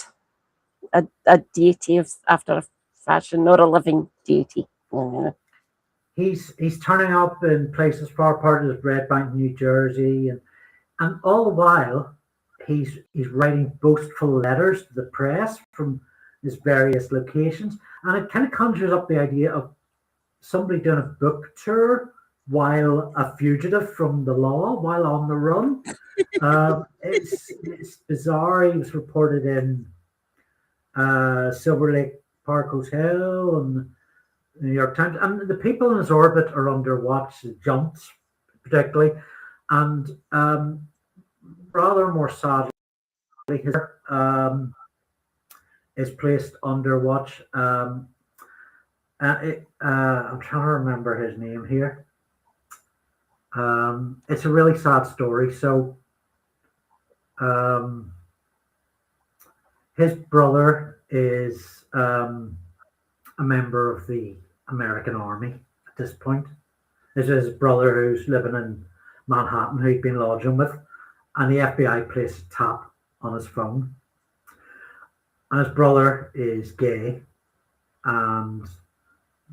Speaker 2: a deity after a fashion, not a living deity. Yeah.
Speaker 1: He's turning up in places far apart as Red Bank, New Jersey, and all the while he's writing boastful letters to the press from his various locations, and it kind of conjures up the idea of somebody doing a book tour while a fugitive from the law, while on the run. It's bizarre. He was reported in Silver Lake Park Hotel and the New York Times, and the people in his orbit are under watch, the junts particularly, and rather more sadly, his is placed under watch. I'm trying to remember his name here. It's a really sad story. So his brother is a member of the American Army at this point. This is his brother who's living in Manhattan, who he'd been lodging with, and the FBI placed a tap on his phone. And his brother is gay, and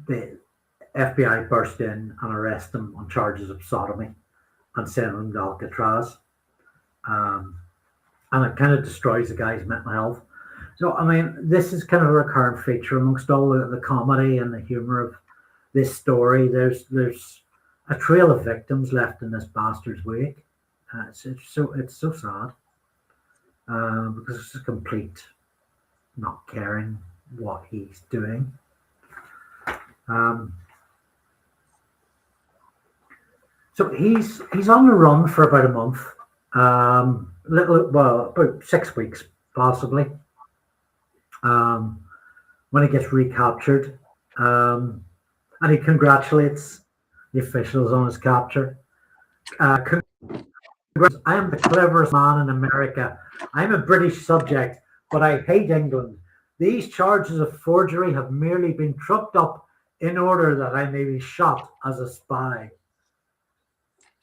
Speaker 1: the FBI burst in and arrest him on charges of sodomy and send him to Alcatraz. And it kind of destroys the guy's mental health. So, I mean, this is kind of a recurrent feature amongst all the comedy and the humor of this story. There's a trail of victims left in this bastard's wake. It's so sad because it's a complete not caring what he's doing. So he's on the run for about a month, about 6 weeks possibly. When he gets recaptured, and he congratulates the officials on his capture. I am the cleverest man in America. I'm a British subject, but I hate England. These charges of forgery have merely been trumped up in order that I may be shot as a spy.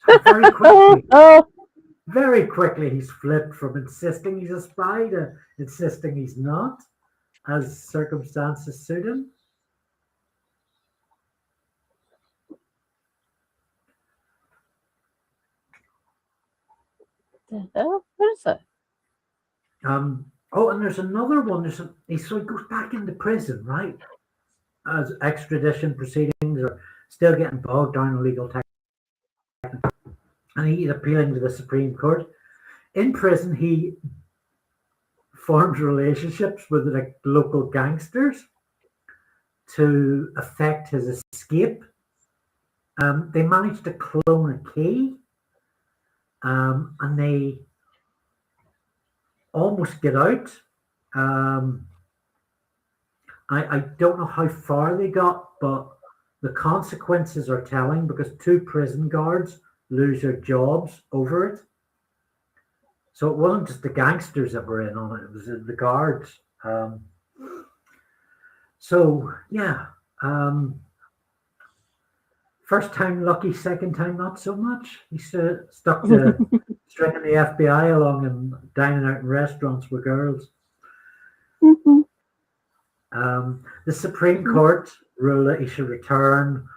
Speaker 1: So very quickly, he's flipped from insisting he's a spy to insisting he's not, as circumstances suit him.
Speaker 2: What is it?
Speaker 1: And there's another one. So he goes back into prison, right? As extradition proceedings are still getting bogged down in legal tech. And he's appealing to the Supreme Court. in prison, he formed relationships with the local gangsters to effect his escape. They managed to clone a key, and they almost get out. I don't know how far they got, but the consequences are telling because 2 prison guards lose their jobs over it. So it wasn't just the gangsters that were in on it, it was the guards. So, yeah. First time lucky, second time not so much. He stuck to stringing the FBI along and dining out in restaurants with girls.
Speaker 2: Mm-hmm.
Speaker 1: The Supreme Court ruled that he should return.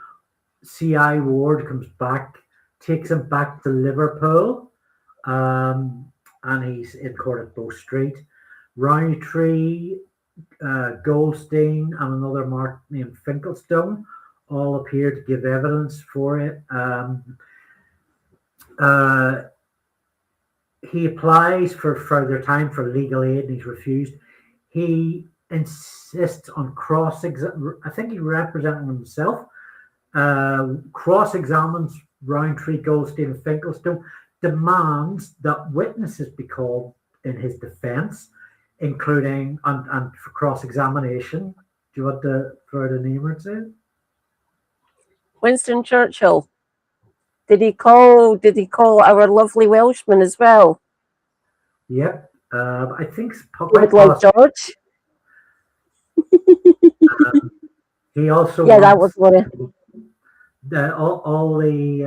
Speaker 1: C.I. Ward comes back, takes him back to Liverpool, and he's in court at Bow Street. Rowntree, Goldstein, and another mark named Finkelstone all appear to give evidence for it. He applies for further time for legal aid and he's refused. He insists on I think he represented himself, cross-examines Rowntree, Goldstein, and Finkelstone, demands that witnesses be called in his defense, including and for cross-examination. Do you want to throw out a name or two?
Speaker 2: Winston Churchill. Did he call our lovely Welshman as well?
Speaker 1: Yep. I think
Speaker 2: David Lloyd George.
Speaker 1: He also
Speaker 2: that was one of
Speaker 1: all the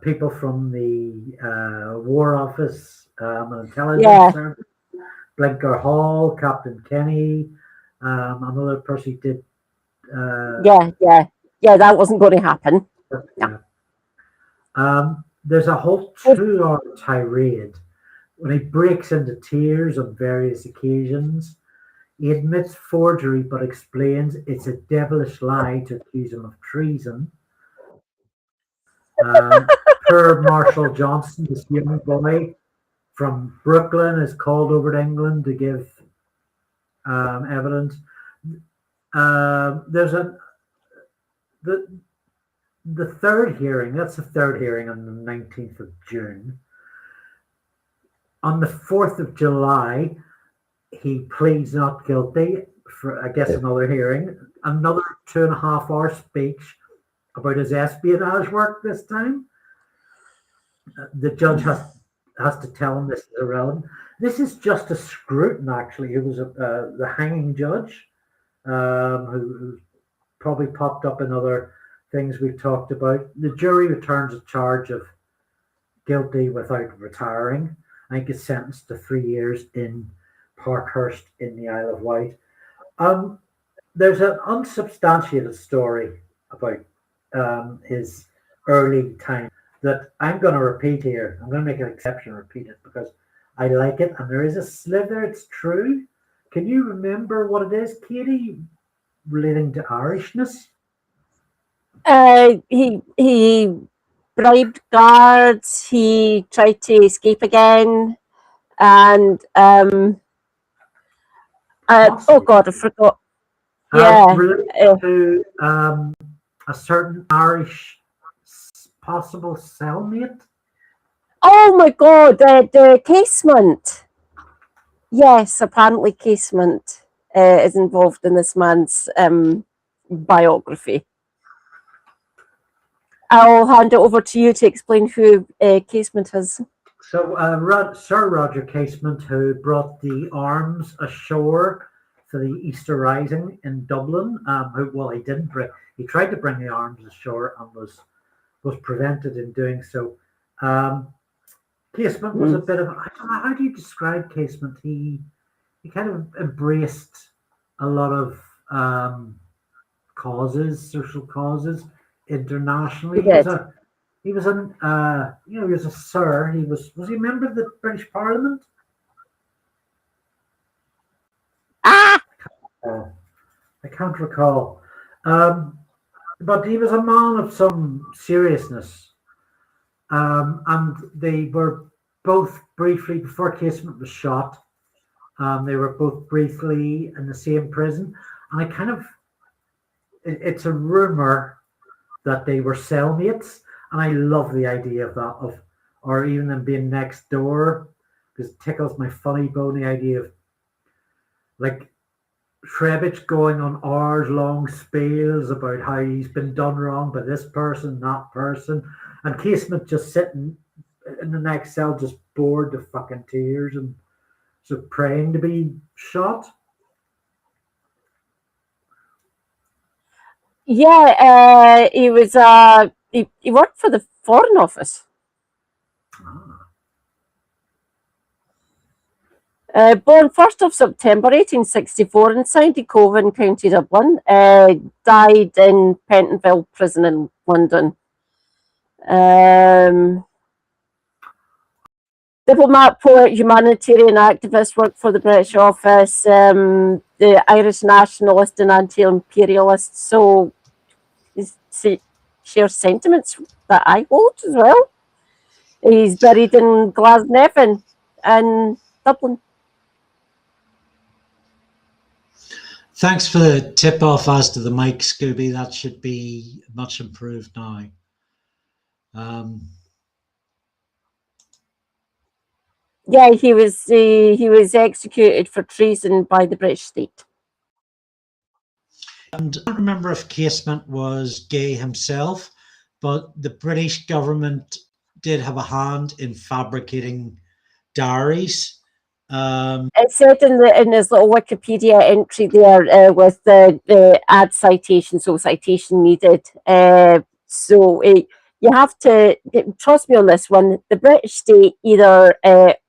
Speaker 1: people from the War Office and Intelligence Service, Blinker Hall, Captain Kenny, another person did.
Speaker 2: That wasn't going to happen.
Speaker 1: There's a whole 2-hour tirade when he breaks into tears on various occasions. He admits forgery but explains it's a devilish lie to accuse him of treason. Per Marshall Johnson, this young boy from Brooklyn, is called over to England to give evidence. There's the third hearing. That's the third hearing on the 19th of June. On the 4th of July, he pleads not guilty for, I guess, another hearing. Another 2.5-hour speech about his espionage work this time. The judge has to tell him this is irrelevant. This is Justice Scruton, actually, who was the hanging judge, who probably popped up in other things we've talked about. The jury returns a charge of guilty without retiring. I think it's sentenced to 3 years in Parkhurst in the Isle of Wight. There's an unsubstantiated story about his early time that I'm going to repeat here. I'm going to make an exception and repeat it because I like it, and there is a slither. It's true. Can you remember what it is, Katie, relating to Irishness?
Speaker 2: He bribed guards. He tried to escape again, and oh God, I forgot.
Speaker 1: Related to a certain Irish possible cellmate.
Speaker 2: Oh my God, the Casement. Yes, apparently Casement is involved in this man's biography. I'll hand it over to you to explain who Casement is.
Speaker 1: So Sir Roger Casement, who brought the arms ashore for the Easter Rising in Dublin, he didn't bring. He tried to bring the arms ashore and was prevented in doing so. Casement was a bit of, I don't know, how do you describe Casement? He kind of embraced a lot of social causes internationally. He was a sir. Was he a member of the British Parliament? I can't recall. But he was a man of some seriousness. And they were both briefly, before Casement was shot, they were both briefly in the same prison. And I kind of, it's a rumor that they were cellmates. And I love the idea of that, or even them being next door, because it tickles my funny bone, the idea of like Trebitch going on hours long spiels about how he's been done wrong by this person, that person, and Casement just sitting in the next cell, just bored to fucking tears and so praying to be shot.
Speaker 2: Yeah, he was. He worked for the Foreign Office. Born 1st of September 1864 in Sandy Cove in County Dublin. Died in Pentonville Prison in London. Diplomat, poet, humanitarian activist, worked for the British office, the Irish nationalist and anti-imperialist. So he shares sentiments that I hold as well. He's buried in Glasnevin in Dublin.
Speaker 3: Thanks for the tip off as to the mic, Scooby. That should be much improved now.
Speaker 2: Yeah, he was executed for treason by the British state.
Speaker 3: And I don't remember if Casement was gay himself, but the British government did have a hand in fabricating diaries.
Speaker 2: It said in his little Wikipedia entry there with the ad citation, so citation needed. So you have to trust me on this one. The British state either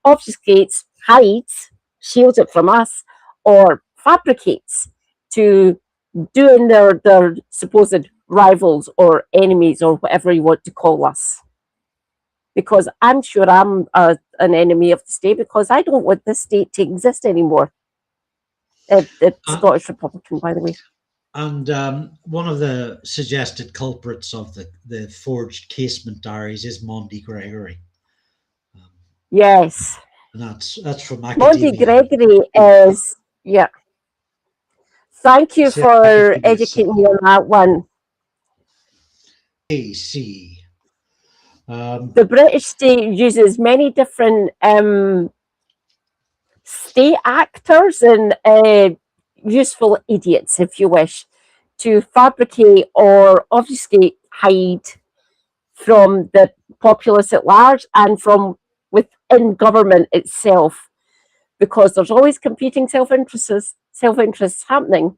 Speaker 2: obfuscates, hides, shields it from us, or fabricates to doing their supposed rivals or enemies or whatever you want to call us. Because I'm sure I'm an enemy of the state because I don't want this state to exist anymore. The Scottish Republican, by the way.
Speaker 3: And one of the suggested culprits of the forged Casement diaries is Monty Gregory.
Speaker 2: Yes.
Speaker 3: And that's from academia.
Speaker 2: Monty Gregory is, yeah. Thank you for educating me on that one.
Speaker 3: AC.
Speaker 2: The British state uses many different state actors and useful idiots, if you wish, to fabricate or obfuscate, hide from the populace at large and from within government itself, because there's always competing self-interests happening,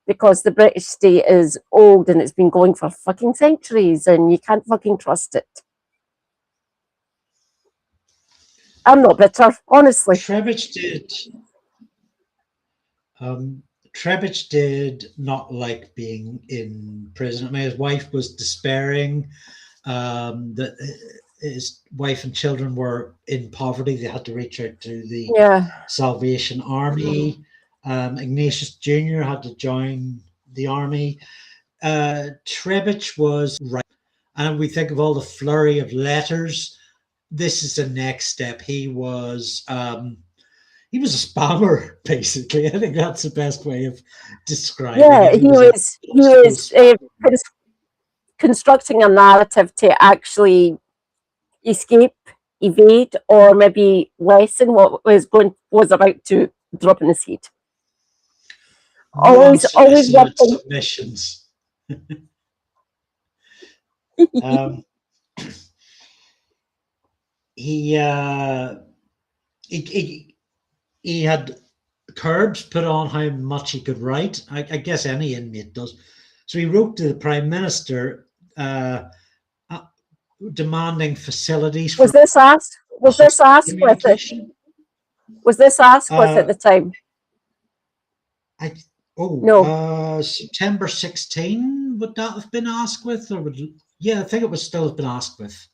Speaker 2: because the British state is old and it's been going for fucking centuries and you can't fucking trust it. I'm not bitter, honestly.
Speaker 3: Trebitch did not like being in prison. I mean, his wife was despairing. His wife and children were in poverty. They had to reach out to the Salvation Army. Ignacz Jr. had to join the army. Trebitch was right. And we think of all the flurry of letters. This is the next step. He was a spammer, basically. I think that's the best way of describing it.
Speaker 2: He was constructing a narrative to actually escape, evade, or maybe lessen what was about to drop in his head. Always
Speaker 3: submissions. He had curbs put on how much he could write. I guess any inmate does. So he wrote to the Prime Minister demanding facilities.
Speaker 2: Was this asked with it? Was this asked with at the time?
Speaker 3: No. September 16, would that have been asked with? Or I think it would still have been asked with.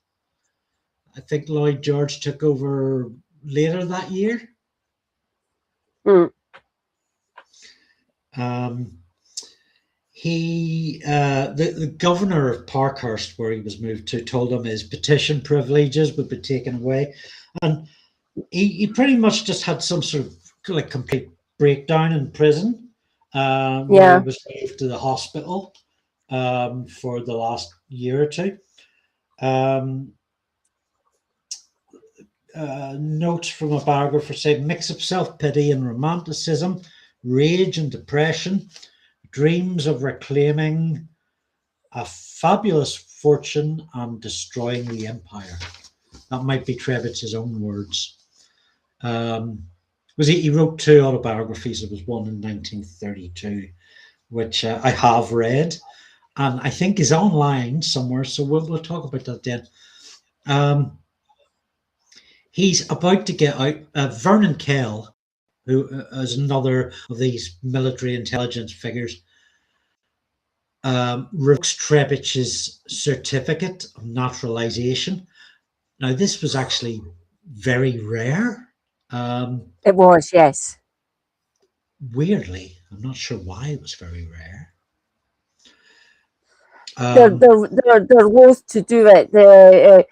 Speaker 3: I think Lloyd George took over later that year. the governor of Parkhurst, where he was moved to, told him his petition privileges would be taken away, and he pretty much just had some sort of like complete breakdown in prison, where he was moved to the hospital for the last year or two. Notes from a biographer say mix of self-pity and romanticism, rage and depression, dreams of reclaiming a fabulous fortune and destroying the empire. That might be Trebitch's own words. He wrote 2 autobiographies. There was one in 1932, which I have read, and I think is online somewhere. So we'll talk about that then. He's about to get out. Vernon Kell, who is another of these military intelligence figures, revokes Trebitch's certificate of naturalization. Now, this was actually very rare.
Speaker 2: It was, yes.
Speaker 3: Weirdly, I'm not sure why it was very rare.
Speaker 2: They're loath to do it. They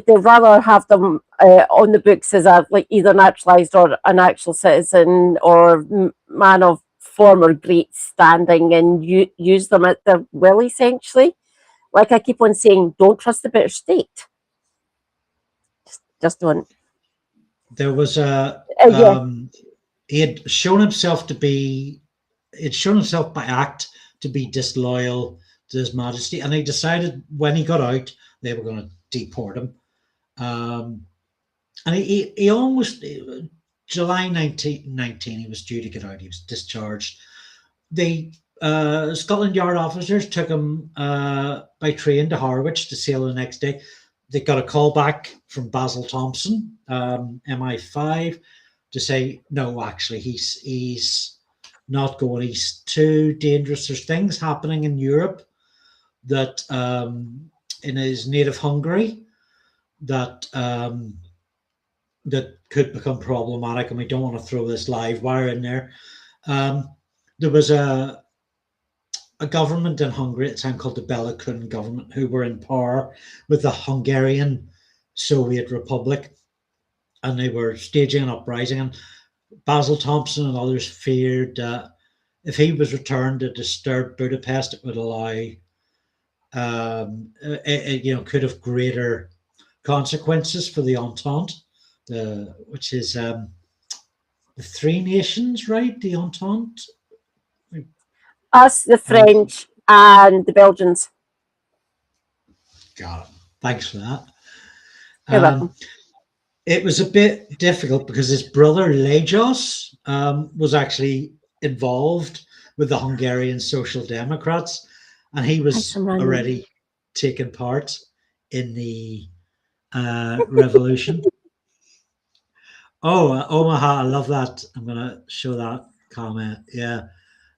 Speaker 2: rather have them on the books as a either naturalized or an actual citizen or man of former great standing, and use them at their will, essentially. Like I keep on saying, don't trust the British state. Just don't.
Speaker 3: There was he had shown himself by act to be disloyal to His Majesty, and they decided when he got out they were going to deport him. And he almost, July 1919, he was due to get out. He was discharged. The Scotland Yard officers took him by train to Harwich to sail the next day. They got a call back from Basil Thompson, MI5, to say, no, actually, he's not going. He's too dangerous. There's things happening in Europe that in his native Hungary that that could become problematic, and we don't want to throw this live wire in there. There was a government in Hungary at the time called the Pt.1 government, who were in power with the Hungarian Soviet Republic, and they were staging an uprising. And Basil Thompson and others feared that if he was returned to disturb Budapest, it would allow, could have greater consequences for the Entente, which is the 3 nations, right? The Entente.
Speaker 2: Us, the French, and the Belgians.
Speaker 3: Got it. Thanks for that.
Speaker 2: You're welcome.
Speaker 3: It was a bit difficult because his brother Lajos was actually involved with the Hungarian Social Democrats, and he was already taken part in the revolution. Oh, Omaha, I love that. I'm going to show that comment. Yeah,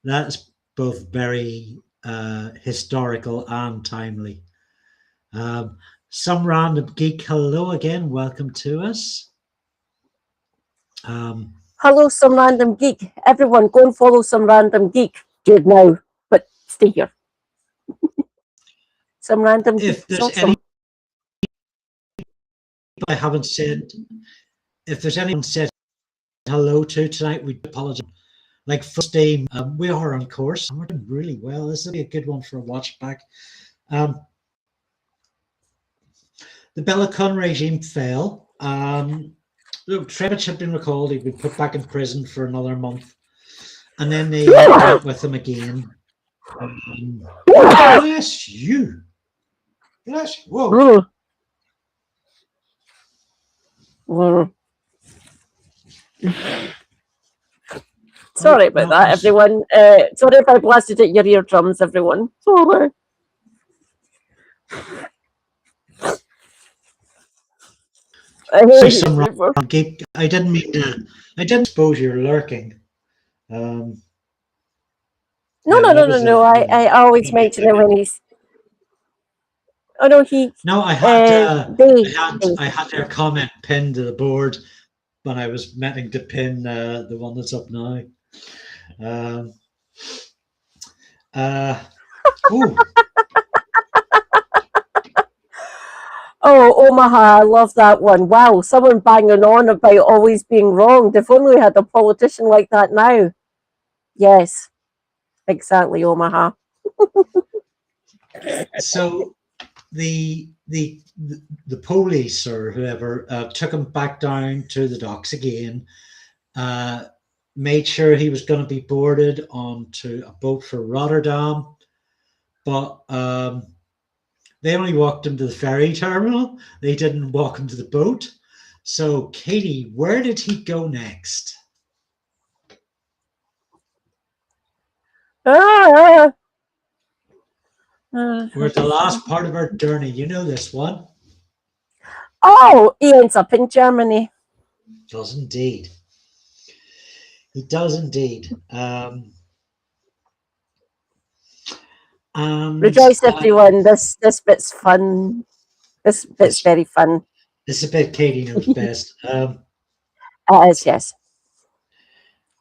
Speaker 3: that's both very historical and timely. Some random geek, hello again, welcome to us.
Speaker 2: Hello, some random geek. Everyone, go and follow some random geek. Do it now, but stay here. Some random geek.
Speaker 3: If there's any I haven't said, if there's anyone said hello to tonight, we apologize. Like first aim, we are on course and we're doing really well. This will be a good one for a watch back. The Pt.1 regime fell. Trebitch had been recalled. He'd been put back in prison for another month, and then they met with him again. Bless you. Bless you. Whoa.
Speaker 2: Sorry about that, everyone. Sorry if I blasted at your eardrums, everyone. Sorry.
Speaker 3: I didn't mean to. I didn't suppose you're lurking.
Speaker 2: No. I always mention it when he's. Oh no, he.
Speaker 3: No, I had their comment pinned to the board when I was meaning to pin the one that's up now. Ooh,
Speaker 2: Oh, Omaha, I love that one. Wow, someone banging on about always being wrong. If only we had a politician like that now. Yes, exactly, Omaha.
Speaker 3: so the police or whoever took him back down to the docks again, made sure he was going to be boarded onto a boat for Rotterdam, but they only walked him to the ferry terminal. They didn't walk him to the boat. So, Katie, where did he go next?
Speaker 2: Ah,
Speaker 3: We're at the last part of our journey. You know this one.
Speaker 2: oh, he ends up in Germany.
Speaker 3: Does indeed. He does indeed. And
Speaker 2: Rejoice, everyone. This bit's fun. This bit's very fun.
Speaker 3: This is a bit Katie knows best.
Speaker 2: It is, yes.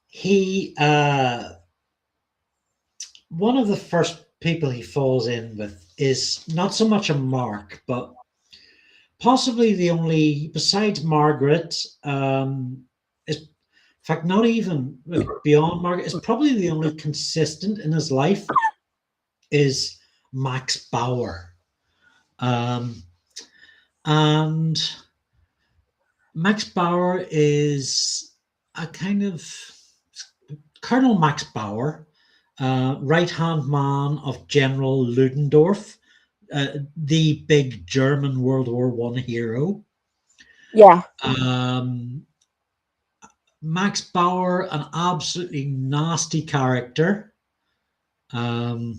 Speaker 3: He one of the first people he falls in with is not so much a Mark, but possibly the only, besides Margaret, is in fact not even beyond Margaret, is probably the only consistent in his life is Max Bauer. And Max Bauer is a kind of Colonel Max Bauer, right-hand man of General Ludendorff, the big German World War I hero.
Speaker 2: Yeah.
Speaker 3: Max Bauer, an absolutely nasty character. I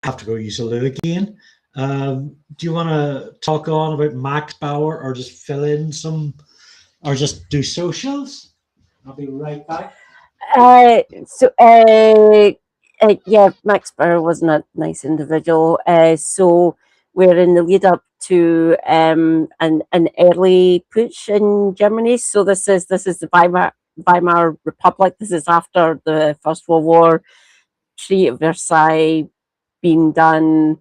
Speaker 3: have to go use a loo again. Do you want to talk on about Max Bauer, or just fill in some, or just do socials? I'll be right back.
Speaker 2: Yeah, Max Bauer wasn't a nice individual. So we're in the lead up to an early putsch in Germany. So this is the Weimar Republic. This is after the First World War, Treaty of Versailles being done.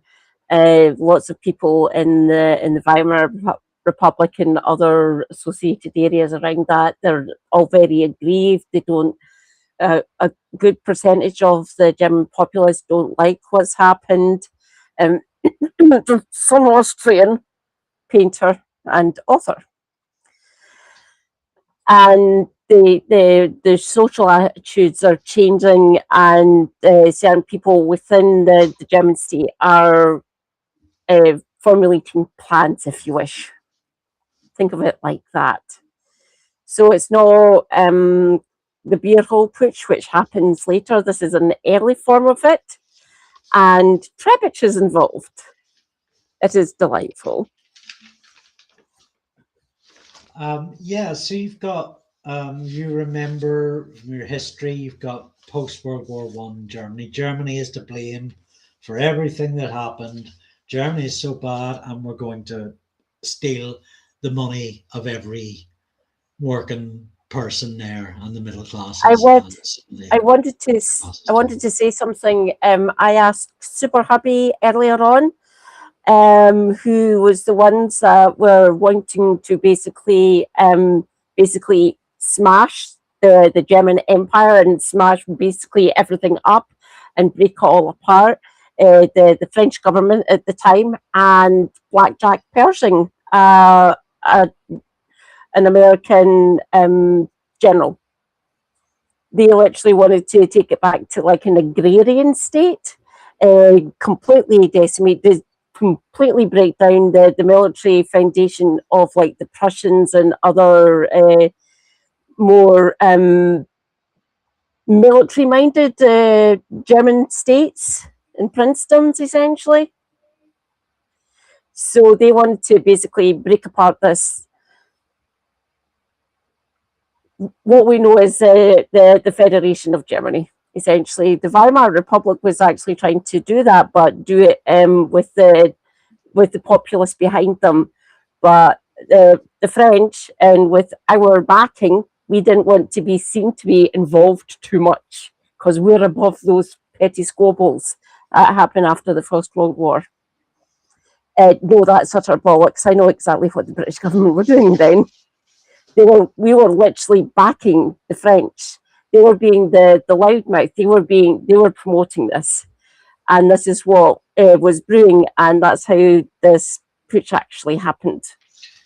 Speaker 2: Lots of people in the Weimar Republic and other associated areas around that, they're all very aggrieved. They don't. A good percentage of the German populace don't like what's happened. Some Austrian painter and author, and the social attitudes are changing, and certain people within the German state are formulating plans, if you wish. Think of it like that. So it's not the beer hole putsch, which happens later. This is an early form of it, and Trebitch is involved. It is delightful.
Speaker 3: Yeah, so you've got, you remember from your history, you've got post-World War I Germany. Germany is to blame for everything that happened. Germany is so bad, and we're going to steal the money of every working person there and the middle classes.
Speaker 2: I wanted to say something. I asked Super Hubby earlier on, who was the ones that were wanting to basically smash the German Empire and smash basically everything up and break it all apart. The French government at the time, and Blackjack Pershing, an American general. They literally wanted to take it back to like an agrarian state, completely decimate, completely break down the military foundation of like the Prussians and other more military-minded German states and princedoms, essentially. So they wanted to basically break apart this, what we know is the Federation of Germany. Essentially, the Weimar Republic was actually trying to do that, but do it with the populace behind them. But the French, and with our backing, we didn't want to be seen to be involved too much, because we're above those petty squabbles that happened after the First World War. No, that's utter bollocks. I know exactly what the British government were doing then. We were literally backing the French. They were being the loudmouth. They were promoting this, and this is what was brewing, and that's how this putsch actually happened.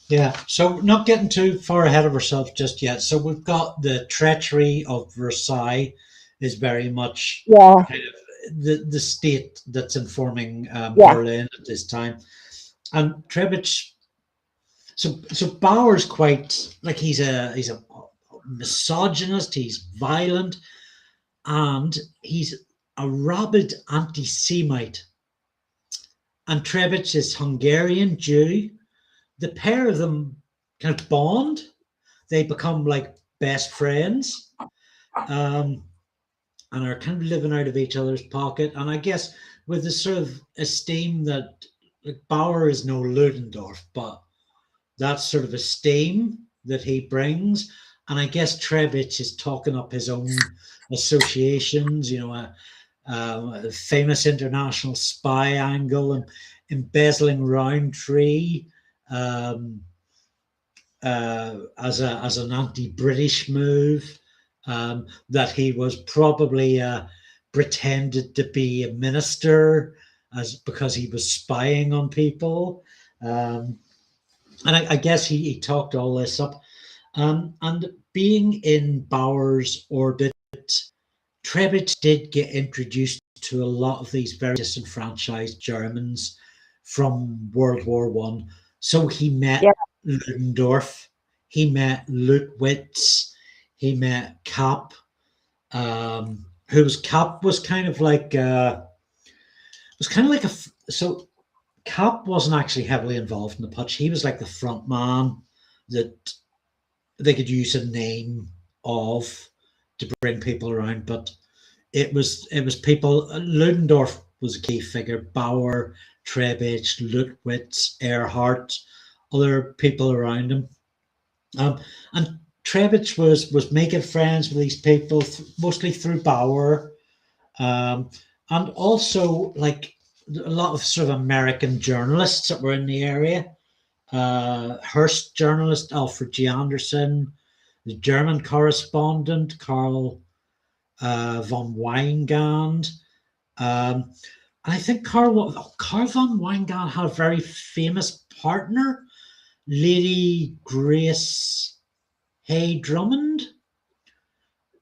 Speaker 3: Yeah, so not getting too far ahead of ourselves just yet. So we've got the treachery of Versailles is very much kind of the state that's informing Berlin at this time. And Trebitch, so Bauer's quite like he's a misogynist, he's violent, and he's a rabid anti-Semite. And Trebitch is Hungarian Jew. The pair of them kind of bond. They become like best friends, and are kind of living out of each other's pocket. And I guess with the sort of esteem that like Bauer is no Ludendorff, but that sort of esteem that he brings. And I guess Trebitch is talking up his own associations, you know, a famous international spy angle and embezzling Roundtree as an anti-British move, that he was probably pretended to be a minister because he was spying on people, and I guess he talked all this up, and being in Bauer's orbit, Trebitch did get introduced to a lot of these very disenfranchised Germans from World War One. So he met Ludendorff, he met Lutwitz, he met Kapp, Kapp was kind of like so Kapp wasn't actually heavily involved in the putsch. He was like the front man that they could use a name of to bring people around, but it was people. Ludendorff was a key figure. Bauer, Trebitch, Lutwitz, Erhard, other people around him, and Trebitch was making friends with these people mostly through Bauer, and also like a lot of sort of American journalists that were in the area. Hearst journalist Alfred G. Anderson, the German correspondent Karl von Weingand. And I think Karl von Weingand had a very famous partner, Lady Grace Hay Drummond.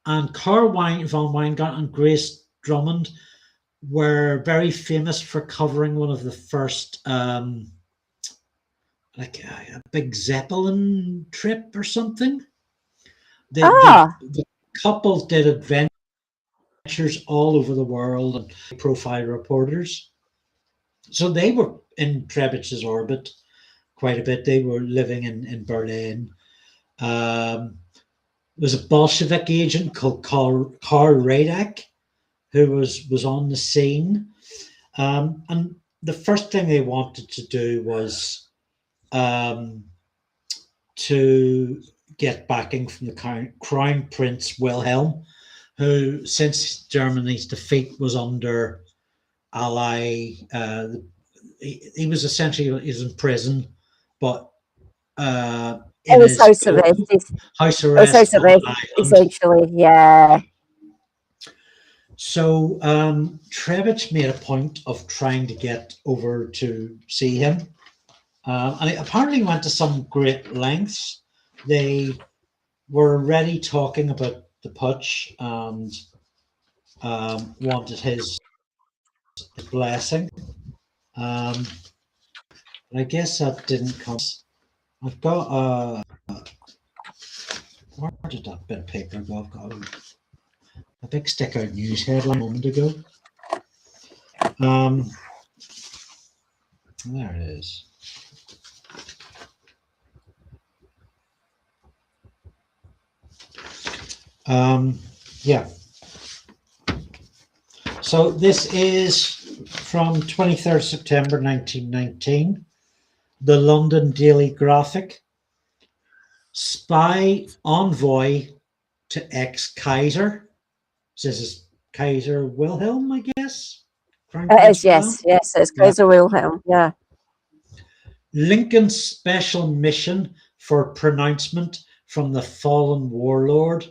Speaker 3: And Karl von Weingand and Grace Drummond were very famous for covering one of the first like a big Zeppelin trip or something. The couple did adventures all over the world and profile reporters. So they were in Trebitch's orbit quite a bit. They were living in Berlin. There was a Bolshevik agent called Karl Radak who was on the scene. And the first thing they wanted to do was to get backing from the Crown Prince Wilhelm, who, since Germany's defeat, was under Ally. He was essentially in prison, but
Speaker 2: it was house arrest.
Speaker 3: House arrest,
Speaker 2: essentially, yeah.
Speaker 3: So Trebitch made a point of trying to get over to see him. And it apparently went to some great lengths. They were already talking about the putsch and wanted his blessing. I guess that didn't come. I've got where did that bit of paper go? I've got a big stick out news headline a moment ago. There it is. Yeah. So this is from 23rd September 1919, the London Daily Graphic. Spy envoy to ex-Kaiser. So this is Kaiser Wilhelm, I guess. Crown
Speaker 2: It
Speaker 3: Prince
Speaker 2: is, yes, yes, it's
Speaker 3: Yeah.
Speaker 2: Kaiser Wilhelm, yeah.
Speaker 3: Lincoln's special mission for pronouncement from the fallen warlord.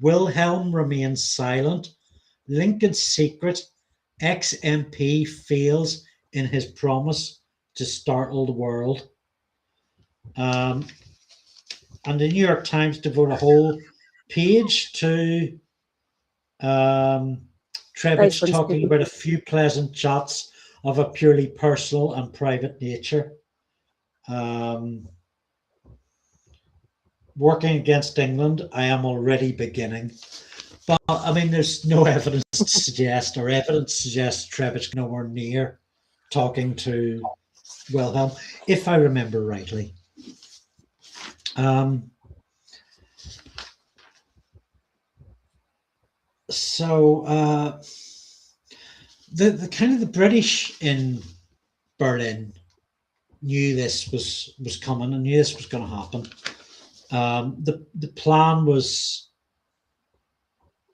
Speaker 3: Wilhelm remains silent. Lincoln's secret. Ex-MP fails in his promise to startle the world. And the New York Times devote a whole page to Trebitch talking about a few pleasant chats of a purely personal and private nature. Working against England, I am already beginning. But I mean, there's no evidence to suggest, or evidence suggests Trebitch nowhere near talking to Wilhelm, if I remember rightly. So the kind of the British in Berlin knew this was coming and knew this was going to happen. The plan was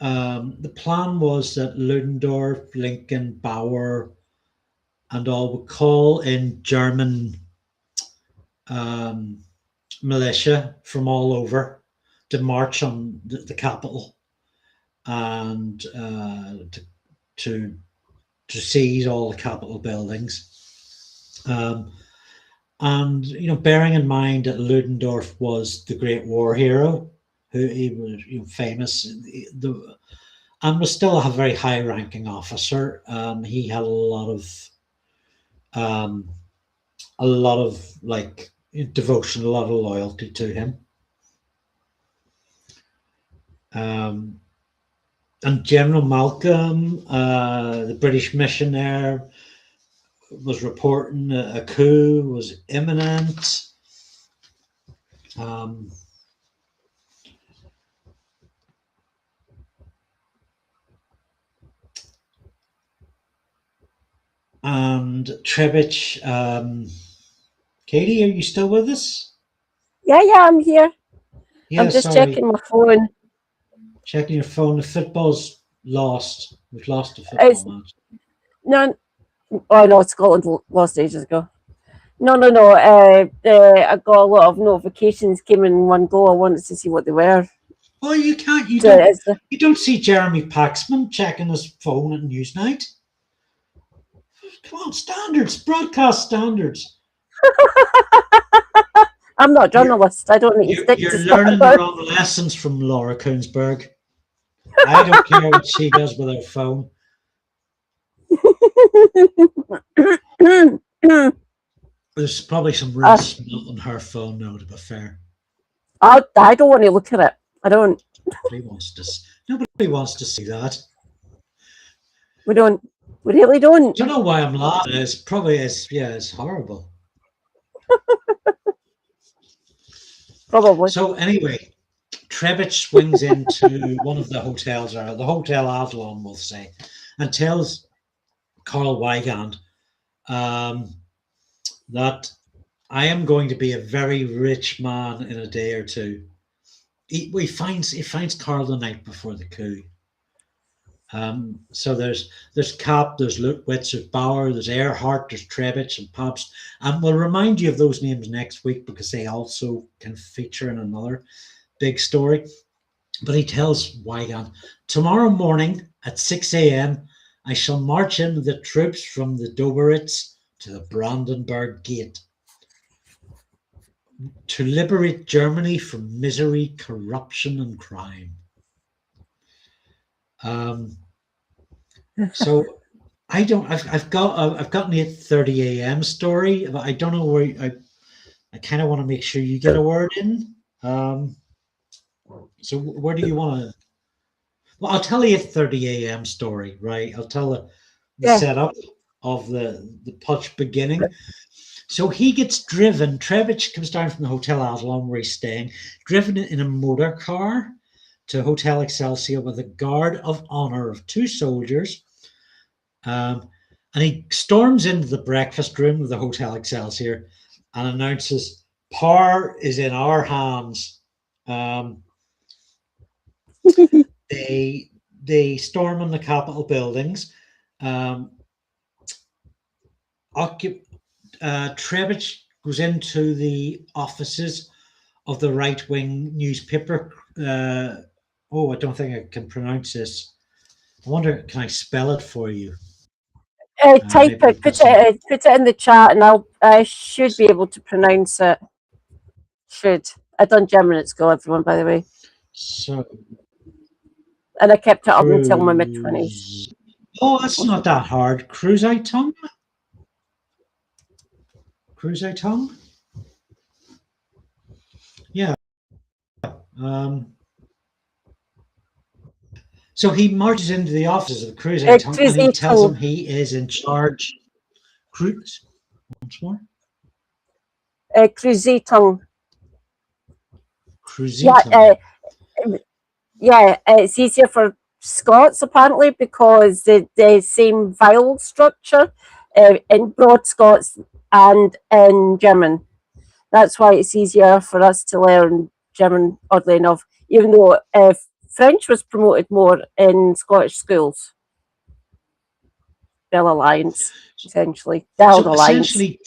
Speaker 3: that Ludendorff, Lincoln, Bauer, and all would call in German militia from all over to march on the capital and to seize all the capital buildings. And bearing in mind that Ludendorff was the great war hero, who he was famous, and was still a very high-ranking officer. He had a lot of like devotion, a lot of loyalty to him. And General Malcolm, the British missionaire, was reporting a coup was imminent. And Trebitch, Katie, are you still with us?
Speaker 2: Yeah, I'm here. Yeah, I'm just checking my phone.
Speaker 3: Checking your phone. The football's lost. We've lost the football match.
Speaker 2: No, oh no, Scotland lost ages ago. No. I got a lot of notifications came in one go. I wanted to see what they were.
Speaker 3: Oh, you can't. You don't see Jeremy Paxman checking his phone at Newsnight. Come on, standards, broadcast standards.
Speaker 2: I'm not a journalist. I don't need to stick to
Speaker 3: standards. You're learning the wrong lessons from Laura Koonsberg. I don't care what she does with her phone. There's probably some real smell on her phone now, to be fair.
Speaker 2: I don't want to look at it. I don't.
Speaker 3: Nobody wants to see that.
Speaker 2: We don't. We really don't.
Speaker 3: Do you know why I'm laughing? It's horrible.
Speaker 2: Probably.
Speaker 3: So anyway, Trebitch swings into one of the hotels, or the Hotel Adlon, we'll say, and tells Karl Weigand that I am going to be a very rich man in a day or two. He finds Karl the night before the coup. So there's Kapp, there's Lutwitz, there's Bauer, there's Ehrhardt, there's Trebitch and Pabst. And we'll remind you of those names next week because they also can feature in another big story. But he tells Weigand, tomorrow morning at 6 a.m., I shall march in with the troops from the Doberitz to the Brandenburg Gate to liberate Germany from misery, corruption, and crime. So I've got an 8:30 a.m. story, but I don't know where I kind of want to make sure you get a word in. So where do you want to? Well, I'll tell the 8:30 a.m. story, right? I'll tell the setup of the Putsch beginning. So he gets driven. Trebitch comes down from the Hotel Adlon where he's staying, driven in a motor car to Hotel Excelsior with a guard of honor of 2 soldiers. And he storms into the breakfast room of the Hotel Excelsior and announces, power is in our hands. they storm on the Capitol buildings. Trebitch goes into the offices of the right-wing newspaper. I don't think I can pronounce this. I wonder, can I spell it for you?
Speaker 2: Type it, put it in the chat, and I should be able to pronounce it. I done German at school, everyone, by the way.
Speaker 3: So,
Speaker 2: and I kept it up until my mid-20s.
Speaker 3: Oh, that's not that hard. Cruiseitong? Cruiseitong? Yeah. So he marches into the offices of the Cruiseitong and he tells them he is in charge. Once more?
Speaker 2: Cruiseitong.
Speaker 3: Cruiseitong.
Speaker 2: Yeah, it's easier for Scots apparently because the same vowel structure in Broad Scots and in German. That's why it's easier for us to learn German, oddly enough, even though French was promoted more in Scottish schools. Bell Alliance, essentially.
Speaker 3: Essentially,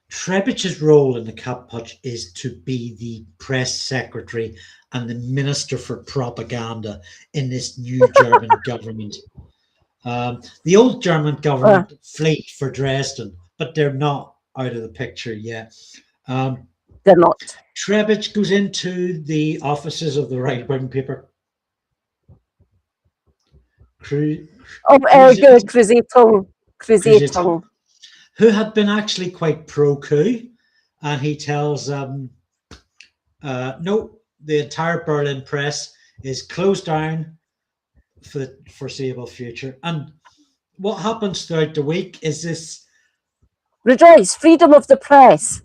Speaker 3: Trebitch's role in the Kapp Putsch is to be the press secretary and the minister for propaganda in this new German government. The old German government flee for Dresden, but they're not out of the picture yet.
Speaker 2: They're not.
Speaker 3: Trebitch goes into the offices of the right-wing paper.
Speaker 2: Cruiseitong,
Speaker 3: who had been actually quite pro-coup, and he tells them, no, the entire Berlin press is closed down for the foreseeable future. And what happens throughout the week is this...
Speaker 2: Rejoice, freedom of the press.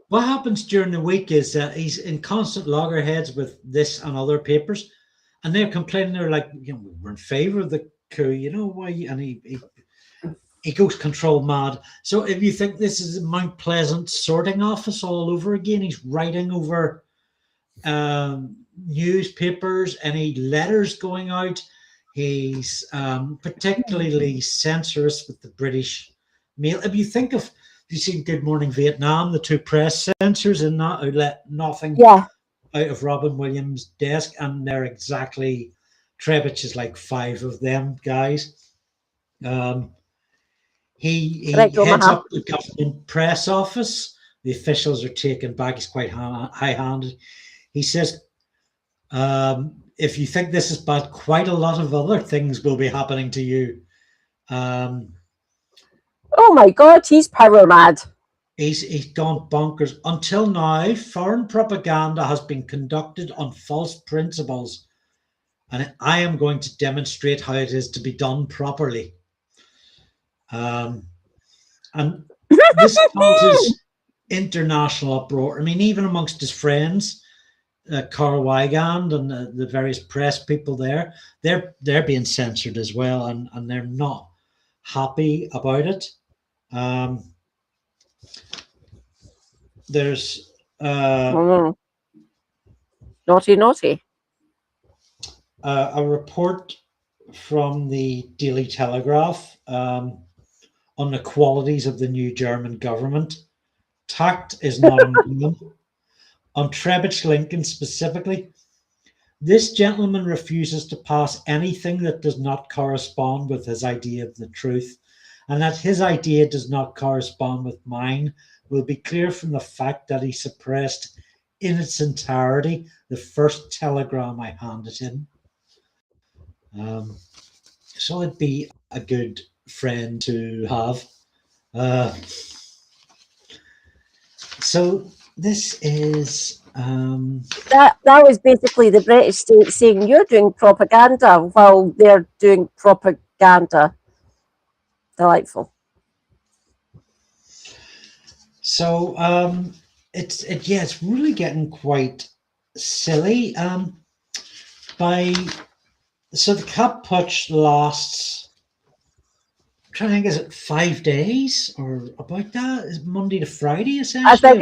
Speaker 3: What happens during the week is that he's in constant loggerheads with this and other papers, and they're complaining. They're like, we're in favor of the coup, why? And he goes control mad. So if you think this is a Mount Pleasant sorting office all over again, he's writing over newspapers, any letters going out. He's particularly censorious with the British mail. If you think of, you've seen Good Morning Vietnam, the two press censors in that who let nothing out of Robin Williams' desk, and they're exactly, Trebitch is like 5 of them guys. He heads up the government press office. The officials are taken back. He's quite high-handed. He says, if you think this is bad, quite a lot of other things will be happening to you.
Speaker 2: Oh my God, he's power mad.
Speaker 3: He's gone bonkers. Until now, foreign propaganda has been conducted on false principles, and I am going to demonstrate how it is to be done properly. And this causes international uproar. I mean, even amongst his friends, Carl Weigand and the various press people there, they're being censored as well, and they're not happy about it. There's
Speaker 2: naughty.
Speaker 3: A report from the Daily Telegraph on the qualities of the new German government. Tact is not among them. On Trebitsch Lincoln specifically, this gentleman refuses to pass anything that does not correspond with his idea of the truth, and that his idea does not correspond with mine will be clear from the fact that he suppressed in its entirety the first telegram I handed him. So it'd be a good friend to have. So this is
Speaker 2: that was basically the British state saying you're doing propaganda while they're doing propaganda. Delightful.
Speaker 3: So it's really getting quite silly. So the Kapp Putsch lasts trying to think, is it 5 days or about that? Is it Monday to Friday
Speaker 2: I
Speaker 3: essentially?
Speaker 2: think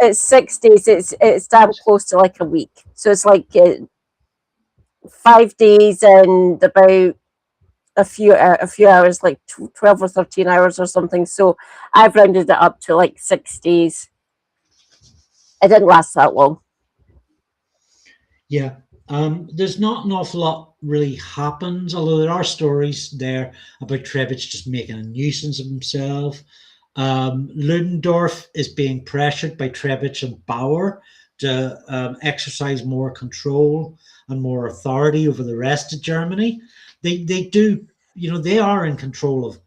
Speaker 2: it's 6 days. It's damn close to like a week. So it's like 5 days and about a few hours, like 12 or 13 hours or something. So I've rounded it up to like 6 days. It didn't last that long.
Speaker 3: Yeah. There's not an awful lot really happens, although there are stories there about Trebitch just making a nuisance of himself. Ludendorff is being pressured by Trebitch and Bauer to exercise more control and more authority over the rest of Germany. They do, they are in control of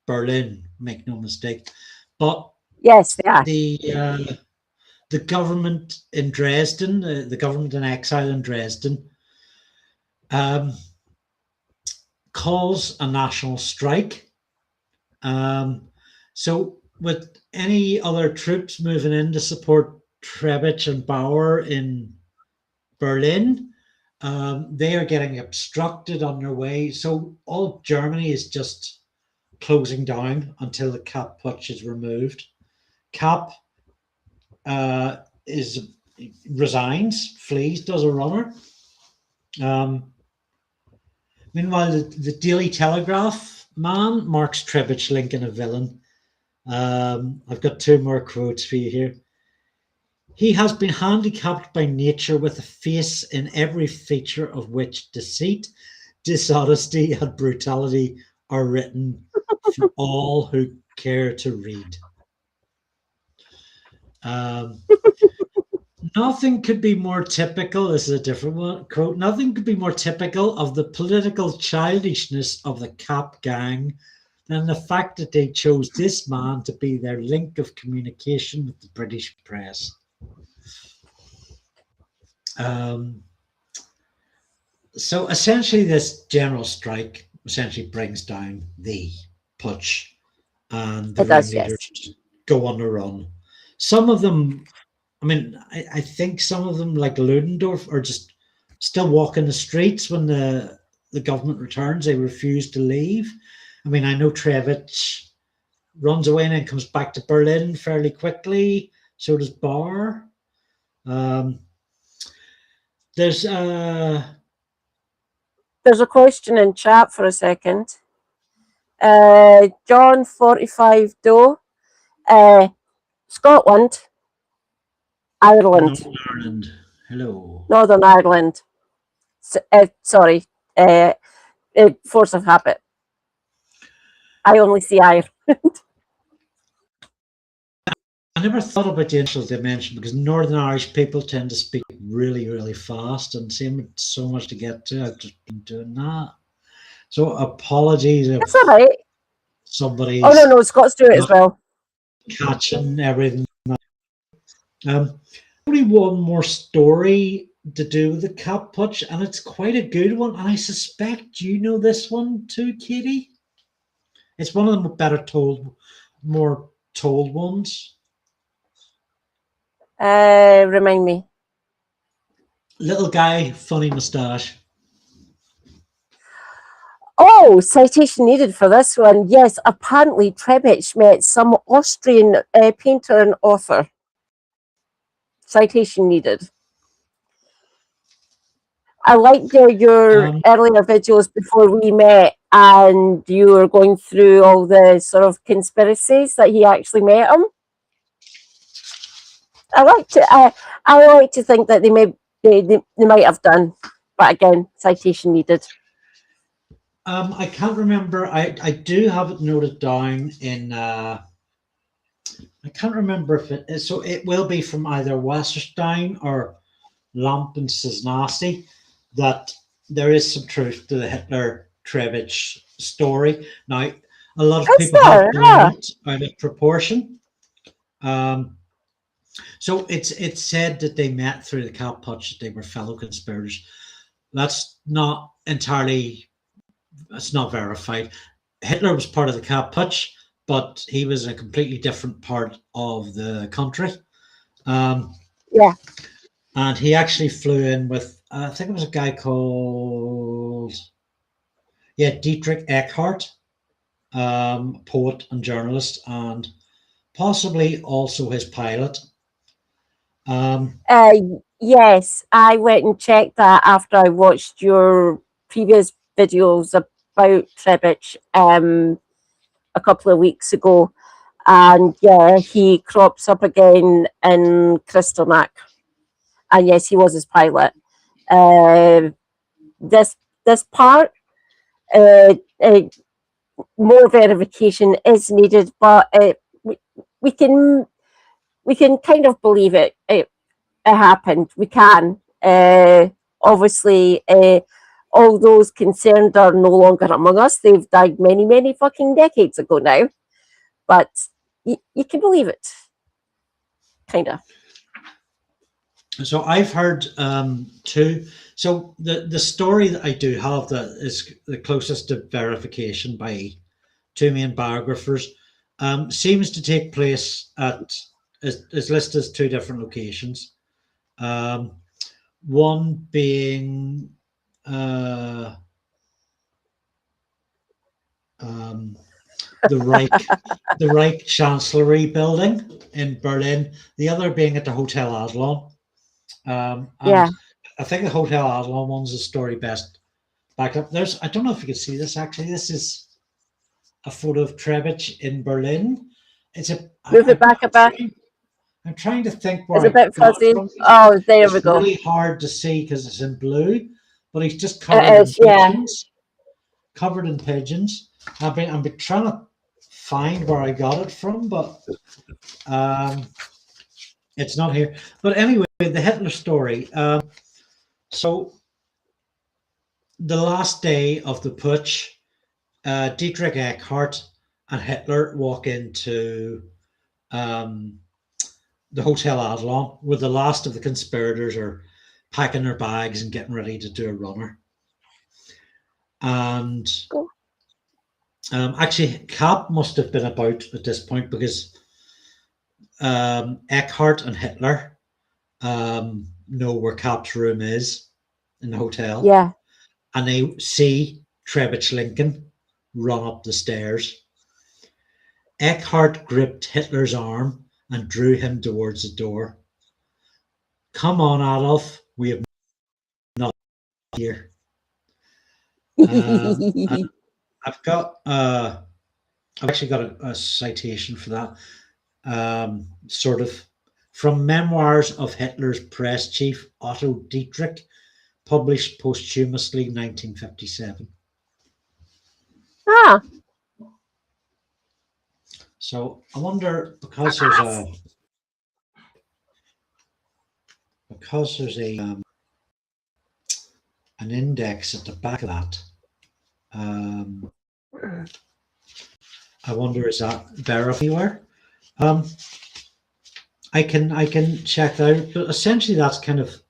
Speaker 3: Berlin, make no mistake. But
Speaker 2: yes, they are.
Speaker 3: The government in Dresden, the government in exile in Dresden, calls a national strike. So with any other troops moving in to support Trebitch and Bauer in Berlin, they are getting obstructed on their way. So all of Germany is just closing down until the Kapp Putsch is removed. Kapp resigns, flees, does a runner. Meanwhile, the Daily Telegraph man marks Trebitsch Lincoln a villain. I've got 2 more quotes for you here. He has been handicapped by nature with a face in every feature of which deceit, dishonesty, and brutality are written for all who care to read. Nothing could be more typical, this is a different one, quote, nothing could be more typical of the political childishness of the Kapp gang than the fact that they chose this man to be their link of communication with the British press. So essentially this general strike essentially brings down the putsch, and the ringleaders go on the run. Some of them, I think some of them, like Ludendorff, are just still walking the streets when the government returns. They refuse to leave. I know Trebitch runs away and then comes back to Berlin fairly quickly. So does Bauer. There's a question
Speaker 2: in chat for a second. John 45 Doe. Scotland. Ireland.
Speaker 3: Northern Ireland. Hello.
Speaker 2: Northern Ireland. Sorry. Force of habit. I only see Ireland.
Speaker 3: I never thought about the initial dimension because Northern Irish people tend to speak really, really fast, and seeing so much to get to, I've just been doing that. So apologies if
Speaker 2: that's all right.
Speaker 3: Somebody's
Speaker 2: no, Scots do it as well.
Speaker 3: Catching everything. Only one more story to do with the Kapp Putsch, and it's quite a good one. And I suspect you know this one too, Katie. It's one of the more told ones.
Speaker 2: Remind me.
Speaker 3: Little guy, funny moustache.
Speaker 2: Oh, citation needed for this one. Yes, apparently Trebitch met some Austrian painter and author. Citation needed. I liked your earlier videos before we met, and you were going through all the sort of conspiracies that he actually met him. I like to think that they might have done, but again, citation needed.
Speaker 3: I can't remember. I do have it noted down in. I can't remember if it is. So it will be from either Wasserstein or Lamp and Cisnasi that there is some truth to the Hitler Trebitch story. Now, a lot of people have blown it out of proportion. So it's said that they met through the Kapp Putsch, that they were fellow conspirators. That's not entirely. It's not verified. Hitler was part of the Kapp Putsch, but he was in a completely different part of the country.
Speaker 2: Yeah.
Speaker 3: And he actually flew in with, I think it was a guy called, Dietrich Eckart. poet and journalist, and possibly also his pilot.
Speaker 2: Yes, I went and checked that after I watched your previous videos about Trebitch a couple of weeks ago. And yeah, he crops up again in Kristallnacht. And yes, he was his pilot. This part, more verification is needed, but we can kind of believe it happened. We can. Obviously, all those concerned are no longer among us. They've died many, many fucking decades ago now. But you can believe it. Kind of.
Speaker 3: So I've heard too. So the story that I do have that is the closest to verification by two main biographers seems to take place at is listed as two different locations. One being the Reich Chancellery building in Berlin. The other being at the Hotel Adlon. And
Speaker 2: Yeah.
Speaker 3: I think the Hotel Adlon one's the story best back up. I don't know if you can see this actually. This is a photo of Trebitch in Berlin.
Speaker 2: Move it back a bit.
Speaker 3: I'm trying to think where
Speaker 2: it's a bit fuzzy. Oh, there we go.
Speaker 3: It's really hard to see because it's in blue, but he's just covered in pigeons. Covered in pigeons. I've been trying to find where I got it from, but it's not here. But anyway, the Hitler story. So the last day of the putsch, Dietrich Eckart and Hitler walk into the Hotel Adlon, where the last of the conspirators are packing their bags and getting ready to do a runner. And actually, Kapp must have been about at this point because Eckart and Hitler know where Kapp's room is in the hotel.
Speaker 2: Yeah.
Speaker 3: And they see Trebitsch Lincoln run up the stairs. Eckart gripped Hitler's arm and drew him towards the door. Come on, Adolf, we have nothing here. I've actually got a citation for that. Sort of from Memoirs of Hitler's press chief Otto Dietrich, published posthumously 1957.
Speaker 2: Ah.
Speaker 3: So I wonder because there's an index at the back of that. I wonder, is that there anywhere? I can check that out, but essentially that's kind of.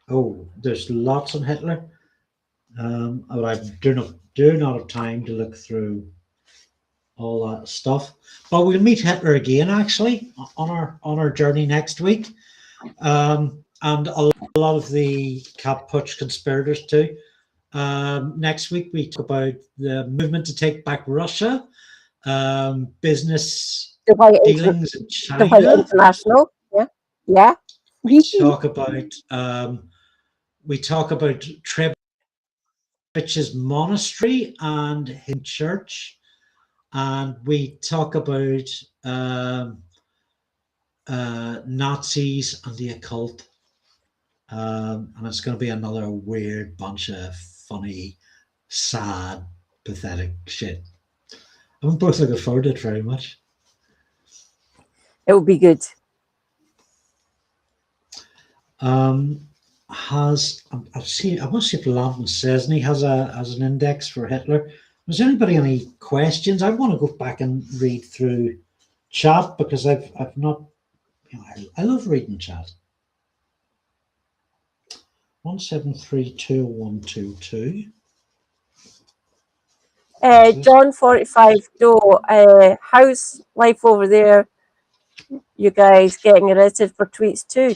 Speaker 3: Oh, there's lots on Hitler. But I do not have time to look through all that stuff. But we'll meet Hitler again actually on our journey next week, and a lot of the Kapp Putsch conspirators too. Next week we talk about the movement to take back Russia, business dealings in China.
Speaker 2: International, yeah.
Speaker 3: We talk about Trebitch's monastery and his church, and we talk about Nazis and the occult, and it's going to be another weird bunch of funny, sad, pathetic shit. I'm both looking forward to it very much.
Speaker 2: It will be good.
Speaker 3: I'll see. I want to see if Lampman says, and he has an index for Hitler. Has anybody any questions? I want to go back and read through chat because I've not. I love reading chat. 1732122.
Speaker 2: John 45. How's life over there? You guys getting arrested for tweets too?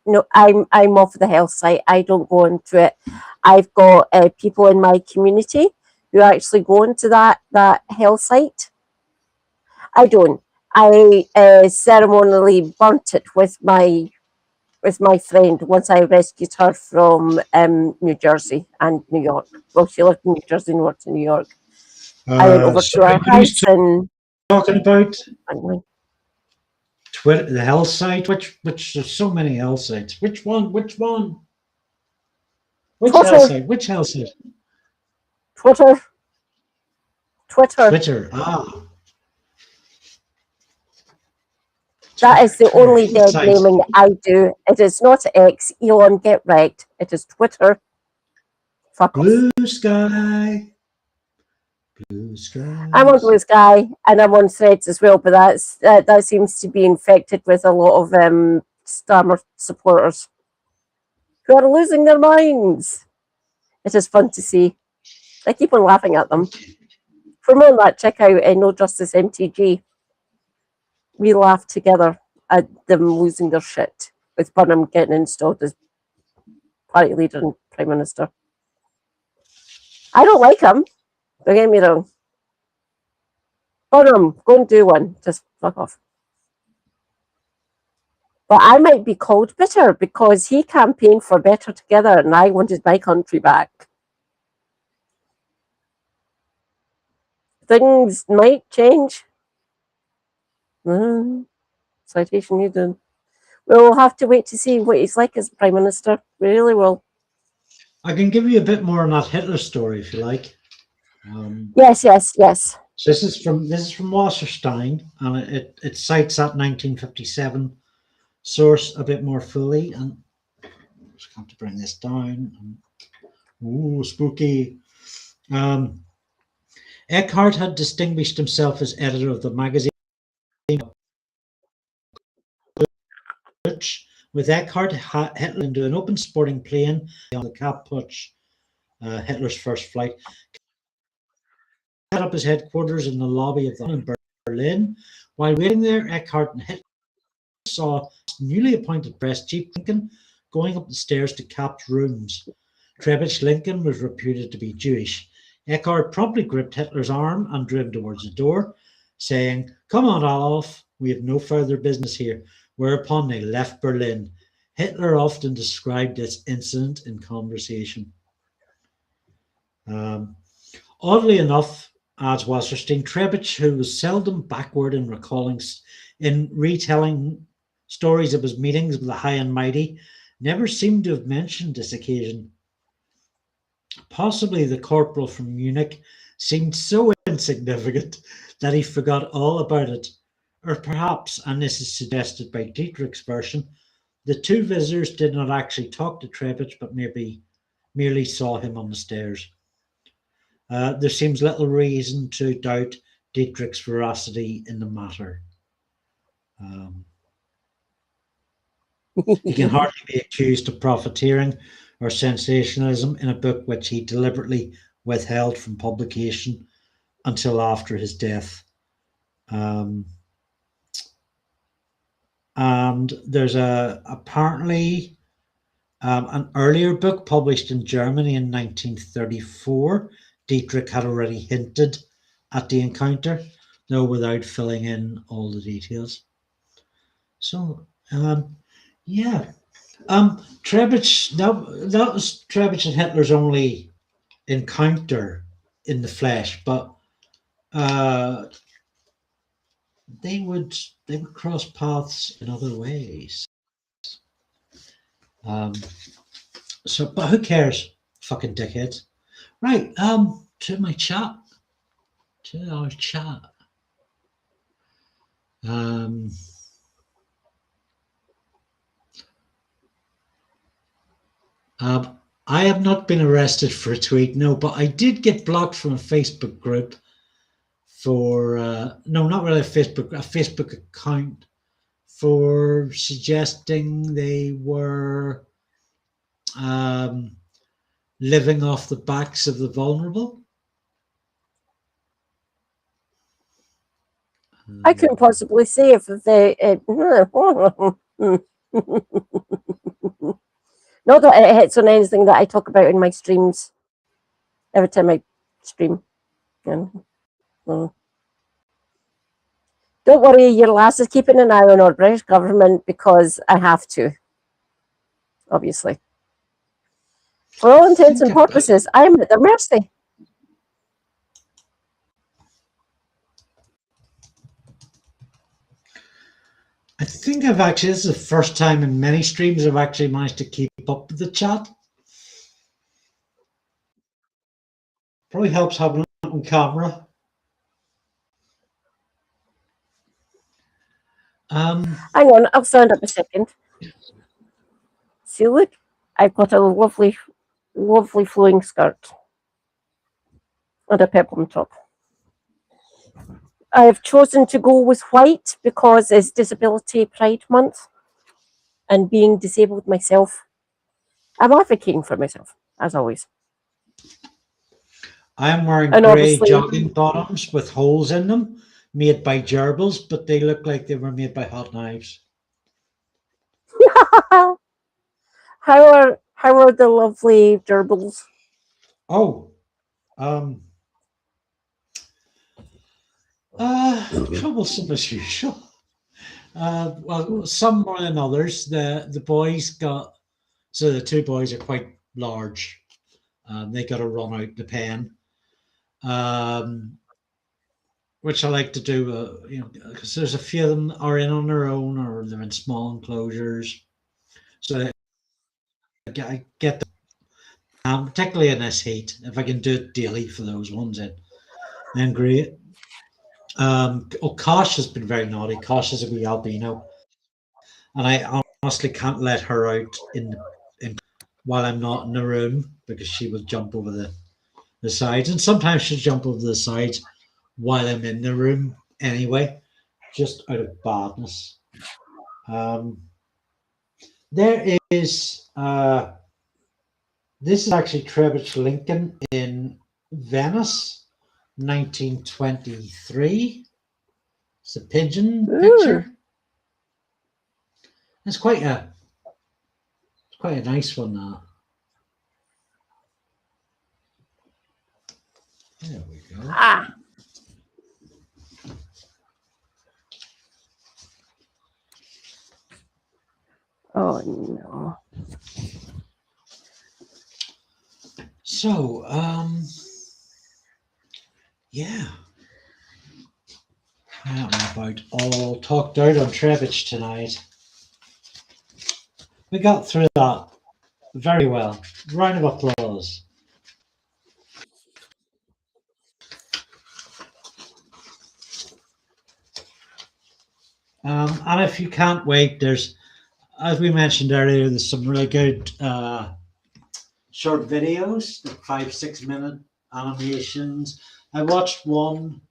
Speaker 2: No, I'm off the health site. I don't go into it. I've got people in my community who actually go into that hell site. I don't. I ceremonially burnt it with my friend once I rescued her from New Jersey and New York. Well, she lived in New Jersey and worked in New York. I went over to her house and
Speaker 3: talking about Twitter, the hell site. Which there's so many hell sites. Which one? Which one? Which
Speaker 2: Twitter.
Speaker 3: hell site? Which hell site?
Speaker 2: Twitter.
Speaker 3: Twitter. Ah.
Speaker 2: That is the only dead naming I do. It is not X, Elon, get wrecked. It is Twitter. Fuck off.
Speaker 3: Blue sky. Blue sky.
Speaker 2: I'm on Blue Sky and I'm on Threads as well, but that seems to be infected with a lot of Starmer supporters who are losing their minds. It is fun to see. I keep on laughing at them. For more on that, check out No Justice MTG. We laugh together at them losing their shit with Burnham getting installed as party leader and prime minister. I don't like him. Don't get me wrong. Burnham, go and do one. Just fuck off. But I might be called bitter because he campaigned for Better Together and I wanted my country back. Things might change. Citation needed. We'll have to wait to see what he's like as Prime Minister. We really will.
Speaker 3: I can give you a bit more on that Hitler story if you like.
Speaker 2: Yes.
Speaker 3: So this is from Wasserstein, and it cites that 1957 source a bit more fully. And just have to bring this down. Ooh, spooky. Eckhart had distinguished himself as editor of the magazine. With Eckhart, Hitler into an open sporting plane on the Kapp Putsch, Hitler's first flight. Set up his headquarters in the lobby of the in Berlin. While waiting there, Eckhart and Hitler saw newly appointed press chief Lincoln going up the stairs to Kapp's rooms. Trebitch Lincoln was reputed to be Jewish. Eckhart promptly gripped Hitler's arm and drew him towards the door, saying, "Come on, Adolf, we have no further business here," whereupon they left Berlin. Hitler often described this incident in conversation. Oddly enough, adds Wasserstein, Trebitch, who was seldom backward in retelling stories of his meetings with the high and mighty, never seemed to have mentioned this occasion. Possibly the corporal from Munich seemed so insignificant that he forgot all about it. Or perhaps, and this is suggested by Dietrich's version, the two visitors did not actually talk to Trebitch, but merely saw him on the stairs. There seems little reason to doubt Dietrich's veracity in the matter. He can hardly be accused of profiteering or sensationalism in a book which he deliberately withheld from publication until after his death. And there's apparently an earlier book published in Germany in 1934. Dietrich had already hinted at the encounter, though without filling in all the details. So, yeah. Trebitch, that was Trebitch and Hitler's only encounter in the flesh, but they would cross paths in other ways. So, but who cares? Fucking dickheads. Right, to my chat. To our chat. I have not been arrested for a tweet, no, but I did get blocked from a Facebook group for, no, not really a Facebook account for suggesting they were living off the backs of the vulnerable.
Speaker 2: I couldn't possibly say if they... Not that it hits on anything that I talk about in my streams every time I stream. And don't worry, your lass is keeping an eye on our British government because I have to, obviously. For all intents and purposes, I'm at their mercy.
Speaker 3: I think this is the first time in many streams I've actually managed to keep up with the chat. Probably helps having it on camera.
Speaker 2: Hang on, I'll stand up a second. See, look, I've got a lovely, lovely flowing skirt and a peplum top. I've chosen to go with white because it's Disability Pride Month, and being disabled myself, I'm advocating for myself, as always.
Speaker 3: I'm wearing grey jogging bottoms with holes in them, made by gerbils, but they look like they were made by hot knives.
Speaker 2: How are the lovely gerbils?
Speaker 3: Oh, troublesome as usual. Well, some more than others. The boys got, so the two boys are quite large. They got to run out the pen, which I like to do. You know, because there's a few of them are in on their own or they're in small enclosures. So I get them, particularly in this heat. If I can do it daily for those ones, then great. Kosh has been very naughty. Kosh is a wee albino, and I honestly can't let her out in while I'm not in the room because she will jump over the sides, and sometimes she'll jump over the sides while I'm in the room anyway, just out of badness. There is this is actually Trebitch Lincoln in Venice, 1923. It's a pigeon picture. It's quite a nice one. That. There we go.
Speaker 2: Ah. Oh no.
Speaker 3: So, yeah. I'm about all talked out on Trebitch tonight. We got through that very well. Round of applause. And if you can't wait, there's, as we mentioned earlier, there's some really good short videos, 5-6 minute animations. I watched one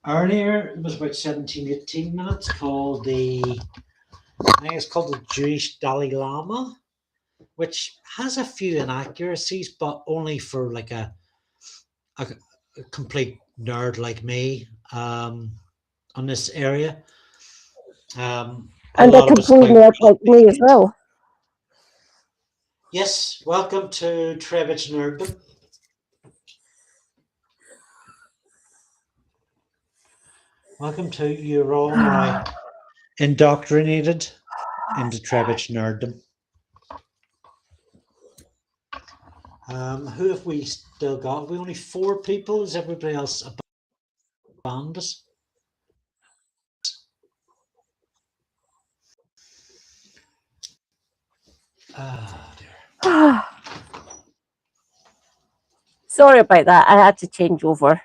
Speaker 3: earlier, it was about 17-18 minutes, called I think it's called the Jewish Dalai Lama, which has a few inaccuracies, but only for like a complete nerd like me on this area.
Speaker 2: And a complete nerd like me as well.
Speaker 3: Yes, welcome to Trebitch Nerddom. Welcome to you're all now indoctrinated into Trebitch Nerddom. Who have we still got? Have we only 4 people? Is everybody else abandoned us?
Speaker 2: Dear. Sorry about that. I had to change over.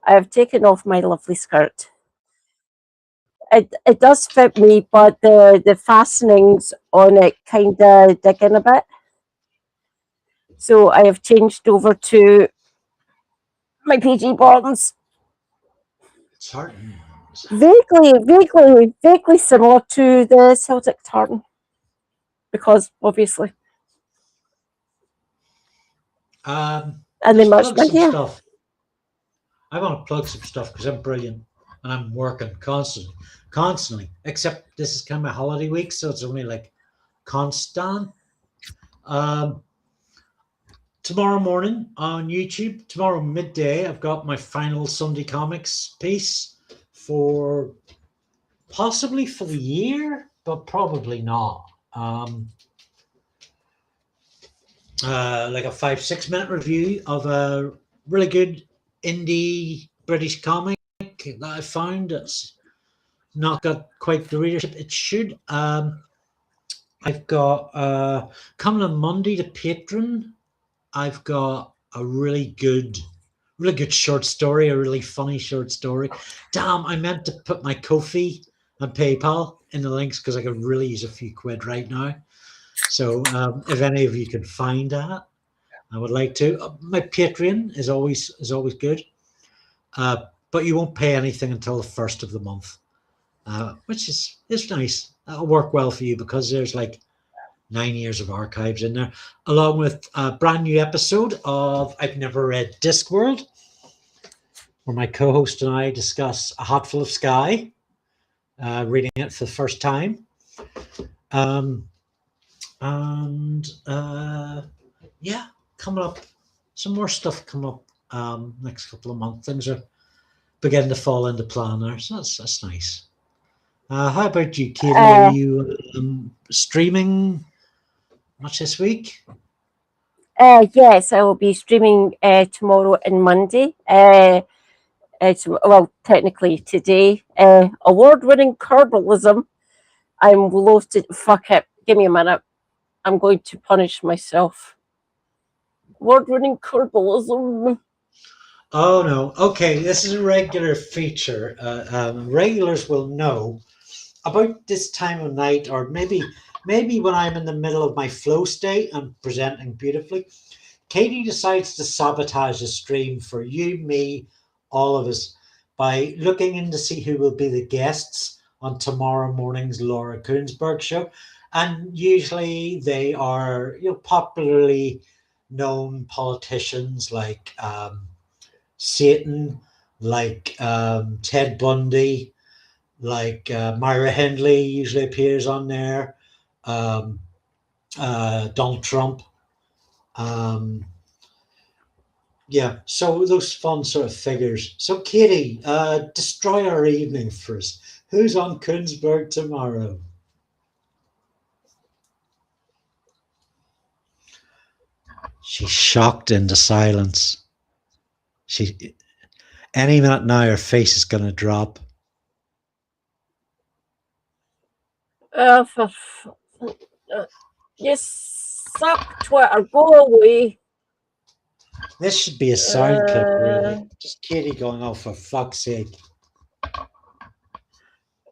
Speaker 2: I have taken off my lovely skirt. It does fit me, but the fastenings on it kind of dig in a bit. So I have changed over to my PG bottoms.
Speaker 3: Tartan.
Speaker 2: Vaguely similar to the Celtic tartan. Because obviously.
Speaker 3: And
Speaker 2: they match my hair.
Speaker 3: Stuff. I want to plug some stuff because I'm brilliant and I'm working constantly. Except this is kind of my holiday week, so it's only like constant. tomorrow morning on YouTube, tomorrow midday, I've got my final Sunday Comics piece for possibly for the year, but probably not. Like a 5-6 minute review of a really good indie British comic that I found that's not got quite the readership it should. I've got coming on Monday to Patreon. I've got a really good short story, a really funny short story. Damn, I meant to put my Ko-fi and PayPal in the links because I could really use a few quid right now. So if any of you can find that, I would like to. My Patreon is always good, but you won't pay anything until the first of the month, which is nice. That'll work well for you because there's like 9 years of archives in there, along with a brand new episode of I've Never Read Discworld, where my co-host and I discuss A Hatful of Sky, reading it for the first time. Yeah, coming up, some more stuff coming up next couple of months. Things are beginning to fall into plan there, so that's nice. How about you, Katie? Are you streaming much this week?
Speaker 2: Yes, I will be streaming tomorrow and Monday. Well, technically today. Award-winning Kerbalism. I'm loath to fuck it. Give me a minute. I'm going to punish myself. Award-winning Kerbalism.
Speaker 3: Oh no. Okay, this is a regular feature. Regulars will know about this time of night, or maybe when I'm in the middle of my flow state and presenting beautifully, Katie decides to sabotage the stream for you, me, all of us, by looking in to see who will be the guests on tomorrow morning's Laura Koonsberg show. And usually they are, popularly known politicians like Satan, like Ted Bundy, like Myra Hindley usually appears on there, Donald Trump. Yeah, so those fun sort of figures. So Katie, destroy our evening for us. Who's on Koonsberg tomorrow? She's shocked into silence. Any minute now, her face is going to drop.
Speaker 2: You suck, Twitter. Go away.
Speaker 3: This should be a sound clip, really. Just Katie going, oh, for fuck's sake.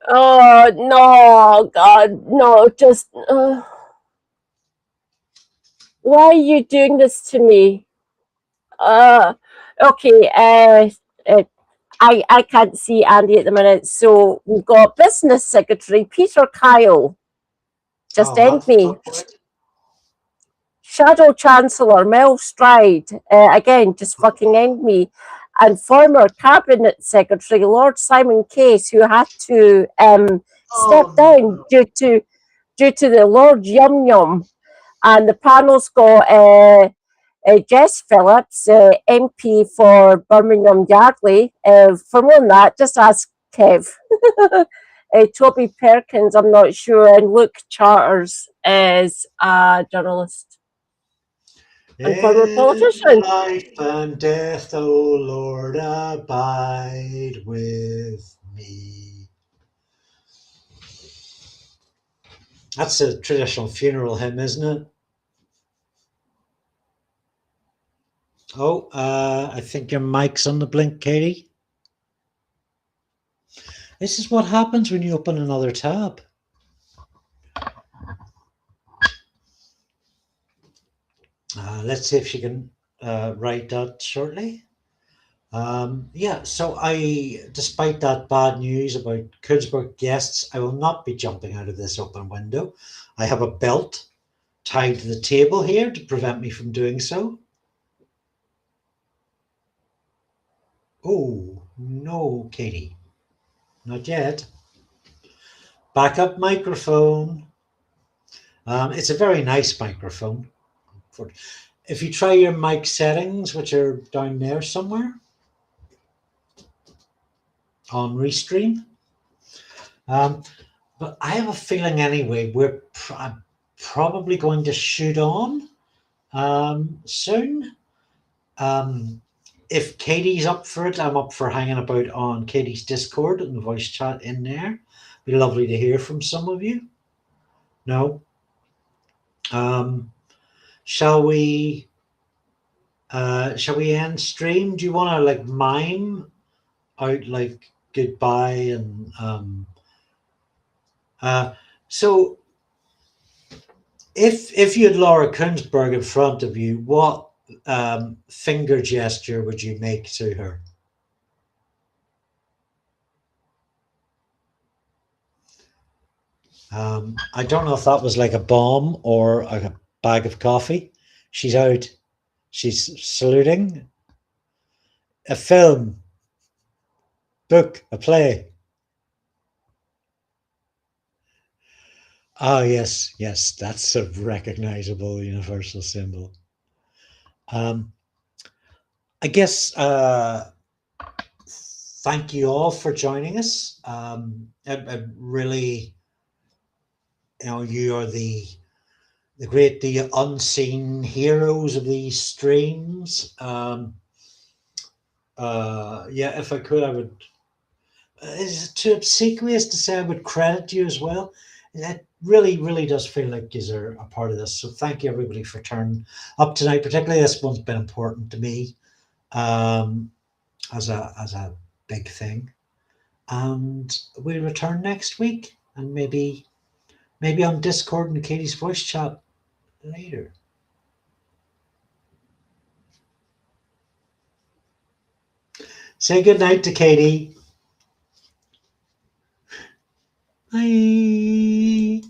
Speaker 2: Oh, no, God, no, just... why are you doing this to me? Okay, I can't see Andy at the minute, so we've got Business Secretary Peter Kyle. Just end me. Shadow Chancellor Mel Stride, again, just fucking end me. And former Cabinet Secretary Lord Simon Case, who had to step down due to the Lord Yum Yum. And the panel's got Jess Phillips, MP for Birmingham Yardley. For more than that, just ask Kev. Toby Perkins, I'm not sure, and Luke Charters is a journalist and former politician.
Speaker 3: Life and death, O Lord, abide with me. That's a traditional funeral hymn, isn't it? Oh, I think your mic's on the blink, Katie. This is what happens when you open another tab. Let's see if she can write that shortly. Yeah, so despite that bad news about Koonsberg guests, I will not be jumping out of this open window. I have a belt tied to the table here to prevent me from doing so. Oh, no, Katie. Not yet. Backup microphone. It's a very nice microphone. if you try your mic settings, which are down there somewhere on Restream. But I have a feeling anyway, we're probably going to shoot on soon. If Katie's up for it, I'm up for hanging about on Katie's Discord and the voice chat in there. Be lovely to hear from some of you. No? Shall we end stream? Do you want to like mime out like goodbye and so if you had Laura Kunzberg in front of you, what finger gesture would you make to her? I don't know if that was like a bomb or a bag of coffee. She's out. She's saluting. A film, book, a play. Oh, yes, yes, that's a recognizable universal symbol. I guess thank you all for joining us. I really, you are the unseen heroes of these streams. Yeah, if I could, I would. Is it too obsequious to say I would credit you as well? It really, really does feel like you're a part of this. So thank you everybody for turning up tonight. Particularly this one's been important to me as a big thing. And we'll return next week, and maybe on Discord and Katie's voice chat later. Say good night to Katie. Bye.